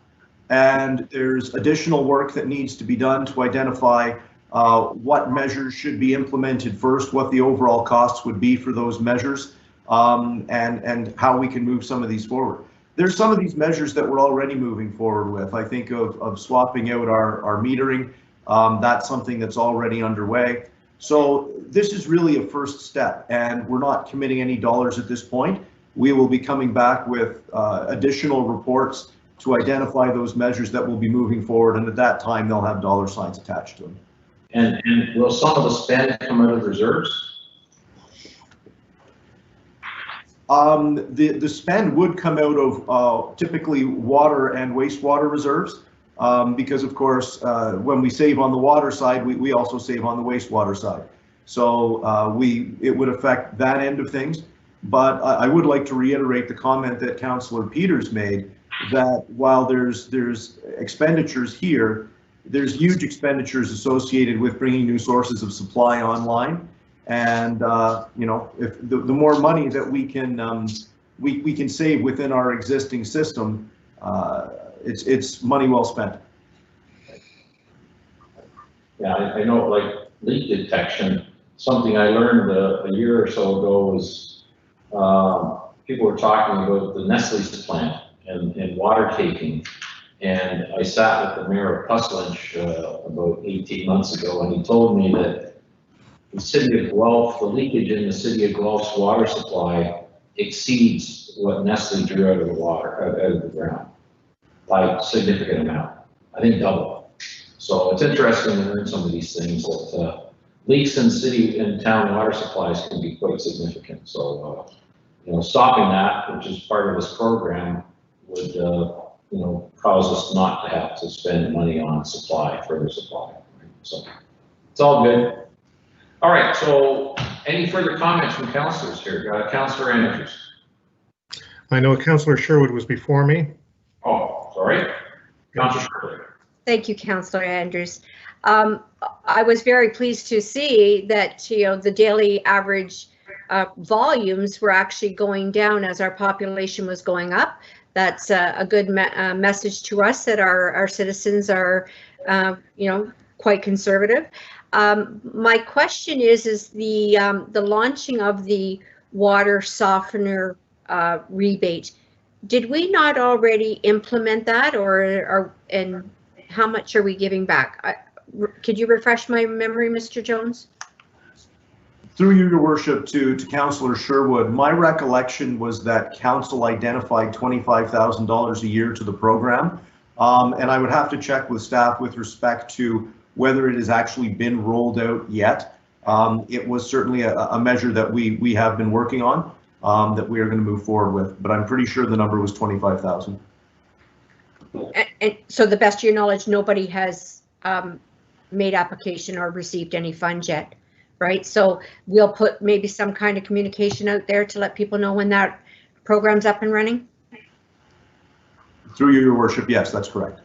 and there's additional work that needs to be done to identify what measures should be implemented first, what the overall costs would be for those measures, and how we can move some of these forward. There's some of these measures that we're already moving forward with. I think of swapping out our metering. That's something that's already underway. So this is really a first step, and we're not committing any dollars at this point. We will be coming back with additional reports to identify those measures that will be moving forward, and at that time they'll have dollar signs attached to them. And will some of the spend come out of reserves? The spend would come out of typically water and wastewater reserves, because of course when we save on the water side, we also save on the wastewater side. So it would affect that end of things. But I would like to reiterate the comment that Councillor Peters made, that while there's expenditures here, there's huge expenditures associated with bringing new sources of supply online. And you know, if the more money that we can save within our existing system, it's money well spent. Yeah, I know, like leak detection, something I learned a year or so ago was people were talking about the Nestle's plant and water taking. And I sat with the mayor of Puslinch about 18 months ago, and he told me that the city of Guelph, the leakage in the city of Guelph's water supply exceeds what Nestle drew out of the water, out of the ground, by a significant amount. I think double. So it's interesting to learn some of these things, that leaks in city and town water supplies can be quite significant. So, you know, stopping that, which is part of this program, would, you know, cause us not to have to spend money on supply, further supply. Right? So it's all good. All right, so any further comments from councillors here? Councillor Andrews. I know Councillor Sherwood was before me. Oh, sorry. Councillor Sherwood. Thank you, Councillor Andrews. I was very pleased to see that, you know, the daily average volumes were actually going down as our population was going up. That's a good message to us that our citizens are, you know, quite conservative. My question is the launching of the water softener rebate. Did we not already implement that, and how much are we giving back? Could you refresh my memory, Mr. Jones? Through you, Your Worship, to Councillor Sherwood, my recollection was that Council identified $25,000 a year to the program, and I would have to check with staff with respect to whether it has actually been rolled out yet. It was certainly a measure that we have been working on, that we are going to move forward with, but I'm pretty sure the number was 25,000. And so, the best of your knowledge, nobody has made application or received any funds yet, right? So we'll put maybe some kind of communication out there to let people know when that program's up and running? Through you, Your Worship, yes, that's correct.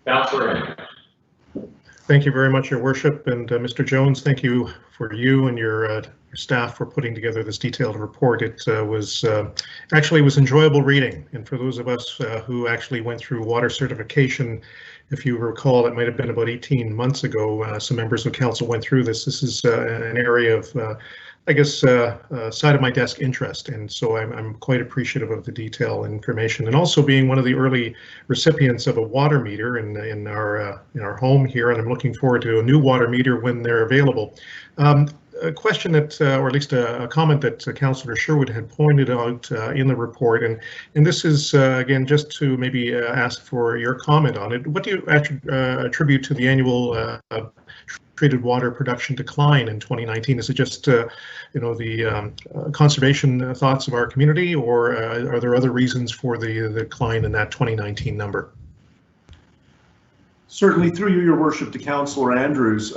Councillor Andrews. Thank you very much, Your Worship, and Mr. Jones, thank you for you and your staff for putting together this detailed report. It was enjoyable reading, and for those of us who actually went through water certification, if you recall, it might have been about 18 months ago, some members of council went through this. This is an area of I guess, side of my desk interest, and so I'm quite appreciative of the detail and information, and also being one of the early recipients of a water meter in our home here, and I'm looking forward to a new water meter when they're available. A question that, or at least a comment that Councillor Sherwood had pointed out in the report, and this is again just to maybe ask for your comment on it. What do you attribute to the annual treated water production decline in 2019? Is it just the conservation thoughts of our community, or are there other reasons for the decline in that 2019 number? Certainly, through you, Your Worship, to Councillor Andrews.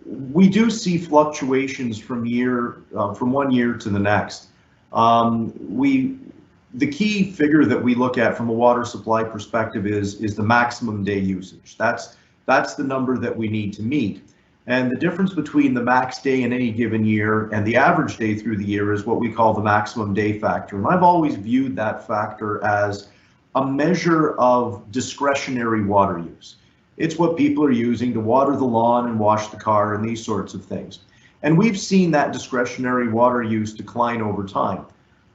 We do see fluctuations from one year to the next. The key figure that we look at from a water supply perspective is the maximum day usage. That's the number that we need to meet. And the difference between the max day in any given year and the average day through the year is what we call the maximum day factor. And I've always viewed that factor as a measure of discretionary water use. It's what people are using to water the lawn and wash the car and these sorts of things. And we've seen that discretionary water use decline over time.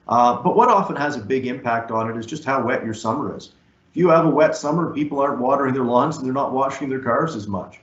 But what often has a big impact on it is just how wet your summer is. If you have a wet summer, people aren't watering their lawns and they're not washing their cars as much.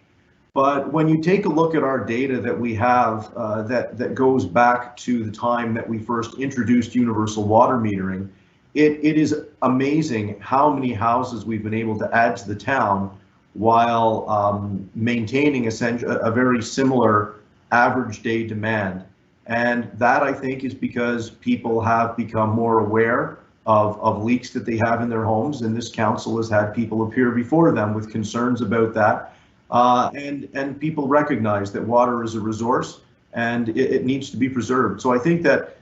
But when you take a look at our data that we have that goes back to the time that we first introduced universal water metering, it is amazing how many houses we've been able to add to the town while maintaining a very similar average day demand. And that, I think, is because people have become more aware of leaks that they have in their homes, and this council has had people appear before them with concerns about that. And people recognize that water is a resource and it needs to be preserved. So I think that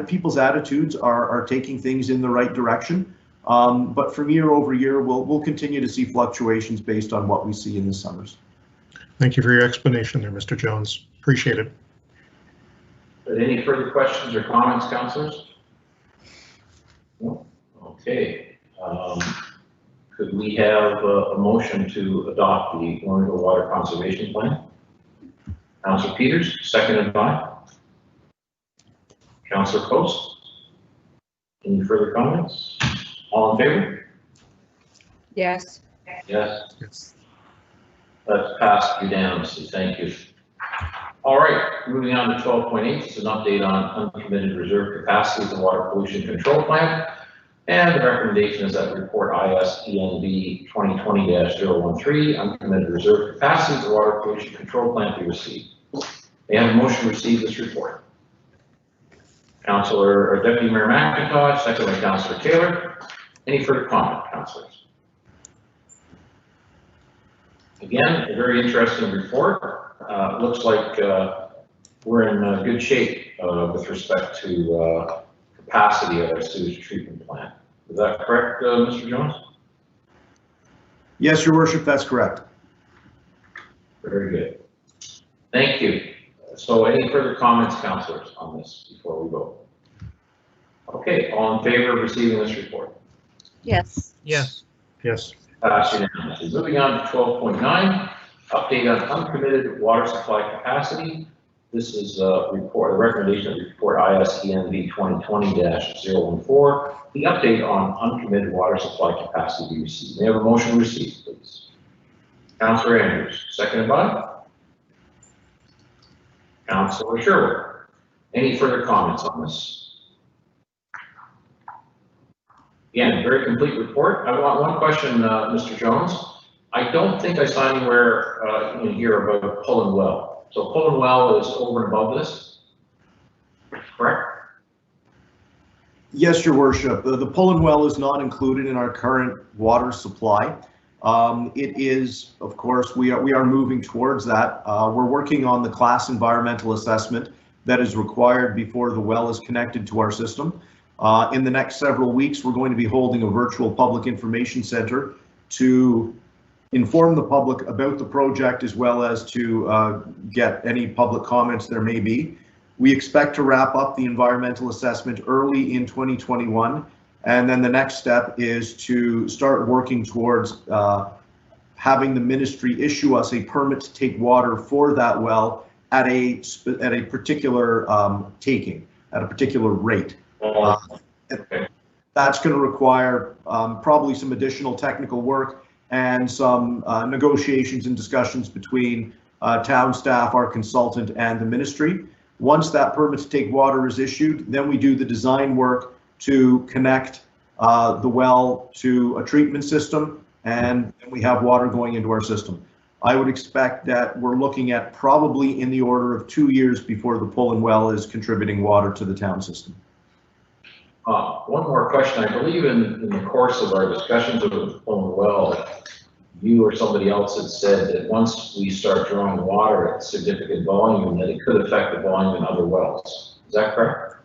people's attitudes are taking things in the right direction. But from year over year, we'll continue to see fluctuations based on what we see in the summers. Thank you for your explanation there, Mr. Jones. Appreciate it. Any further questions or comments, councillors? No? Okay. Could we have a motion to adopt the Orangeville Water Conservation Plan? Councillor Peters, seconded by Councillor Coast. Any further comments? All in favor? Yes. Yes. That's passed unanimously. Thank you. All right, moving on to 12.8. It's an update on uncommitted reserve capacity of the Water Pollution Control Plan. And the recommendation is that report IS-ENV 2020-013, uncommitted reserve capacity of the Water Pollution Control Plan, be received. May I have a motion to receive this report? Deputy Mayor McIntosh, second by Councillor Taylor. Any further comment, councillors? Again, a very interesting report. Looks like we're in good shape with respect to capacity of our sewage treatment plant. Is that correct, Mr. Jones? Yes, Your Worship, that's correct. Very good. Thank you. So any further comments, councillors, on this before we vote? Okay, all in favor of receiving this report? Yes. Yes. Yes. Unanimously. Moving on to 12.9, update on uncommitted water supply capacity. This is a recommendation of the report IS-ENV 2020-014. The update on uncommitted water supply capacity to be received. May I have a motion to receive, please? Councillor Andrews, seconded by Councillor Sherwood. Any further comments on this? Again, very complete report. I want one question, Mr. Jones. I don't think I saw anywhere in here about Pullen Well. So Pullen Well is over and above this, correct? Yes, Your Worship. The Pullen Well is not included in our current water supply. It is, of course, we are moving towards that. We're working on the class environmental assessment that is required before the well is connected to our system. In the next several weeks, we're going to be holding a virtual public information center to inform the public about the project as well as to get any public comments there may be. We expect to wrap up the environmental assessment early in 2021, and then the next step is to start working towards having the ministry issue us a permit to take water for that well at a particular taking, at a particular rate. That's going to require probably some additional technical work and some negotiations and discussions between town staff, our consultant, and the ministry. Once that permit to take water is issued, then we do the design work to connect the well to a treatment system, and we have water going into our system. I would expect that we're looking at probably in the order of 2 years before the Pullen well is contributing water to the town system. One more question. I believe in the course of our discussions of the Pullen well, you or somebody else had said that once we start drawing water at significant volume, that it could affect the volume in other wells. Is that correct?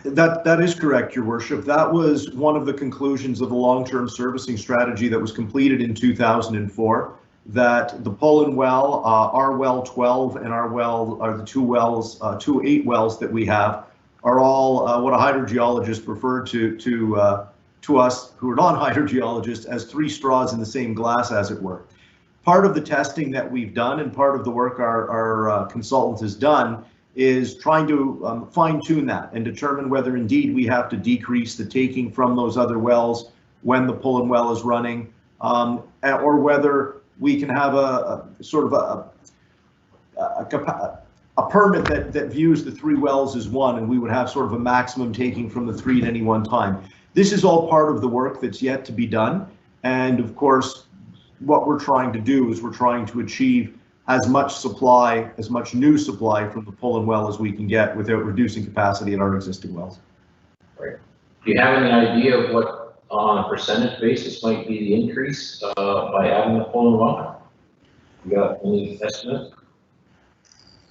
That is correct, Your Worship. That was one of the conclusions of the long-term servicing strategy that was completed in 2004, that the Pullen well, our well 12 and our well, are the two 8 wells that we have, are all what a hydrogeologist referred to us who are non-hydrogeologists as 3 straws in the same glass, as it were. Part of the testing that we've done and part of the work our consultant has done is trying to fine-tune that and determine whether indeed we have to decrease the taking from those other wells when the Pullen well is running, or whether we can have a sort of a permit that views the 3 wells as one, and we would have sort of a maximum taking from the 3 at any one time. This is all part of the work that's yet to be done. And of course, what we're trying to do is we're trying to achieve as much supply, as much new supply from the Pullen well as we can get without reducing capacity at our existing wells. Right. Do you have any idea of what, on a percentage basis, might be the increase by adding the Pullen well? You got any estimate?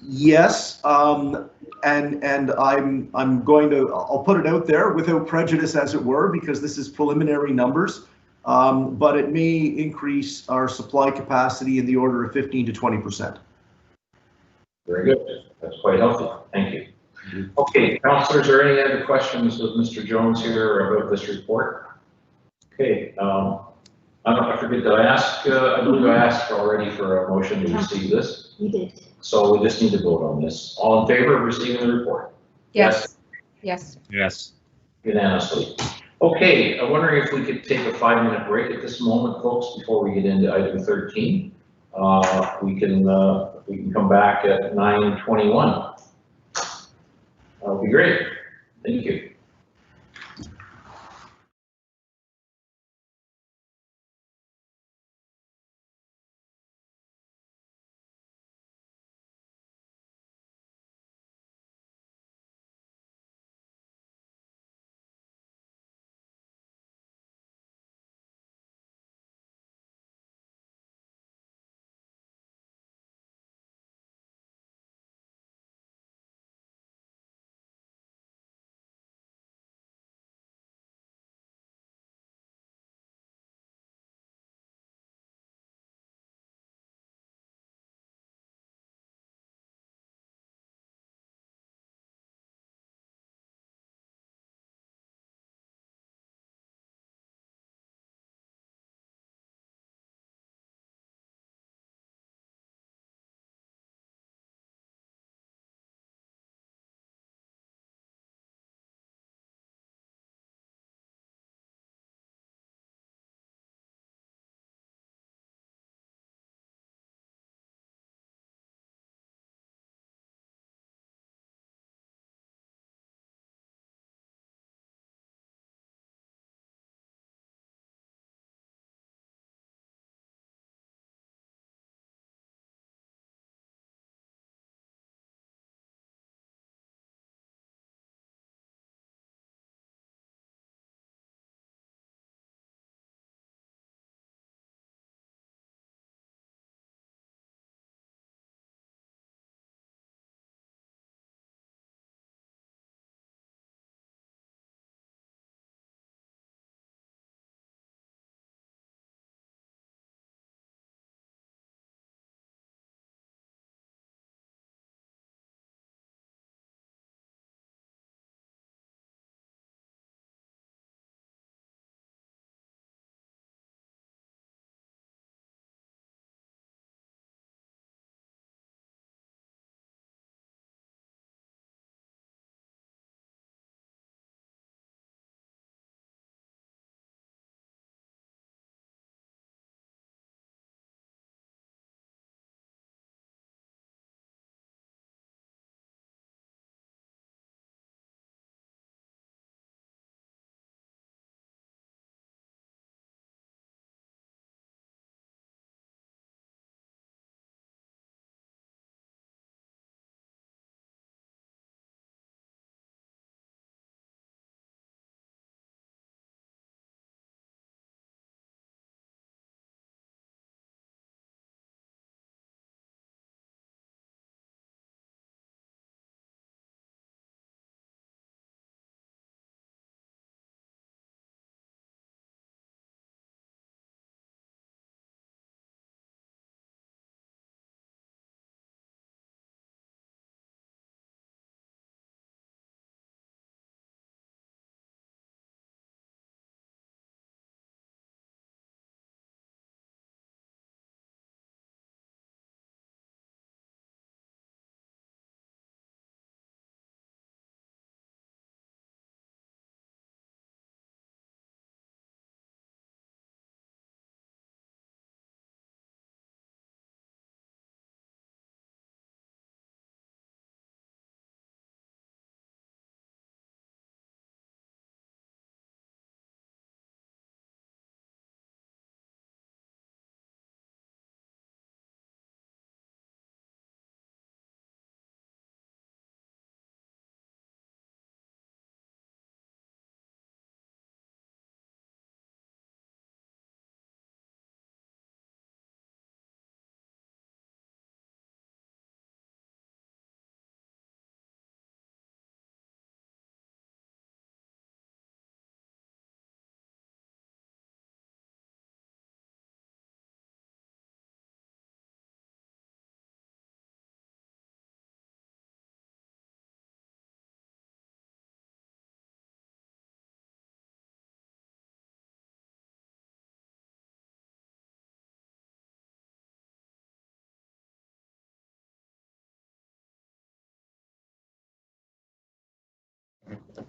Yes, and I'm going to, I'll put it out there without prejudice, as it were, because this is preliminary numbers, but it may increase our supply capacity in the order of 15 to 20%. Very good. That's quite healthy. Thank you. Okay, councillors, are any other questions of Mr. Jones here about this report? Okay, I forget, did I ask, I believe I asked already for a motion to receive this. You did. So we just need to vote on this. All in favor of receiving the report? Yes. Yes. Yes. Unanimously. Okay, I'm wondering if we could take a 5-minute break at this moment, folks, before we get into item 13. We can come back at 9:21. That'll be great. Thank you.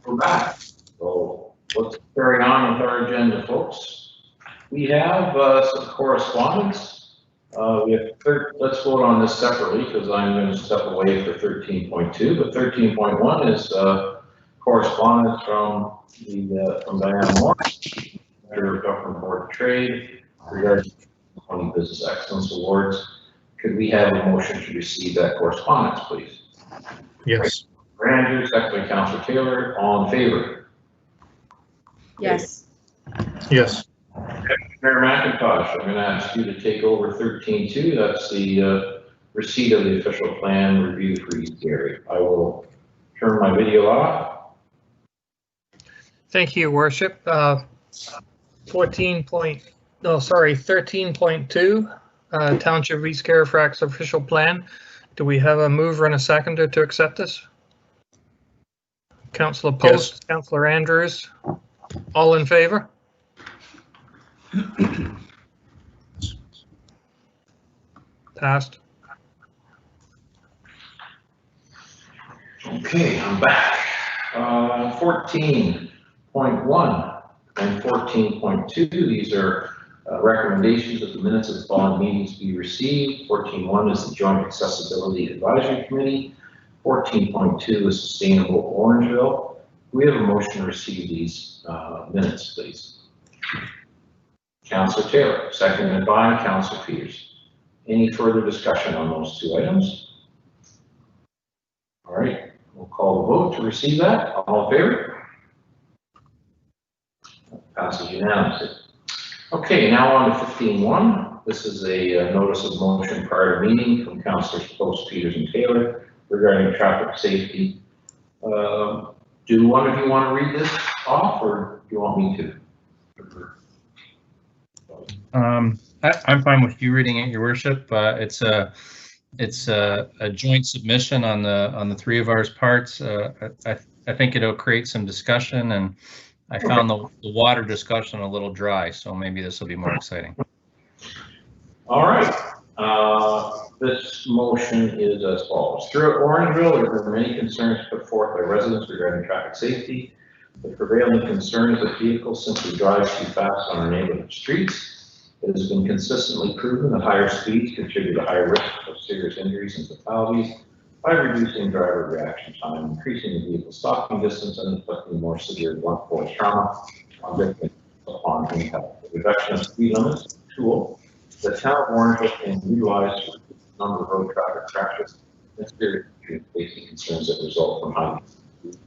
We're back. So let's carry on with our agenda, folks. We have some correspondence. We have let's vote on this separately because I'm going to step away for 13.2. But 13.1 is correspondence from Diana Moore, Director of Government Board of Trade, regarding 20 Business Excellence Awards. Could we have a motion to receive that correspondence, please? Yes. Andrews, second by Councillor Taylor. All in favor? Yes. Yes. Mayor McIntosh, I'm going to ask you to take over 13.2. That's the receipt of the official plan review for East Gary. I will turn my video off. Thank you, Worship. 13.2, Township of East Carriffrax official plan. Do we have a mover and a seconder to accept this? Councillor Post, yes. Councillor Andrews, all in favor? Passed. Okay, I'm back. 14.1 and 14.2, these are recommendations that the minutes of the following meetings be received. 14.1 is the Joint Accessibility Advisory Committee. 14.2 is Sustainable Orangeville. We have a motion to receive these minutes, please. Councillor Taylor, seconded by Councillor Peters. Any further discussion on those two items? All right, we'll call the vote to receive that. All in favor? Passes unanimously. Okay, now on to 15.1. This is a notice of motion prior to meeting from Councillors Post, Peters, and Taylor regarding traffic safety. Do one of you want to read this off, or do you want me to? I'm fine with you reading it, Your Worship. It's a joint submission on the three of ours parts. I think it'll create some discussion, and I found the water discussion a little dry, so maybe this will be more exciting. All right. This motion is as follows. Throughout Orangeville, there are many concerns put forth by residents regarding traffic safety. The prevailing concern is that vehicles simply drive too fast on our neighborhood streets. It has been consistently proven that higher speeds contribute to higher risk of serious injuries and fatalities by reducing driver reaction time, increasing the vehicle stopping distance, and inflicting more severe blunt force trauma on victims upon impact. The reduction of speed limits is a tool the town of Orangeville can utilize to reduce the number of road traffic crashes and serious safety concerns that result from high speed.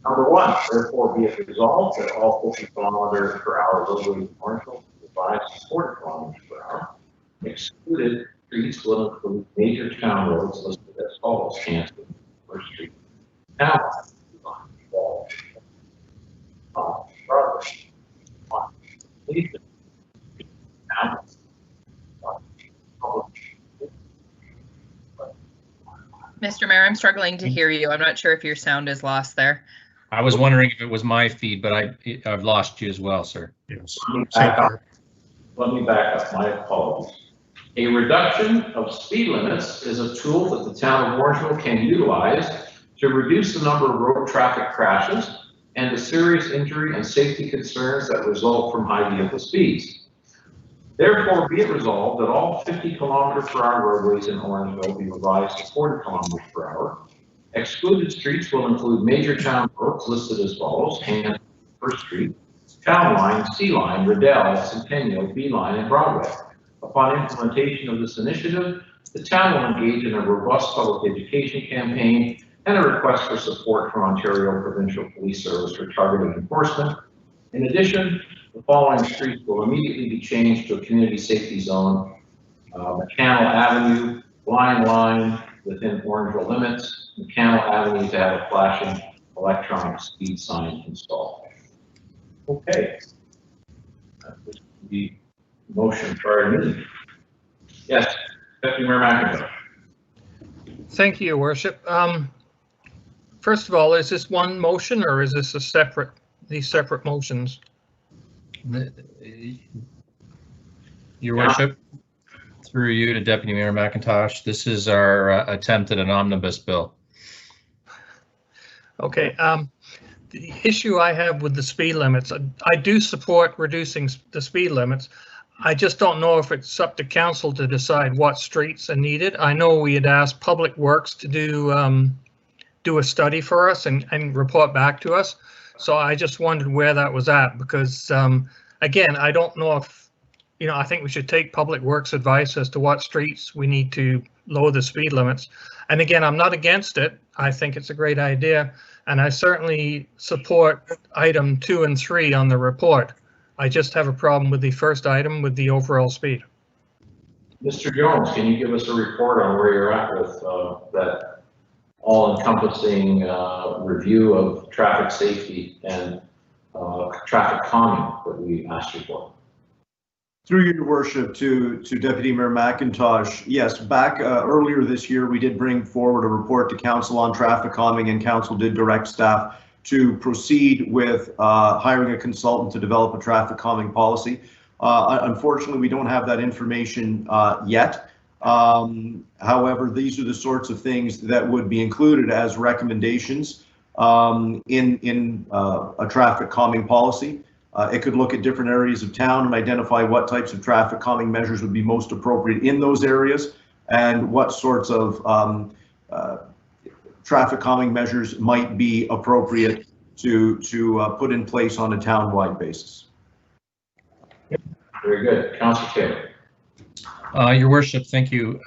Number one, therefore be it resolved that all 50 km/h roadways in Orangeville by 40 km/h. Excluded streets will include major town roads listed as follows: Hampton, First Street, Town Mr. Mayor, I'm struggling to hear you. I'm not sure if your sound is lost there. I was wondering if it was my feed, but I've lost you as well, sir. Yes. Let me back up. My apologies. A reduction of speed limits is a tool that the town of Orangeville can utilize to reduce the number of road traffic crashes and the serious injury and safety concerns that result from high vehicle speeds. Therefore, be it resolved that all 50 km/h roadways in Orangeville be revised to 40 km/h. Excluded streets will include major town roads listed as follows: Hampton, First Street, Town Line, C Line, Riddell, Centennial, B Line, and Broadway. Upon implementation of this initiative, the town will engage in a robust public education campaign and a request for support from Ontario Provincial Police Service for targeted enforcement. In addition, the following streets will immediately be changed to a community safety zone: McCannell Avenue, Blind Line within Orangeville limits, McCannell Avenue to have a flashing electronic speed sign installed. Okay. The motion prior to meeting. Yes, Deputy Mayor McIntosh. Thank you, Your Worship. First of all, is this one motion or is this these separate motions? Your Worship, through you to Deputy Mayor McIntosh, this is our attempt at an omnibus bill. Okay. the issue I have with the speed limits, I do support reducing the speed limits. I just don't know if it's up to council to decide what streets are needed. I know we had asked Public Works to do a study for us and report back to us. So I just wondered where that was at, because again, I don't know if, you know, I think we should take Public Works advice as to what streets we need to lower the speed limits. And again, I'm not against it. I think it's a great idea. And I certainly support item 2 and 3 on the report. I just have a problem with the first item with the overall speed. Mr. Jones, can you give us a report on where you're at with that all-encompassing review of traffic safety and traffic calming that we asked you for? Through your worship to Deputy Mayor McIntosh, yes, back earlier this year, we did bring forward a report to council on traffic calming, and council did direct staff to proceed with hiring a consultant to develop a traffic calming policy. Unfortunately, we don't have that information yet. However, these are the sorts of things that would be included as recommendations in a traffic calming policy. It could look at different areas of town and identify what types of traffic calming measures would be most appropriate in those areas, and what sorts of traffic calming measures might be appropriate to put in place on a town-wide basis. Very good. Councillor Taylor. Your worship, thank you.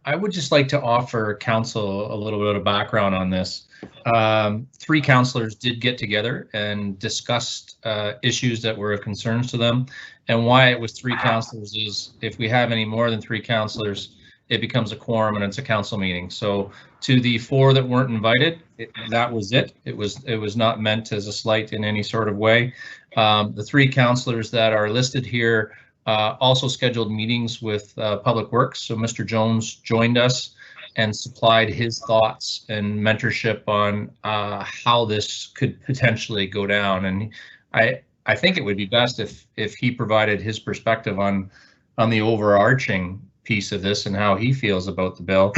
I would just like to offer council a little bit of background on this. 3 councillors did get together and discussed issues that were of concerns to them. And why it was 3 councillors is if we have any more than 3 councillors, it becomes a quorum and it's a council meeting. So to the 4 that weren't invited, that was it. It was not meant as a slight in any sort of way. The 3 councillors that are listed here also scheduled meetings with Public Works. So Mr. Jones joined us and supplied his thoughts and mentorship on how this could potentially go down. And I think it would be best if he provided his perspective on the overarching piece of this and how he feels about the bill.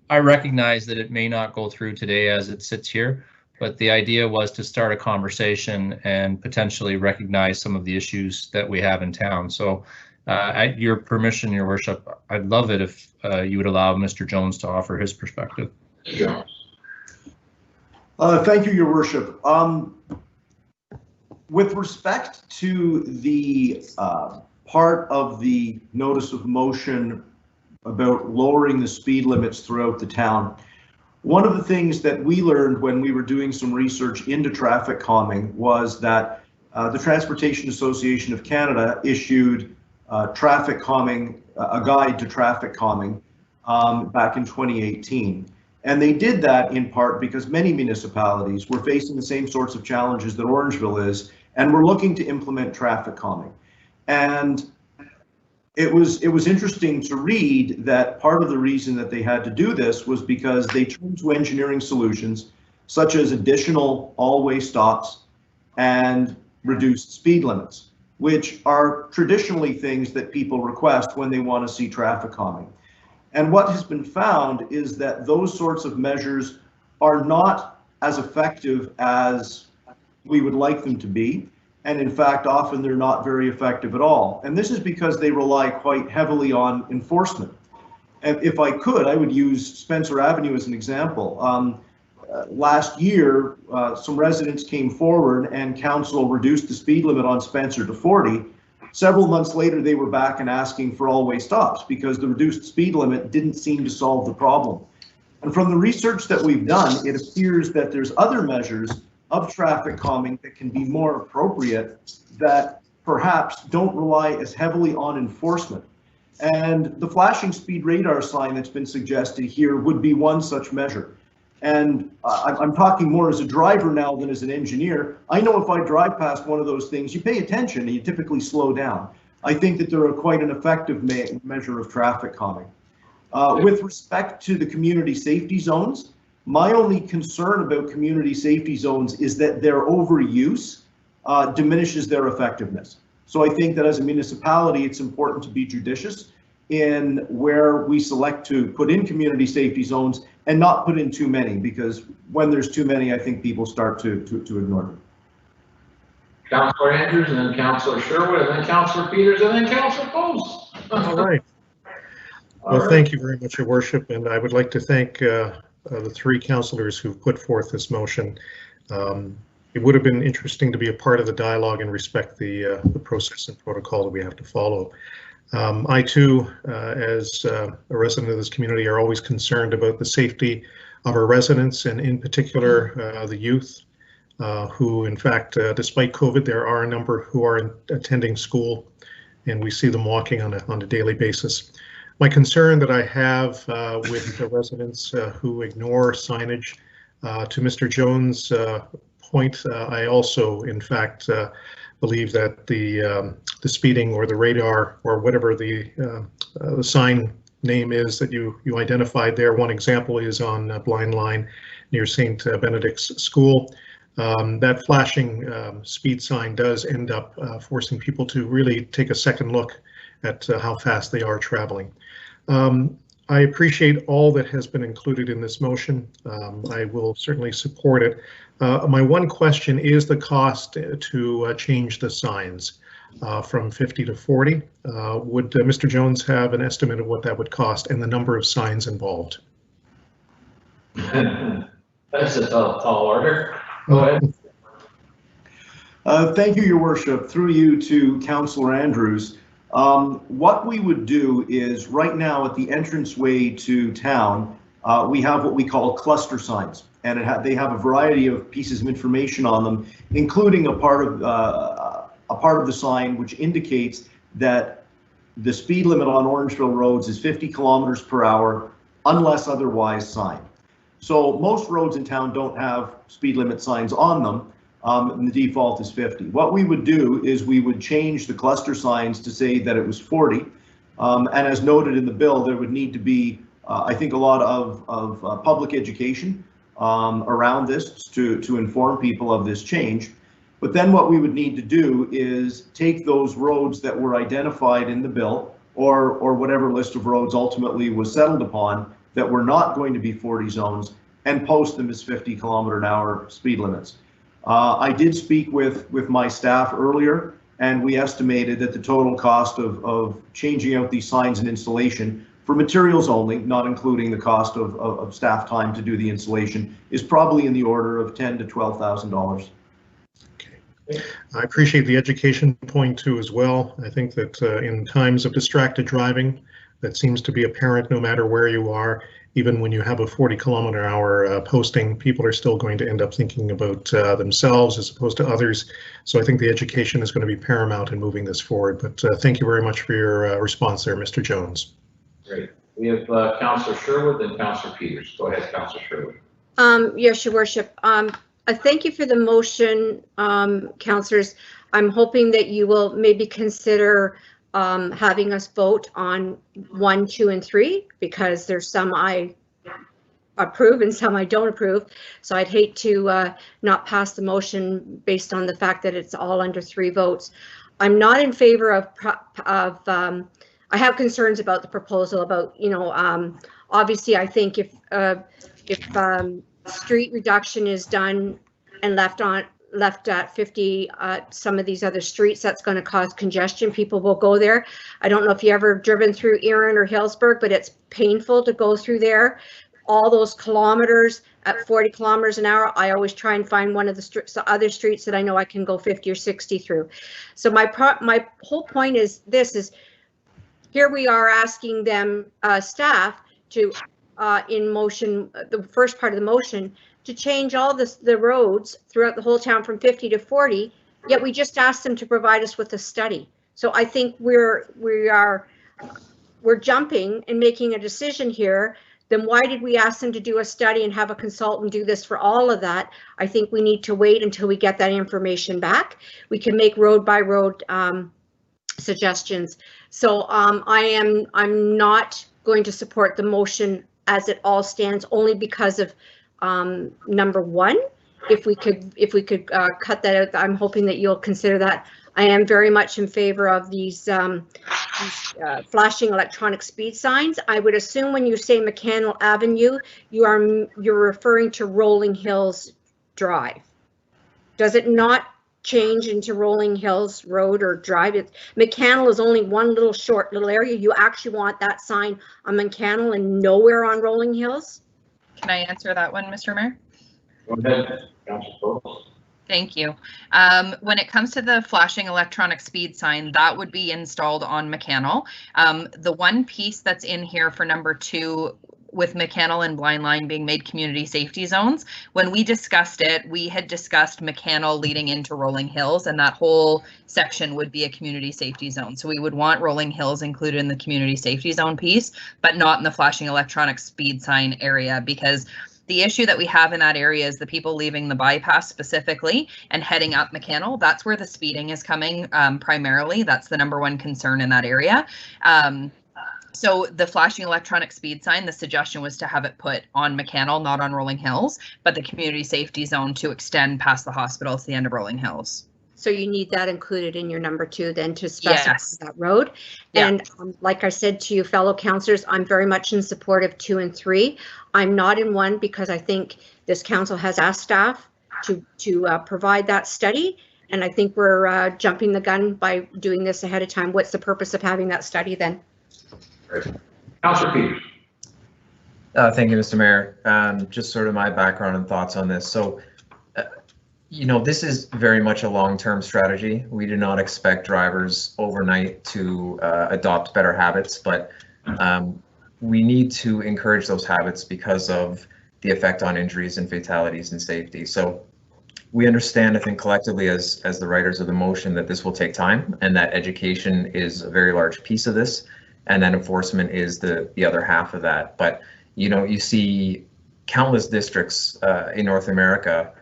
I recognize that it may not go through today as it sits here, but the idea was to start a conversation and potentially recognize some of the issues that we have in town. So at your permission, your worship, I'd love it if you would allow Mr. Jones to offer his perspective. Yeah. Thank you, your worship. With respect to the part of the notice of motion about lowering the speed limits throughout the town, one of the things that we learned when we were doing some research into traffic calming was that the Transportation Association of Canada issued traffic calming, a guide to traffic calming back in 2018. And they did that in part because many municipalities were facing the same sorts of challenges that Orangeville is, and were looking to implement traffic calming. And it was interesting to read that part of the reason that they had to do this was because they turned to engineering solutions such as additional all-way stops and reduced speed limits, which are traditionally things that people request when they want to see traffic calming. And what has been found is that those sorts of measures are not as effective as we would like them to be. And in fact, often they're not very effective at all. And this is because they rely quite heavily on enforcement. And if I could, I would use Spencer Avenue as an example. Last year, some residents came forward and council reduced the speed limit on Spencer to 40. Several months later, they were back and asking for all-way stops because the reduced speed limit didn't seem to solve the problem. And from the research that we've done, it appears that there's other measures of traffic calming that can be more appropriate that perhaps don't rely as heavily on enforcement. And the flashing speed radar sign that's been suggested here would be one such measure. And I'm talking more as a driver now than as an engineer. I know if I drive past one of those things, you pay attention and you typically slow down. I think that they're quite an effective measure of traffic calming. With respect to the community safety zones, my only concern about community safety zones is that their overuse diminishes their effectiveness. So I think that as a municipality, it's important to be judicious in where we select to put in community safety zones and not put in too many, because when there's too many, I think people start to ignore them. Councillor Andrews, and then Councillor Sherwood, and then Councillor Peters, and then Councillor Post. All right. Well, thank you very much, Your Worship, and I would like to thank the three councillors who've put forth this motion. It would have been interesting to be a part of the dialogue and respect the process and protocol that we have to follow. I too, as a resident of this community, are always concerned about the safety of our residents, and in particular the youth, who in fact, despite COVID, there are a number who are attending school, and we see them walking on a daily basis. My concern that I have with the residents who ignore signage, to Mr. Jones' point, I also, in fact, believe that the speeding or the radar or whatever the sign name is that you identified there. One example is on Blind Line near St. Benedict's School. That flashing speed sign does end up forcing people to really take a second look at how fast they are traveling. I appreciate all that has been included in this motion. I will certainly support it. My one question is the cost to change the signs from 50 to 40. Would Mr. Jones have an estimate of what that would cost and the number of signs involved? That's a tall order. Go ahead. Thank you, Your Worship. Through you to Councillor Andrews. What we would do is right now at the entranceway to town, we have what we call cluster signs, and they have a variety of pieces of information on them, including a part of the sign which indicates that the speed limit on Orangeville roads is 50 kilometers per hour unless otherwise signed. So most roads in town don't have speed limit signs on them. And the default is 50. What we would do is we would change the cluster signs to say that it was 40. And as noted in the bill, there would need to be, I think, a lot of public education around this to inform people of this change. But then what we would need to do is take those roads that were identified in the bill, or whatever list of roads ultimately was settled upon that were not going to be 40 zones, and post them as 50 km/h speed limits. I did speak with my staff earlier, and we estimated that the total cost of changing out these signs and installation for materials only, not including the cost of staff time to do the installation, is probably in the order of $10,000 to $12,000. I appreciate the education point too as well. I think that in times of distracted driving, that seems to be apparent no matter where you are. Even when you have a 40 km/h posting, people are still going to end up thinking about themselves as opposed to others. So I think the education is going to be paramount in moving this forward. But thank you very much for your response there, Mr. Jones. Great. We have Councillor Sherwood and Councillor Peters. Go ahead, Councillor Sherwood. Yes, Your Worship. Thank you for the motion, councillors. I'm hoping that you will maybe consider having us vote on 1, 2, and 3, because there's some I approve and some I don't approve. So I'd hate to not pass the motion based on the fact that it's all under 3 votes. I'm not in favor of I have concerns about the proposal about, obviously I think if street reduction is done and left at 50, some of these other streets, that's going to cause congestion. People will go there. I don't know if you ever driven through Erin or Hillsburg, but it's painful to go through there. All those kilometers at 40 km/h. I always try and find one of the other streets that I know I can go 50 or 60 through. So my whole point is this: is here we are asking them staff to in motion, the first part of the motion, to change all the roads throughout the whole town from 50 to 40, yet we just asked them to provide us with a study. So I think we're jumping and making a decision here. Then why did we ask them to do a study and have a consultant do this for all of that? I think we need to wait until we get that information back. We can make road by road suggestions. So I'm not going to support the motion as it all stands, only because of number 1 if we could cut that out, I'm hoping that you'll consider that. I am very much in favor of these flashing electronic speed signs. I would assume when you say McCannell Avenue, you're referring to Rolling Hills Drive. Does it not change into Rolling Hills Road or Drive? McCannell is only one little short little area. You actually want that sign on McCannell and nowhere on Rolling Hills? Can I answer that one, Mr. Mayor? Go ahead, Councillor Coates. Thank you. When it comes to the flashing electronic speed sign, that would be installed on McCannell. The one piece that's in here for number 2 with McCannell and Blind Line being made community safety zones, when we discussed it, we had discussed McCannell leading into Rolling Hills, and that whole section would be a community safety zone. So we would want Rolling Hills included in the community safety zone piece, but not in the flashing electronic speed sign area, because the issue that we have in that area is the people leaving the bypass specifically and heading up McCannell. That's where the speeding is coming primarily. That's the number one concern in that area. So the flashing electronic speed sign, the suggestion was to have it put on McCannell, not on Rolling Hills, but the community safety zone to extend past the hospital to the end of Rolling Hills. So you need that included in your number 2 then to specify Yes. that road. Yeah. And like I said to you fellow councillors, I'm very much in support of 2 and 3. I'm not in 1 because I think this council has asked staff to provide that study. And I think we're jumping the gun by doing this ahead of time. What's the purpose of having that study then? Councillor Peters. Thank you, Mr. Mayor. Just sort of my background and thoughts on this. So, you know, this is very much a long-term strategy. We do not expect drivers overnight to adopt better habits, but we need to encourage those habits because of the effect on injuries and fatalities and safety. So we understand, I think, collectively as the writers of the motion, that this will take time and that education is a very large piece of this, and that enforcement is the other half of that. But, you know, you see countless districts in North America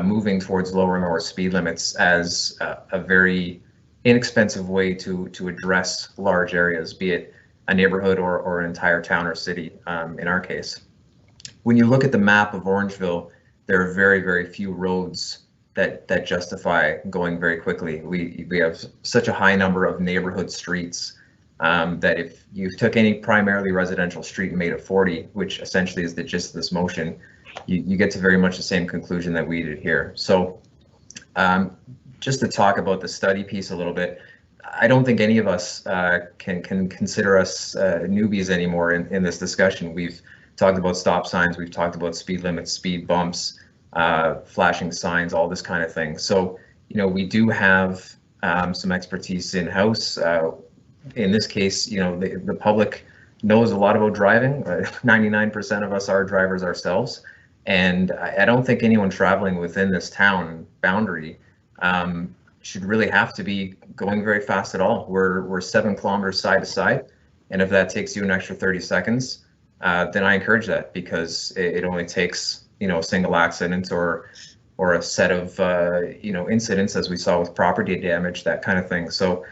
moving towards lowering our speed limits as a very inexpensive way to address large areas, be it a neighborhood or an entire town or city, in our case. When you look at the map of Orangeville, there are very, very few roads that justify going very quickly. We have such a high number of neighborhood streets that if you took any primarily residential street and made it 40, which essentially is the gist of this motion, you get to very much the same conclusion that we did here. So just to talk about the study piece a little bit, I don't think any of us can consider us newbies anymore in this discussion. We've talked about stop signs, we've talked about speed limits, speed bumps, flashing signs, all this kind of thing. So, you know, we do have some expertise in-house. In this case, you know, the public knows a lot about driving. 99% of us are drivers ourselves. And I don't think anyone traveling within this town boundary should really have to be going very fast at all. We're 7 kilometers side to side. And if that takes you an extra 30 seconds, then I encourage that, because it only takes, you know, a single accident or a set of, you know, incidents, as we saw with property damage, that kind of thing. So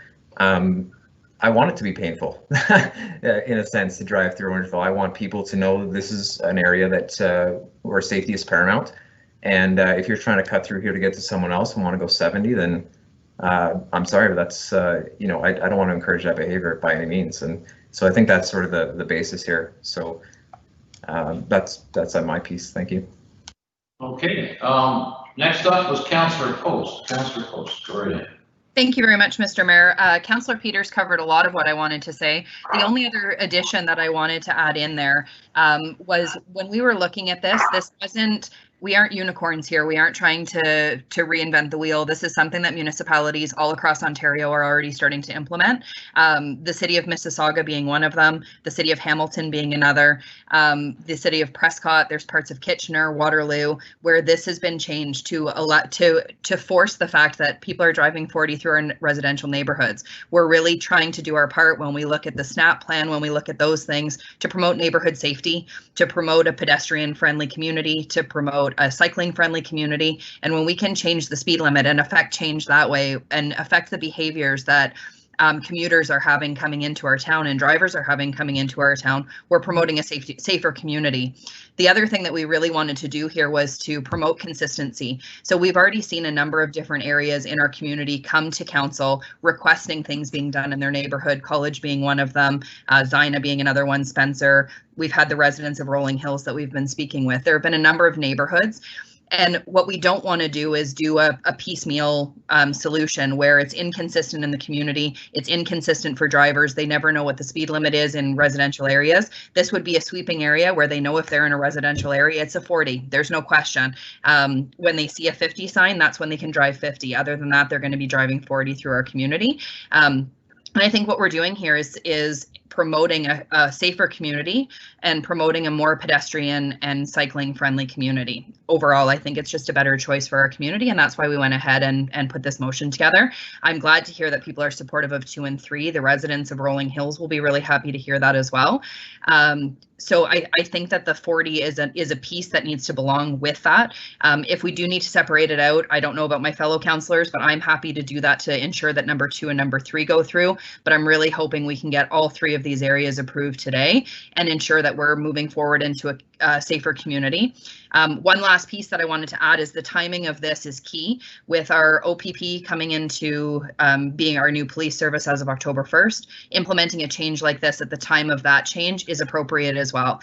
I want it to be painful in a sense to drive through Orangeville. I want people to know this is an area that where safety is paramount. And if you're trying to cut through here to get to someone else and want to go 70, then I'm sorry, but that's, you know, I don't want to encourage that behavior by any means. And so I think that's sort of the basis here. So that's my piece. Thank you. Okay. Next up was Councillor Coates. Councillor Coates, go right ahead. Thank you very much, Mr. Mayor. Councillor Peters covered a lot of what I wanted to say. The only other addition that I wanted to add in there was when we were looking at this wasn't, we aren't unicorns here. We aren't trying to reinvent the wheel. This is something that municipalities all across Ontario are already starting to implement. The city of Mississauga being one of them, the city of Hamilton being another, the city of Prescott, there's parts of Kitchener, Waterloo, where this has been changed to force the fact that people are driving 40 through our residential neighborhoods. We're really trying to do our part when we look at the SNAP plan, when we look at those things, to promote neighborhood safety, to promote a pedestrian-friendly community, to promote a cycling-friendly community. And when we can change the speed limit and affect change that way and affect the behaviors that commuters are having coming into our town and drivers are having coming into our town. We're promoting a safer community. The other thing that we really wanted to do here was to promote consistency. So we've already seen a number of different areas in our community come to council requesting things being done in their neighborhood, College being one of them, Zina being another one, Spencer. We've had the residents of Rolling Hills that we've been speaking with. There have been a number of neighborhoods. And what we don't want to do is do a piecemeal solution where it's inconsistent in the community. It's inconsistent for drivers. They never know what the speed limit is in residential areas. This would be a sweeping area where they know if they're in a residential area, it's a 40. There's no question. When they see a 50 sign, that's when they can drive 50. Other than that, they're going to be driving 40 through our community. And I think what we're doing here is promoting a safer community and promoting a more pedestrian and cycling friendly community. Overall, I think it's just a better choice for our community, and that's why we went ahead and put this motion together. I'm glad to hear that people are supportive of 2 and 3. The residents of Rolling Hills will be really happy to hear that as well. So I think that the 40 is a piece that needs to belong with that. If we do need to separate it out, I don't know about my fellow councillors, but I'm happy to do that to ensure that number 2 and number 3 go through. But I'm really hoping we can get all 3 of these areas approved today and ensure that we're moving forward into a safer community. One last piece that I wanted to add is the timing of this is key. With our OPP coming into being our new police service as of October 1st, implementing a change like this at the time of that change is appropriate as well.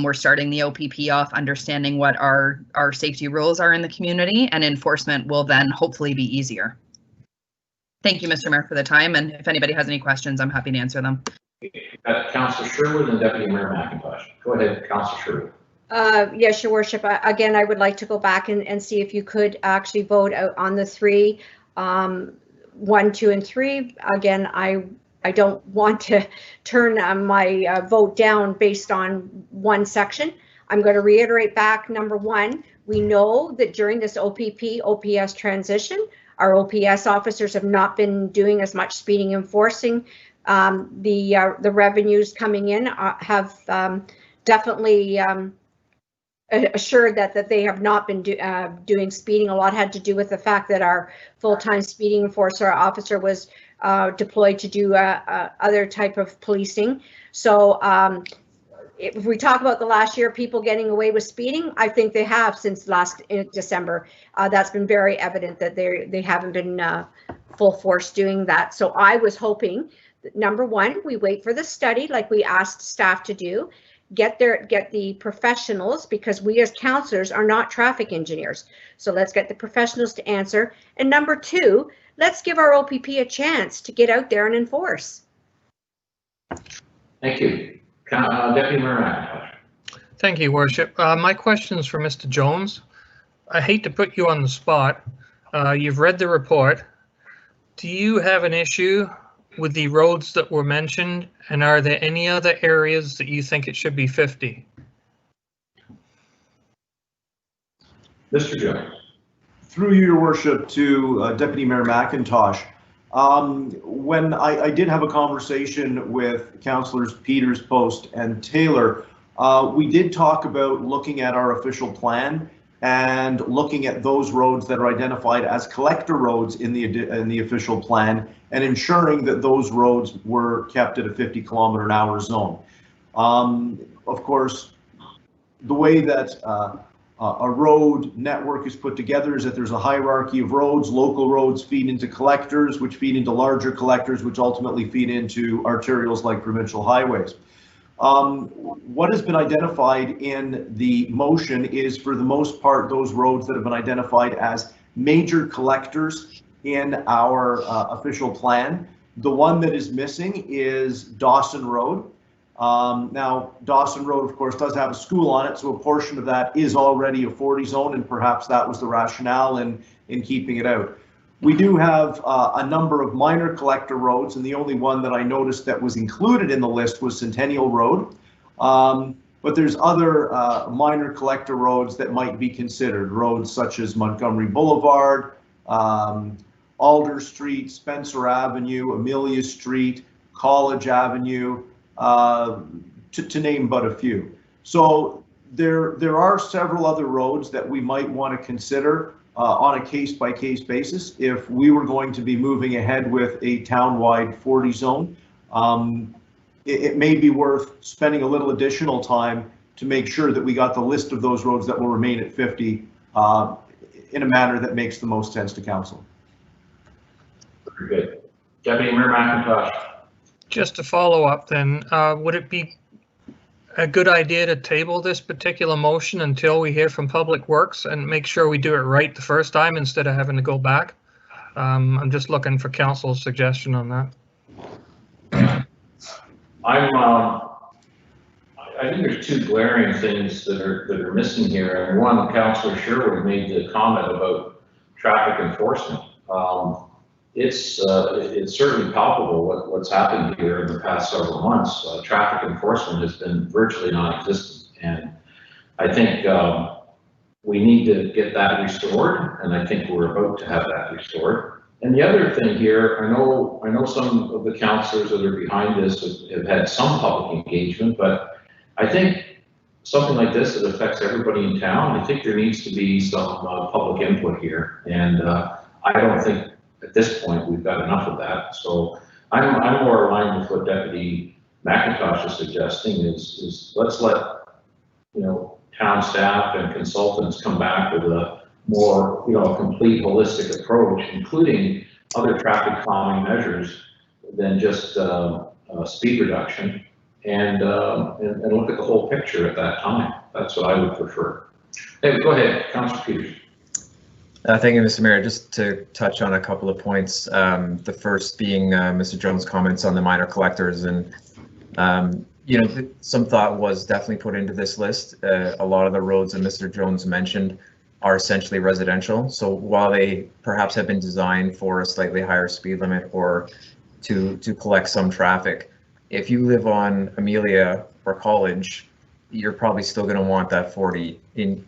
We're starting the OPP off understanding what our safety rules are in the community, and enforcement will then hopefully be easier. Thank you, Mr. Mayor, for the time, and if anybody has any questions, I'm happy to answer them. Councillor Sherwood and Deputy Mayor McIntosh. Go ahead, Councillor Sherwood. Yes, Your Worship. Again, I would like to go back and see if you could actually vote out on the 3, 1, 2, and 3. Again, I don't want to turn my vote down based on one section. I'm going to reiterate back number 1. We know that during this OPS transition, our OPS officers have not been doing as much speeding enforcing. The revenues coming in have definitely assured that they have not been doing speeding. A lot had to do with the fact that our full-time speeding enforcer officer was deployed to do other type of policing. So if we talk about the last year, people getting away with speeding, I think they have since last December. That's been very evident that they haven't been full force doing that. So I was hoping that, number 1, we wait for the study like we asked staff to do, get the professionals, because we as councillors are not traffic engineers. So let's get the professionals to answer. And number 2, let's give our OPP a chance to get out there and enforce. Thank you. Deputy Mayor McIntosh. Thank you, Worship. My question is for Mr. Jones. I hate to put you on the spot. You've read the report. Do you have an issue with the roads that were mentioned, and are there any other areas that you think it should be 50? Mr. Jones. Through Your Worship to Deputy Mayor McIntosh. When I did have a conversation with Councillors Peters, Post, and Taylor, we did talk about looking at our official plan and looking at those roads that are identified as collector roads in the official plan, and ensuring that those roads were kept at a 50-kilometer-an-hour zone. Of course, the way that a road network is put together is that there's a hierarchy of roads. Local roads feed into collectors, which feed into larger collectors, which ultimately feed into arterials like provincial highways. What has been identified in the motion is, for the most part, those roads that have been identified as major collectors in our official plan. The one that is missing is Dawson Road. Now, Dawson Road, of course, does have a school on it, so a portion of that is already a 40 zone, and perhaps that was the rationale in keeping it out. We do have a number of minor collector roads, and the only one that I noticed that was included in the list was Centennial Road. But there's other minor collector roads that might be considered, roads such as Montgomery Boulevard, Alder Street, Spencer Avenue, Amelia Street, College Avenue, to name but a few. So there are several other roads that we might want to consider. on a case-by-case basis. If we were going to be moving ahead with a town-wide 40 zone, it may be worth spending a little additional time to make sure that we got the list of those roads that will remain at 50 in a manner that makes the most sense to council. Very good. Deputy Mayor McIntosh. Just to follow up then, would it be a good idea to table this particular motion until we hear from Public Works and make sure we do it right the first time instead of having to go back? I'm just looking for council's suggestion on that. I think there's two glaring things that are missing here. And one, Councillor Sherwood made the comment about traffic enforcement. It's certainly palpable what's happened here in the past several months. Traffic enforcement has been virtually non-existent, and I think we need to get that restored, and I think we're about to have that restored. And the other thing here, I know some of the councillors that are behind this have had some public engagement, but I think something like this that affects everybody in town, I think there needs to be some public input here, and I don't think at this point we've got enough of that. So I'm more aligned with what Deputy McIntosh is suggesting is let's let town staff and consultants come back with a more a complete holistic approach, including other traffic calming measures than just speed reduction, and look at the whole picture at that time. That's what I would prefer. Hey, go ahead, Councillor Peters. Thank you, Mr. Mayor. Just to touch on a couple of points. The first being Mr. Jones' comments on the minor collectors, and some thought was definitely put into this list. A lot of the roads that Mr. Jones mentioned are essentially residential. So while they perhaps have been designed for a slightly higher speed limit or to collect some traffic, if you live on Amelia or College, you're probably still going to want that 40 in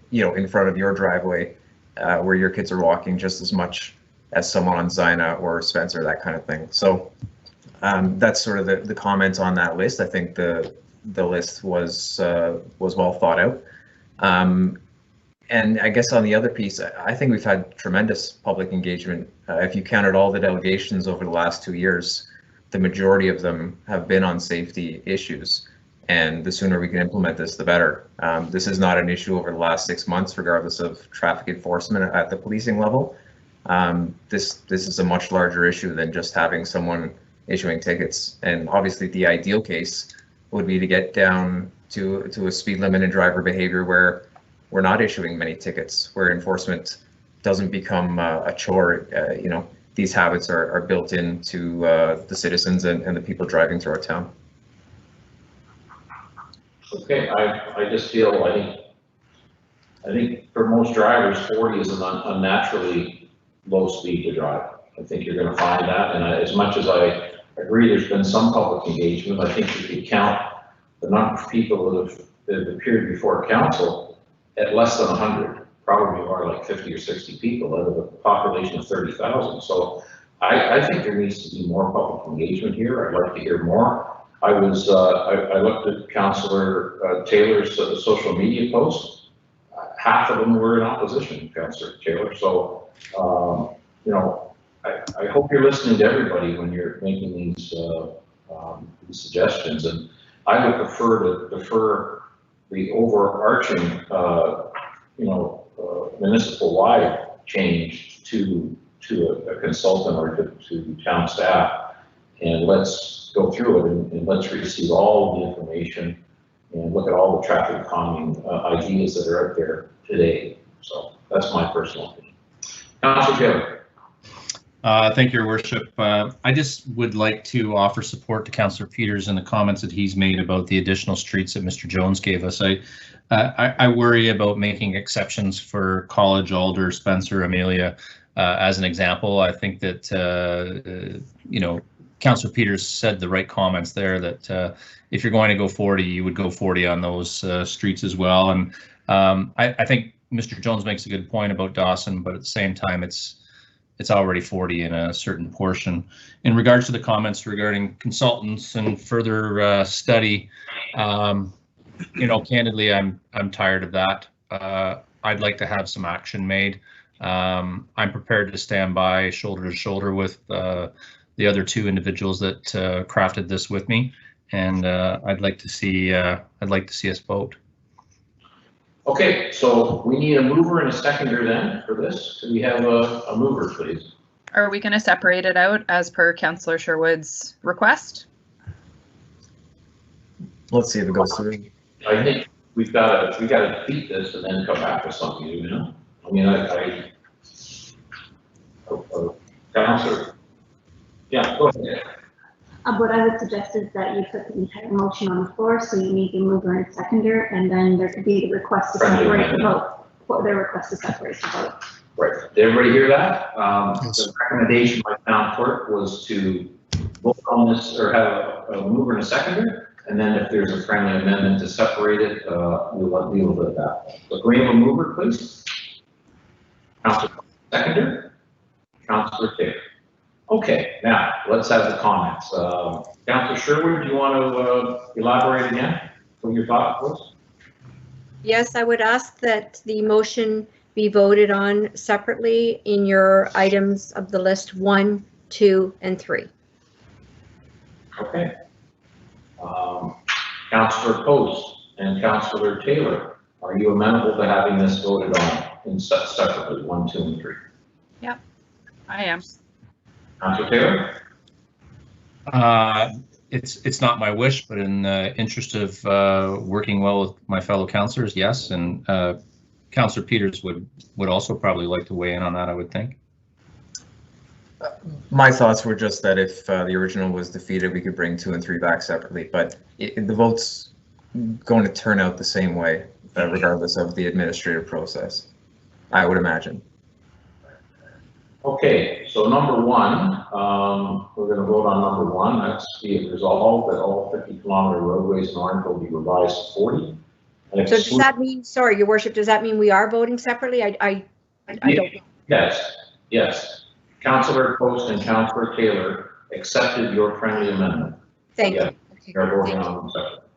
front of your driveway. Where your kids are walking just as much as someone on Zina or Spencer, that kind of thing. So that's sort of the comments on that list. I think the list was well thought out. And I guess on the other piece, I think we've had tremendous public engagement. If you counted all the delegations over the last 2 years, the majority of them have been on safety issues. And the sooner we can implement this, the better. This is not an issue over the last 6 months, regardless of traffic enforcement at the policing level. This is a much larger issue than just having someone issuing tickets. And obviously the ideal case would be to get down to a speed limit and driver behavior where we're not issuing many tickets, where enforcement doesn't become a chore. These habits are built into the citizens and the people driving through our town. Okay, I just feel I think for most drivers 40 is an unnaturally low speed to drive. I think you're going to find that, and as much as I agree there's been some public engagement, I think if you count the number of people that have appeared before council at less than 100, probably are like 50 or 60 people out of a population of 30,000. So I think there needs to be more public engagement here. I'd like to hear more. I looked at Councillor Taylor's social media posts. Half of them were in opposition, Councillor Taylor. So, I hope you're listening to everybody when you're making these suggestions. And I would prefer to defer the overarching, municipal-wide change to a consultant or to town staff, and let's go through it and let's receive all the information and look at all the traffic calming ideas that are out there today. So that's my personal opinion. Councillor Taylor. Thank you, Your Worship. I just would like to offer support to Councillor Peters and the comments that he's made about the additional streets that Mr. Jones gave us. I worry about making exceptions for College, Alder, Spencer, Amelia as an example. I think that, Councillor Peters said the right comments there, that if you're going to go 40, you would go 40 on those streets as well. And I think Mr. Jones makes a good point about Dawson, but at the same time, it's already 40 in a certain portion. In regards to the comments regarding consultants and further study, candidly, I'm tired of that. I'd like to have some action made. I'm prepared to stand by shoulder to shoulder with the other two individuals that crafted this with me, and I'd like to see us vote. Okay, so we need a mover and a seconder then for this. Could we have a mover, please? Are we going to separate it out as per Councillor Sherwood's request? Let's see if it goes through. I think we got to defeat this and then come back with something, you know? I mean, Councillor. Yeah, go ahead. What I would suggest is that you put the entire motion on the floor, so you need the mover and seconder, and then there could be the request to separate the vote. What their request to separate the vote. Right. Did everybody hear that? The recommendation by town clerk was to vote on this or have a mover and a seconder, and then if there's a friendly amendment to separate it, we'll deal with that. So can we have a mover, please? Councillor seconder. Councillor Taylor. Okay, now let's have the comments. Councillor Sherwood, do you want to elaborate again what your thought was? Yes, I would ask that the motion be voted on separately in your items of the list 1, 2, and 3. Okay. Councillor Post and Councillor Taylor, are you amenable to having this voted on in separately 1, 2, and 3? Yep, I am. Councillor Taylor? It's not my wish, but in the interest of working well with my fellow councillors, yes, and Councillor Peters would also probably like to weigh in on that, I would think. My thoughts were just that if the original was defeated, we could bring 2 and 3 back separately, but the vote's going to turn out the same way, regardless of the administrative process, I would imagine. Okay, so number 1, we're going to vote on number 1. That's be it resolved that all 50-kilometer roadways in Orangeville be revised to 40. So does that mean, sorry, Your Worship, does that mean we are voting separately? I don't. Yes. Councillor Post and Councillor Taylor accepted your friendly amendment. Thank you. We are voting on them separately.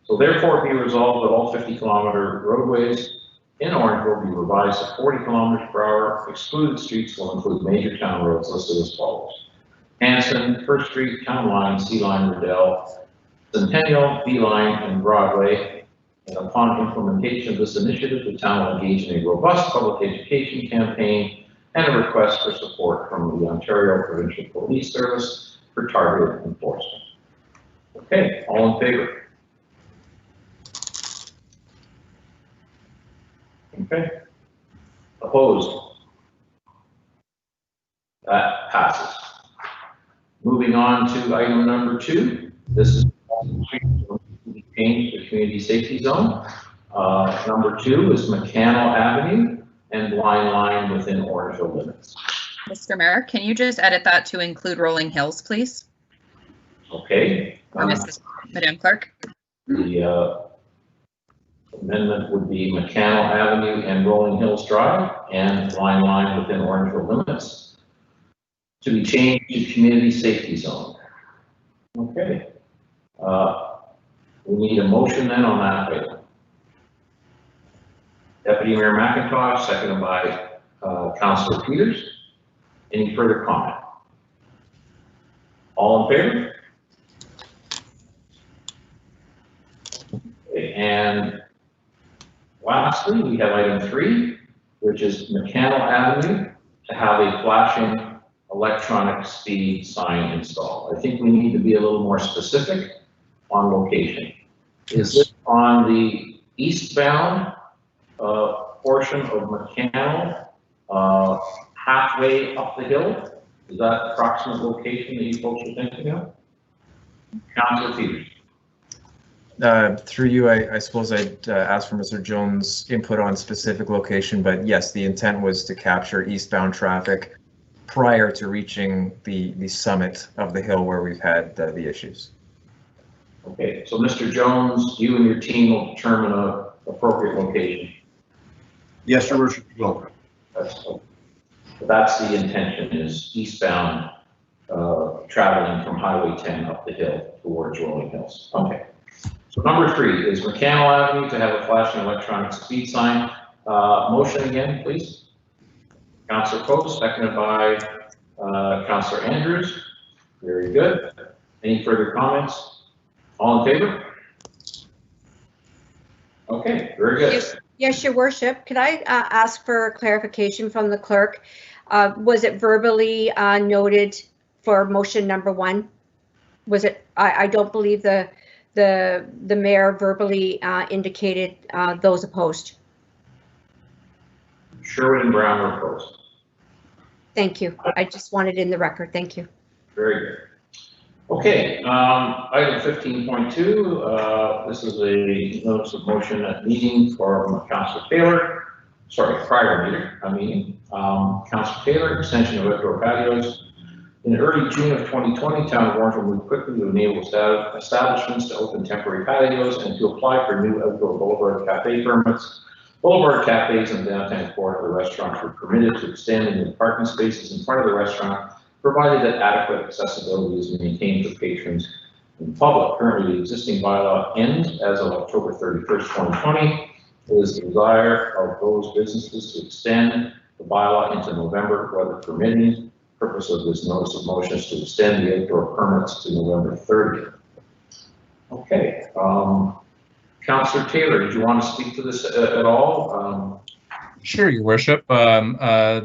So therefore be resolved that all 50-kilometer roadways in Orangeville be revised to 40 kilometers per hour. Excluded streets will include major town roads listed as follows: Hanson, First Street, Town Line, C Line, Riddell, Centennial, B Line, and Broadway. And upon implementation of this initiative, the town will engage in a robust public education campaign and a request for support from the Ontario Provincial Police Service for targeted enforcement. Okay, all in favor? Okay. Opposed? That passes. Moving on to item number 2. This is change the community safety zone. Number 2 is McCannell Avenue and Blind Line within Orangeville limits. Mr. Mayor, can you just edit that to include Rolling Hills, please? Okay. Or Madam Clerk? The amendment would be McCannell Avenue and Rolling Hills Drive and Blind Line within Orangeville limits to be changed to community safety zone. Okay. We need a motion then on that item. Deputy Mayor McIntosh, seconded by Councillor Peters. Any further comment? All in favor? Okay, and lastly, we have item 3, which is McCannell Avenue to have a flashing electronic speed sign installed. I think we need to be a little more specific on location. Is this on the eastbound portion of McCannell, halfway up the hill? Is that the approximate location that you folks are thinking of? Councillor Peters. Through you, I suppose I'd ask for Mr. Jones' input on specific location, but yes, the intent was to capture eastbound traffic prior to reaching the summit of the hill where we've had the issues. Okay, so Mr. Jones, you and your team will determine an appropriate location. Yes, Your Worship, you will. That's the intention, is eastbound traveling from Highway 10 up the hill towards Rolling Hills. Okay. So number 3 is McCannell Avenue to have a flashing electronic speed sign. Motion again, please. Councillor Post, seconded by Councillor Andrews. Very good. Any further comments? All in favor? Okay, very good. Yes, Your Worship. Could I ask for clarification from the clerk? Was it verbally noted for motion number 1? Was it? I don't believe the mayor verbally indicated those opposed. Sherwood and Brown were opposed. Thank you. I just wanted in the record. Thank you. Very good. Okay, item 15.2. This is a notice of motion at meeting from Councillor Taylor. Sorry, prior meeting. Councillor Taylor, extension of outdoor patios. In early June of 2020, Town of Orangeville moved quickly to enable establishments to open temporary patios and to apply for new outdoor boulevard cafe permits. Boulevard cafes in downtown core of the restaurants were permitted to extend into parking spaces in front of the restaurant, provided that adequate accessibility is maintained for patrons and public. Currently, the existing bylaw ends as of October 31st, 2020. It is the desire of those businesses to extend the bylaw into November, weather permitting. The purpose of this notice of motion is to extend the outdoor permits to November 30th. Okay, Councillor Taylor, did you want to speak to this at all? Sure, Your Worship.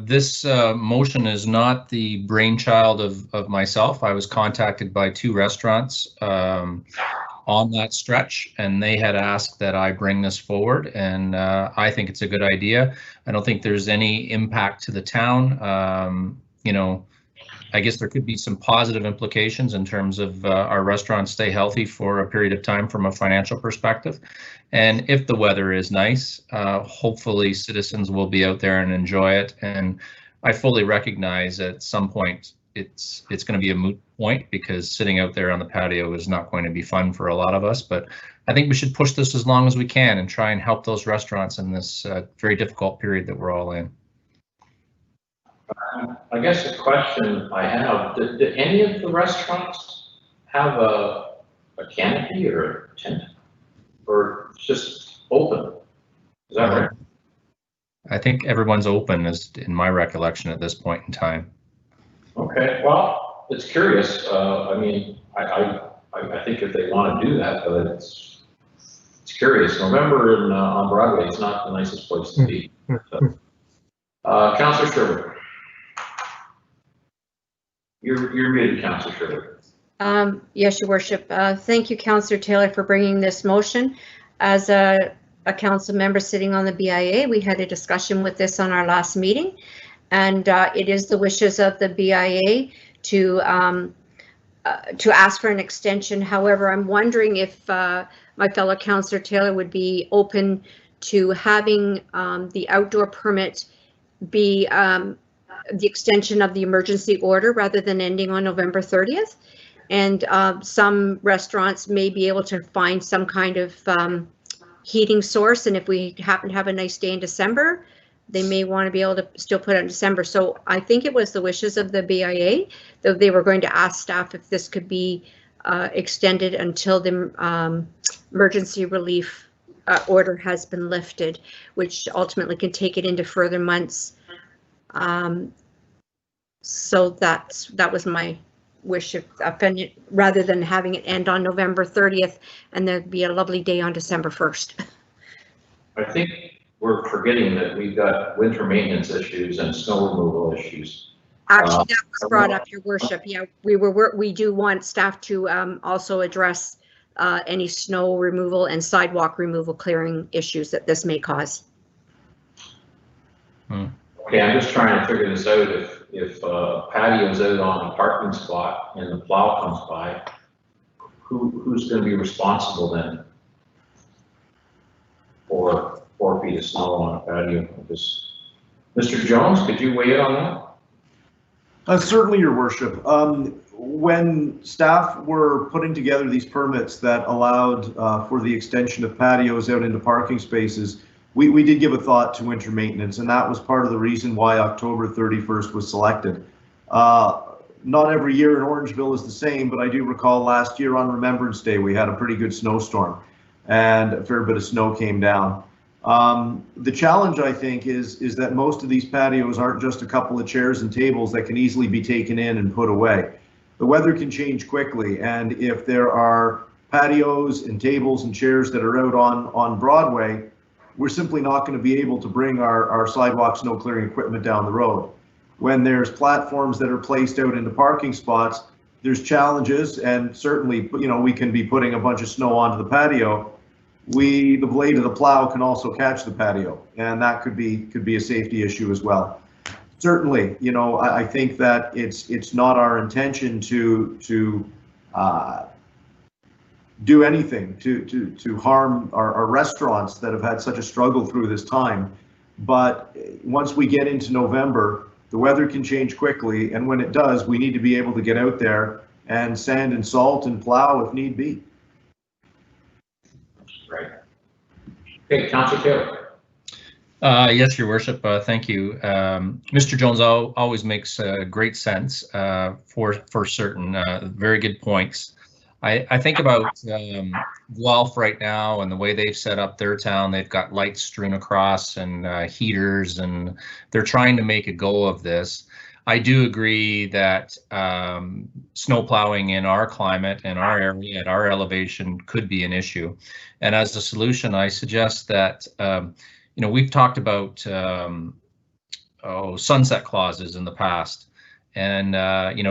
This motion is not the brainchild of myself. I was contacted by 2 restaurants on that stretch, and they had asked that I bring this forward, and I think it's a good idea. I don't think there's any impact to the town. You know, I guess there could be some positive implications in terms of our restaurants stay healthy for a period of time from a financial perspective. And if the weather is nice, hopefully citizens will be out there and enjoy it. And I fully recognize at some point it's going to be a moot point because sitting out there on the patio is not going to be fun for a lot of us. But I think we should push this as long as we can and try and help those restaurants in this very difficult period that we're all in. I guess the question I have, did any of the restaurants have a canopy or a tent? Or just open? Is that right? I think everyone's open, is in my recollection at this point in time. Okay, well, it's curious. I mean, I think if they want to do that, but it's curious. November on Broadway is not the nicest place to be. So. Councillor Sherwood. You're muted, Councillor Sherwood. Yes, Your Worship. Thank you, Councillor Taylor, for bringing this motion. As a council member sitting on the BIA, we had a discussion with this on our last meeting, and it is the wishes of the BIA to ask for an extension. However, I'm wondering if my fellow Councillor Taylor would be open to having the outdoor permit be the extension of the emergency order rather than ending on November 30th. And some restaurants may be able to find some kind of heating source. And if we happen to have a nice day in December, they may want to be able to still put it in December. So I think it was the wishes of the BIA that they were going to ask staff if this could be extended until the emergency relief order has been lifted, which ultimately can take it into further months. So that was my wish, rather than having it end on November 30th and there'd be a lovely day on December 1st. I think we're forgetting that we've got winter maintenance issues and snow removal issues. Actually, that was brought up, Your Worship. Yeah, we do want staff to also address any snow removal and sidewalk removal clearing issues that this may cause. Okay, I'm just trying to figure this out. If patio's out on a parking spot and the plow comes by, who's going to be responsible then for 4 feet of snow on a patio? Mr. Jones, could you weigh in on that? Certainly, Your Worship. When staff were putting together these permits that allowed for the extension of patios out into parking spaces, we did give a thought to winter maintenance, and that was part of the reason why October 31st was selected. Not every year in Orangeville is the same, but I do recall last year on Remembrance Day we had a pretty good snowstorm and a fair bit of snow came down. The challenge, I think, is that most of these patios aren't just a couple of chairs and tables that can easily be taken in and put away. The weather can change quickly, and if there are patios and tables and chairs that are out on Broadway, we're simply not going to be able to bring our sidewalk snow clearing equipment down the road. When there's platforms that are placed out into parking spots, there's challenges, and certainly, we can be putting a bunch of snow onto the patio. The blade of the plow can also catch the patio, and that could be a safety issue as well. Certainly, I think that it's not our intention to do anything to harm our restaurants that have had such a struggle through this time. But once we get into November, the weather can change quickly, and when it does, we need to be able to get out there and sand and salt and plow if need be. Right. Okay, Councillor Taylor. Yes, Your Worship. Thank you. Mr. Jones always makes great sense for certain. Very good points. I think about Guelph right now and the way they've set up their town. They've got lights strewn across and heaters, and they're trying to make a go of this. I do agree that snow plowing in our climate and our area at our elevation could be an issue. And as a solution, I suggest that, we've talked about sunset clauses in the past. And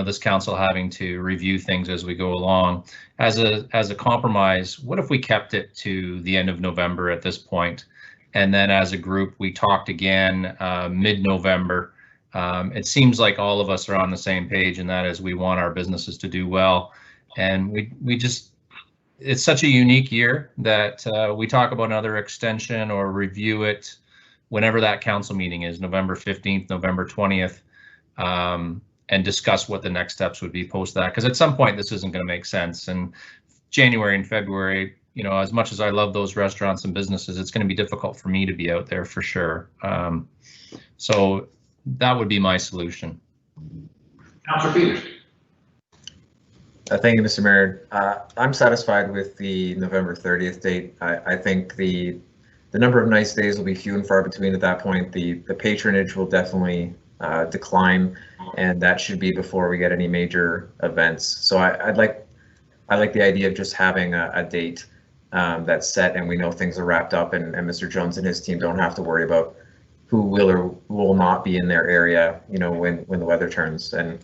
this council having to review things as we go along. As a compromise, what if we kept it to the end of November at this point, and then as a group we talked again mid-November? It seems like all of us are on the same page, and that is we want our businesses to do well, and we just, it's such a unique year that we talk about another extension or review it whenever that council meeting is, November 15th, November 20th. And discuss what the next steps would be post that, because at some point this isn't going to make sense. And January and February, as much as I love those restaurants and businesses, it's going to be difficult for me to be out there for sure. So that would be my solution. Councillor Peters. Thank you, Mr. Mayor. I'm satisfied with the November 30th date. I think the number of nice days will be few and far between at that point. The patronage will definitely decline, and that should be before we get any major events. So I like the idea of just having a date that's set, and we know things are wrapped up, and Mr. Jones and his team don't have to worry about who will or will not be in their area, when the weather turns. And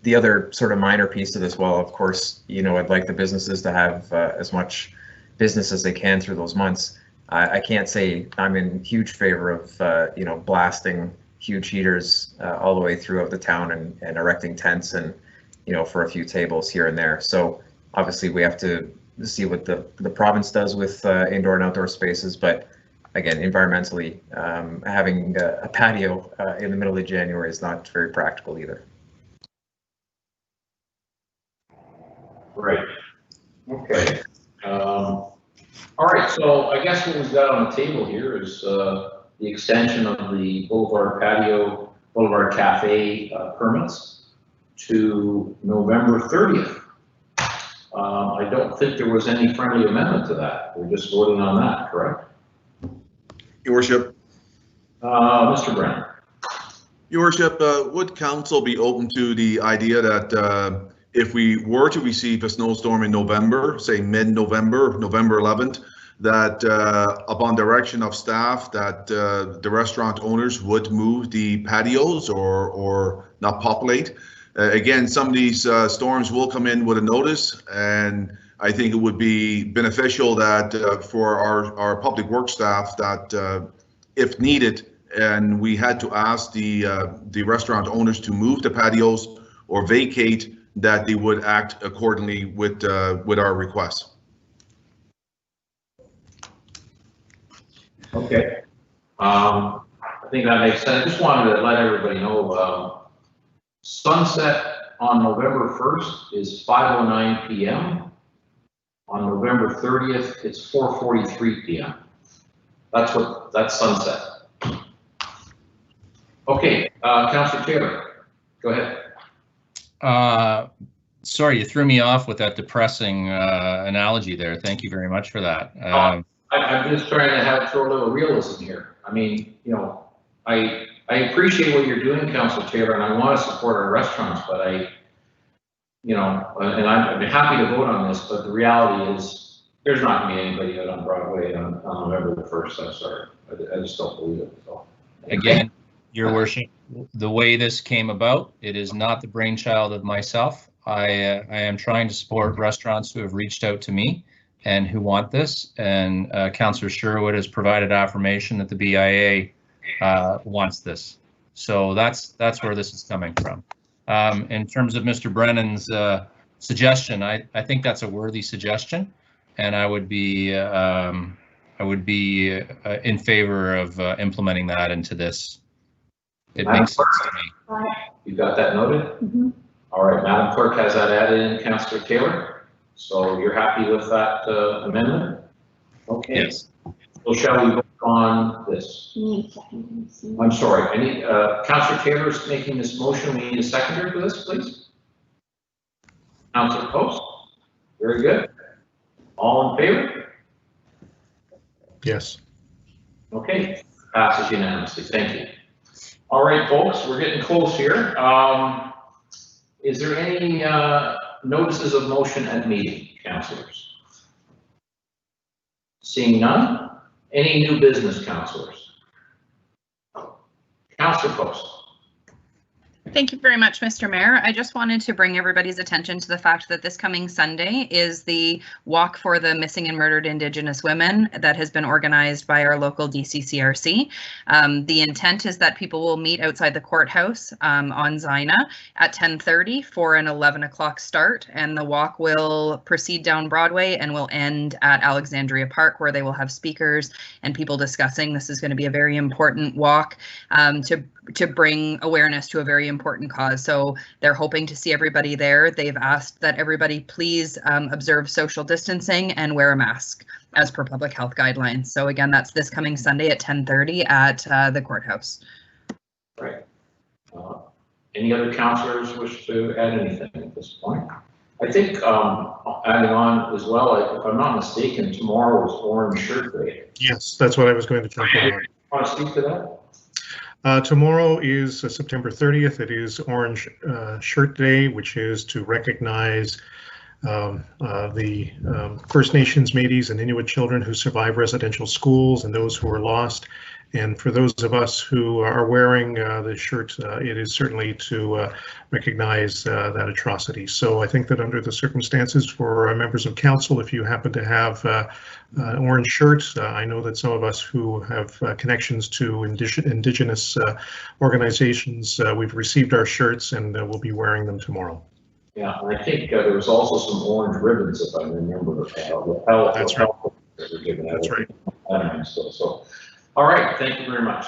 the other sort of minor piece of this, well, of course, I'd like the businesses to have as much business as they can through those months. I can't say I'm in huge favor of blasting huge heaters all the way throughout the town and erecting tents and, for a few tables here and there. So obviously we have to see what the province does with indoor and outdoor spaces. But again, environmentally, having a patio in the middle of January is not very practical either. Right. Okay. All right. So I guess what we've got on the table here is the extension of the Boulevard Patio, Boulevard Cafe permits to November 30th. I don't think there was any friendly amendment to that. We're just voting on that, correct? Your Worship. Mr. Brown. Your Worship, would council be open to the idea that if we were to receive a snowstorm in November, say mid-November, November 11th, that upon direction of staff that the restaurant owners would move the patios or not populate? Again, some of these storms will come in with a notice, and I think it would be beneficial that for our public works staff that if needed, and we had to ask the restaurant owners to move the patios or vacate, that they would act accordingly with our request. Okay. I think that makes sense. Just wanted to let everybody know sunset on November 1st is 5:09 p.m. On November 30th, it's 4:43 p.m. That's sunset. Okay, Councillor Taylor, go ahead. Sorry, you threw me off with that depressing analogy there. Thank you very much for that. I'm just trying to throw a little realism here. I mean, you know, I appreciate what you're doing, Councillor Taylor, and I want to support our restaurants, but you know, and I'd be happy to vote on this, but the reality is there's not going to be anybody out on Broadway on November the 1st. I'm sorry. I just don't believe it. So. Again, Your Worship, the way this came about, it is not the brainchild of myself. I am trying to support restaurants who have reached out to me and who want this, and Councillor Sherwood has provided affirmation that the BIA wants this. So that's where this is coming from. In terms of Mr. Brennan's suggestion, I think that's a worthy suggestion, and I would be in favor of implementing that into this. It makes sense to me. You got that noted? Mm-hmm. All right, Madam Clerk has that added in, Councillor Taylor. So you're happy with that amendment? Okay. Yes. So shall we vote on this? I'm sorry, I need, Councillor Taylor's making this motion. We need a seconder for this, please. Councillor Post, very good. All in favor? Yes. Okay, passes unanimously, thank you. All right, folks, we're getting close here. Is there any notices of motion at meeting, councillors? Seeing none. Any new business, councillors? Councillor Post. Thank you very much, Mr. Mayor. I just wanted to bring everybody's attention to the fact that this coming Sunday is the Walk for the Missing and Murdered Indigenous Women that has been organized by our local DCCRC. The intent is that people will meet outside the courthouse on Zina at 10:30 for an 11 o'clock start, and the walk will proceed down Broadway and will end at Alexandria Park, where they will have speakers and people discussing. This is going to be a very important walk to bring awareness to a very important cause. So they're hoping to see everybody there. They've asked that everybody please observe social distancing and wear a mask as per public health guidelines. So again, that's this coming Sunday at 10:30 at the courthouse. Right. Any other councillors wish to add anything at this point? I think adding on as well, if I'm not mistaken, tomorrow is Orange Shirt Day. Yes, that's what I was going to jump in on. Want to speak to that? Tomorrow is September 30th. It is Orange Shirt Day, which is to recognize the First Nations, Métis, and Inuit children who survive residential schools and those who are lost. And for those of us who are wearing the shirt, it is certainly to recognize that atrocity. So I think that under the circumstances for members of council, if you happen to have an orange shirt, I know that some of us who have connections to Indigenous organizations, we've received our shirts and we'll be wearing them tomorrow. Yeah, and I think there was also some orange ribbons, if I remember. That's right. That were given out. That's right. So. All right, thank you very much.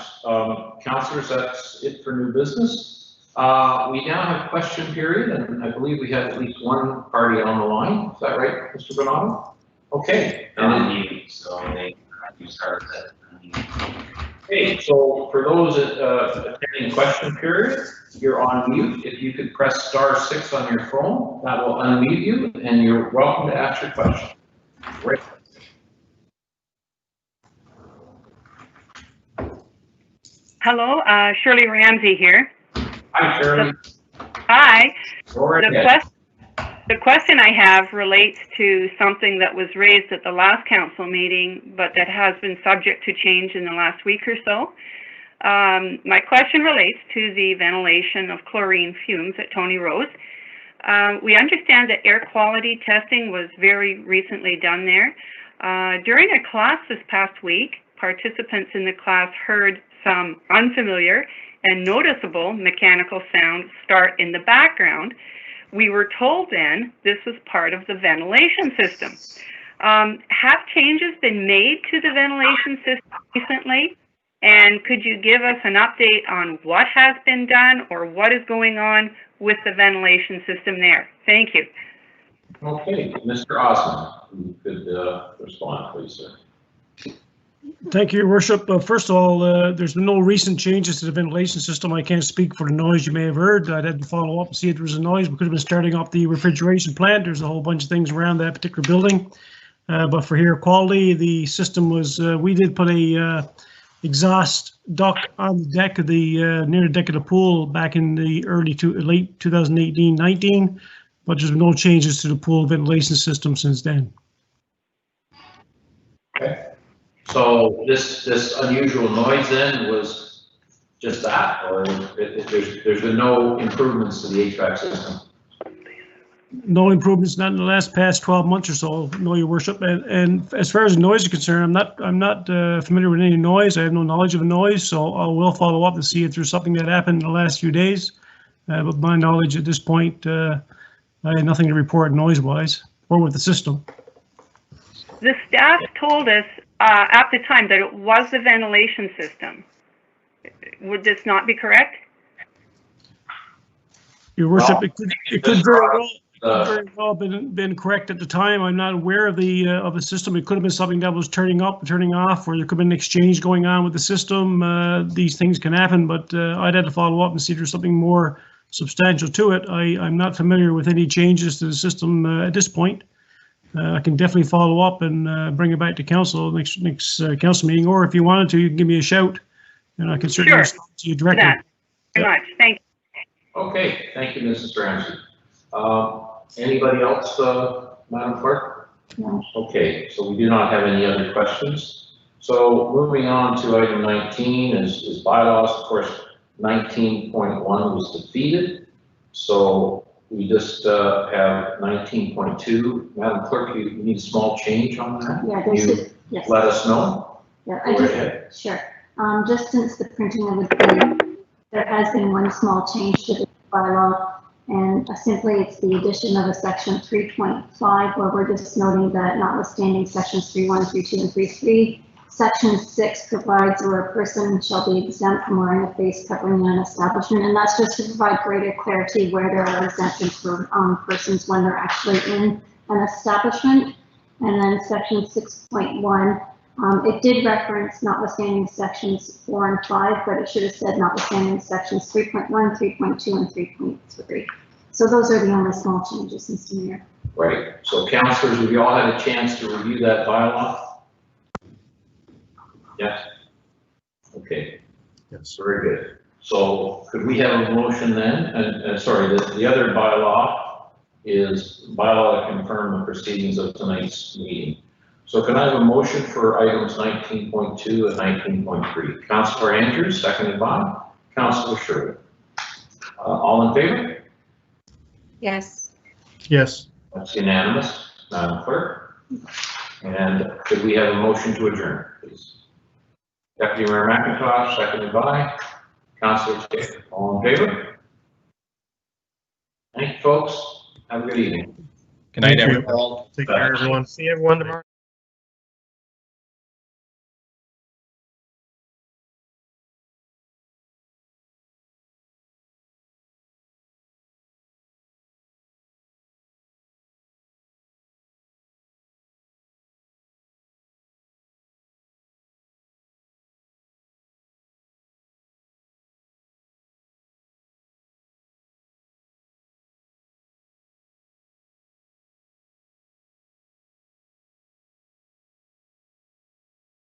Councillors, that's it for new business. We now have question period, and I believe we have at least one party on the line. Is that right, Mr. Bernardo? Okay. So they you start that. Okay, so for those attending question period, you're on mute. If you could press *6 on your phone, that will unmute you, and you're welcome to ask your question. Great. Hello, Shirley Ramsey here. Hi, Shirley. Hi. The question I have relates to something that was raised at the last council meeting, but that has been subject to change in the last week or so. My question relates to the ventilation of chlorine fumes at Tony Rose. We understand that air quality testing was very recently done there. During a class this past week, participants in the class heard some unfamiliar and noticeable mechanical sounds start in the background. We were told then this was part of the ventilation system. Have changes been made to the ventilation system recently? And could you give us an update on what has been done or what is going on with the ventilation system there? Thank you. Okay, Mr. Osmond, you could respond, please, sir. Thank you, Your Worship. First of all, there's been no recent changes to the ventilation system. I can't speak for the noise you may have heard. I'd have to follow up and see if there was a noise. We could have been starting up the refrigeration plant. There's a whole bunch of things around that particular building. But for air quality, the system was, we did put a exhaust duct on the deck of the, near the deck of the pool back in the late 2018-19, but there's been no changes to the pool ventilation system since then. Okay. So this unusual noise then was just that, or there's been no improvements to the HVAC system? No improvements, not in the past 12 months or so, no, Your Worship. And as far as noise is concerned, I'm not familiar with any noise. I have no knowledge of a noise, so I will follow up and see if there's something that happened in the last few days. But my knowledge at this point, I had nothing to report noise-wise or with the system. The staff told us at the time that it was the ventilation system. Would this not be correct? Your Worship, it could very well been correct at the time. I'm not aware of the system. It could have been something that was turning up, turning off, or there could have been an exchange going on with the system. These things can happen, but I'd have to follow up and see if there's something more substantial to it. I'm not familiar with any changes to the system at this point. I can definitely follow up and bring it back to council next council meeting, or if you wanted to, you can give me a shout, and I can certainly respond to you directly. Thank you very much. Thank you. Okay, thank you, Mrs. Ramsey. Anybody else, Madam Clerk? No. Okay, so we do not have any other questions. So moving on to item 19 is bylaws. Of course, 19.1 was defeated. So we just have 19.2. Madam Clerk, you need a small change on that? Yeah, Can you yes. let us know? Yeah, Sure. Just since the printing of the bill, there has been one small change to the bylaw, and simply it's the addition of a section 3.5, where we're just noting that notwithstanding sections 3.1, 3.2, and 3.3, section 6 provides where a person shall be exempt from wearing a face covering in an establishment, and that's just to provide greater clarity where there are exemptions for persons when they're actually in an establishment. And then section 6.1, it did reference notwithstanding sections 4 and 5, but it should have said notwithstanding sections 3.1, 3.2, and 3.3. So those are the only small changes, Mr. Mayor. Right. So councillors, have you all had a chance to review that bylaw? Yes. Okay. Yes. Very good. So could we have a motion then? And sorry, the other bylaw is bylaw to confirm the proceedings of tonight's meeting. So can I have a motion for items 19.2 and 19.3? Councillor Andrews, seconded by Councillor Sherwood. All in favor? Yes. Yes. That's unanimous, Madam Clerk. And could we have a motion to adjourn, please? Deputy Mayor McIntosh, seconded by Councillor Taylor. All in favor? Thank you, folks. Have a good evening. Good night, everyone. Take care, everyone. See everyone tomorrow.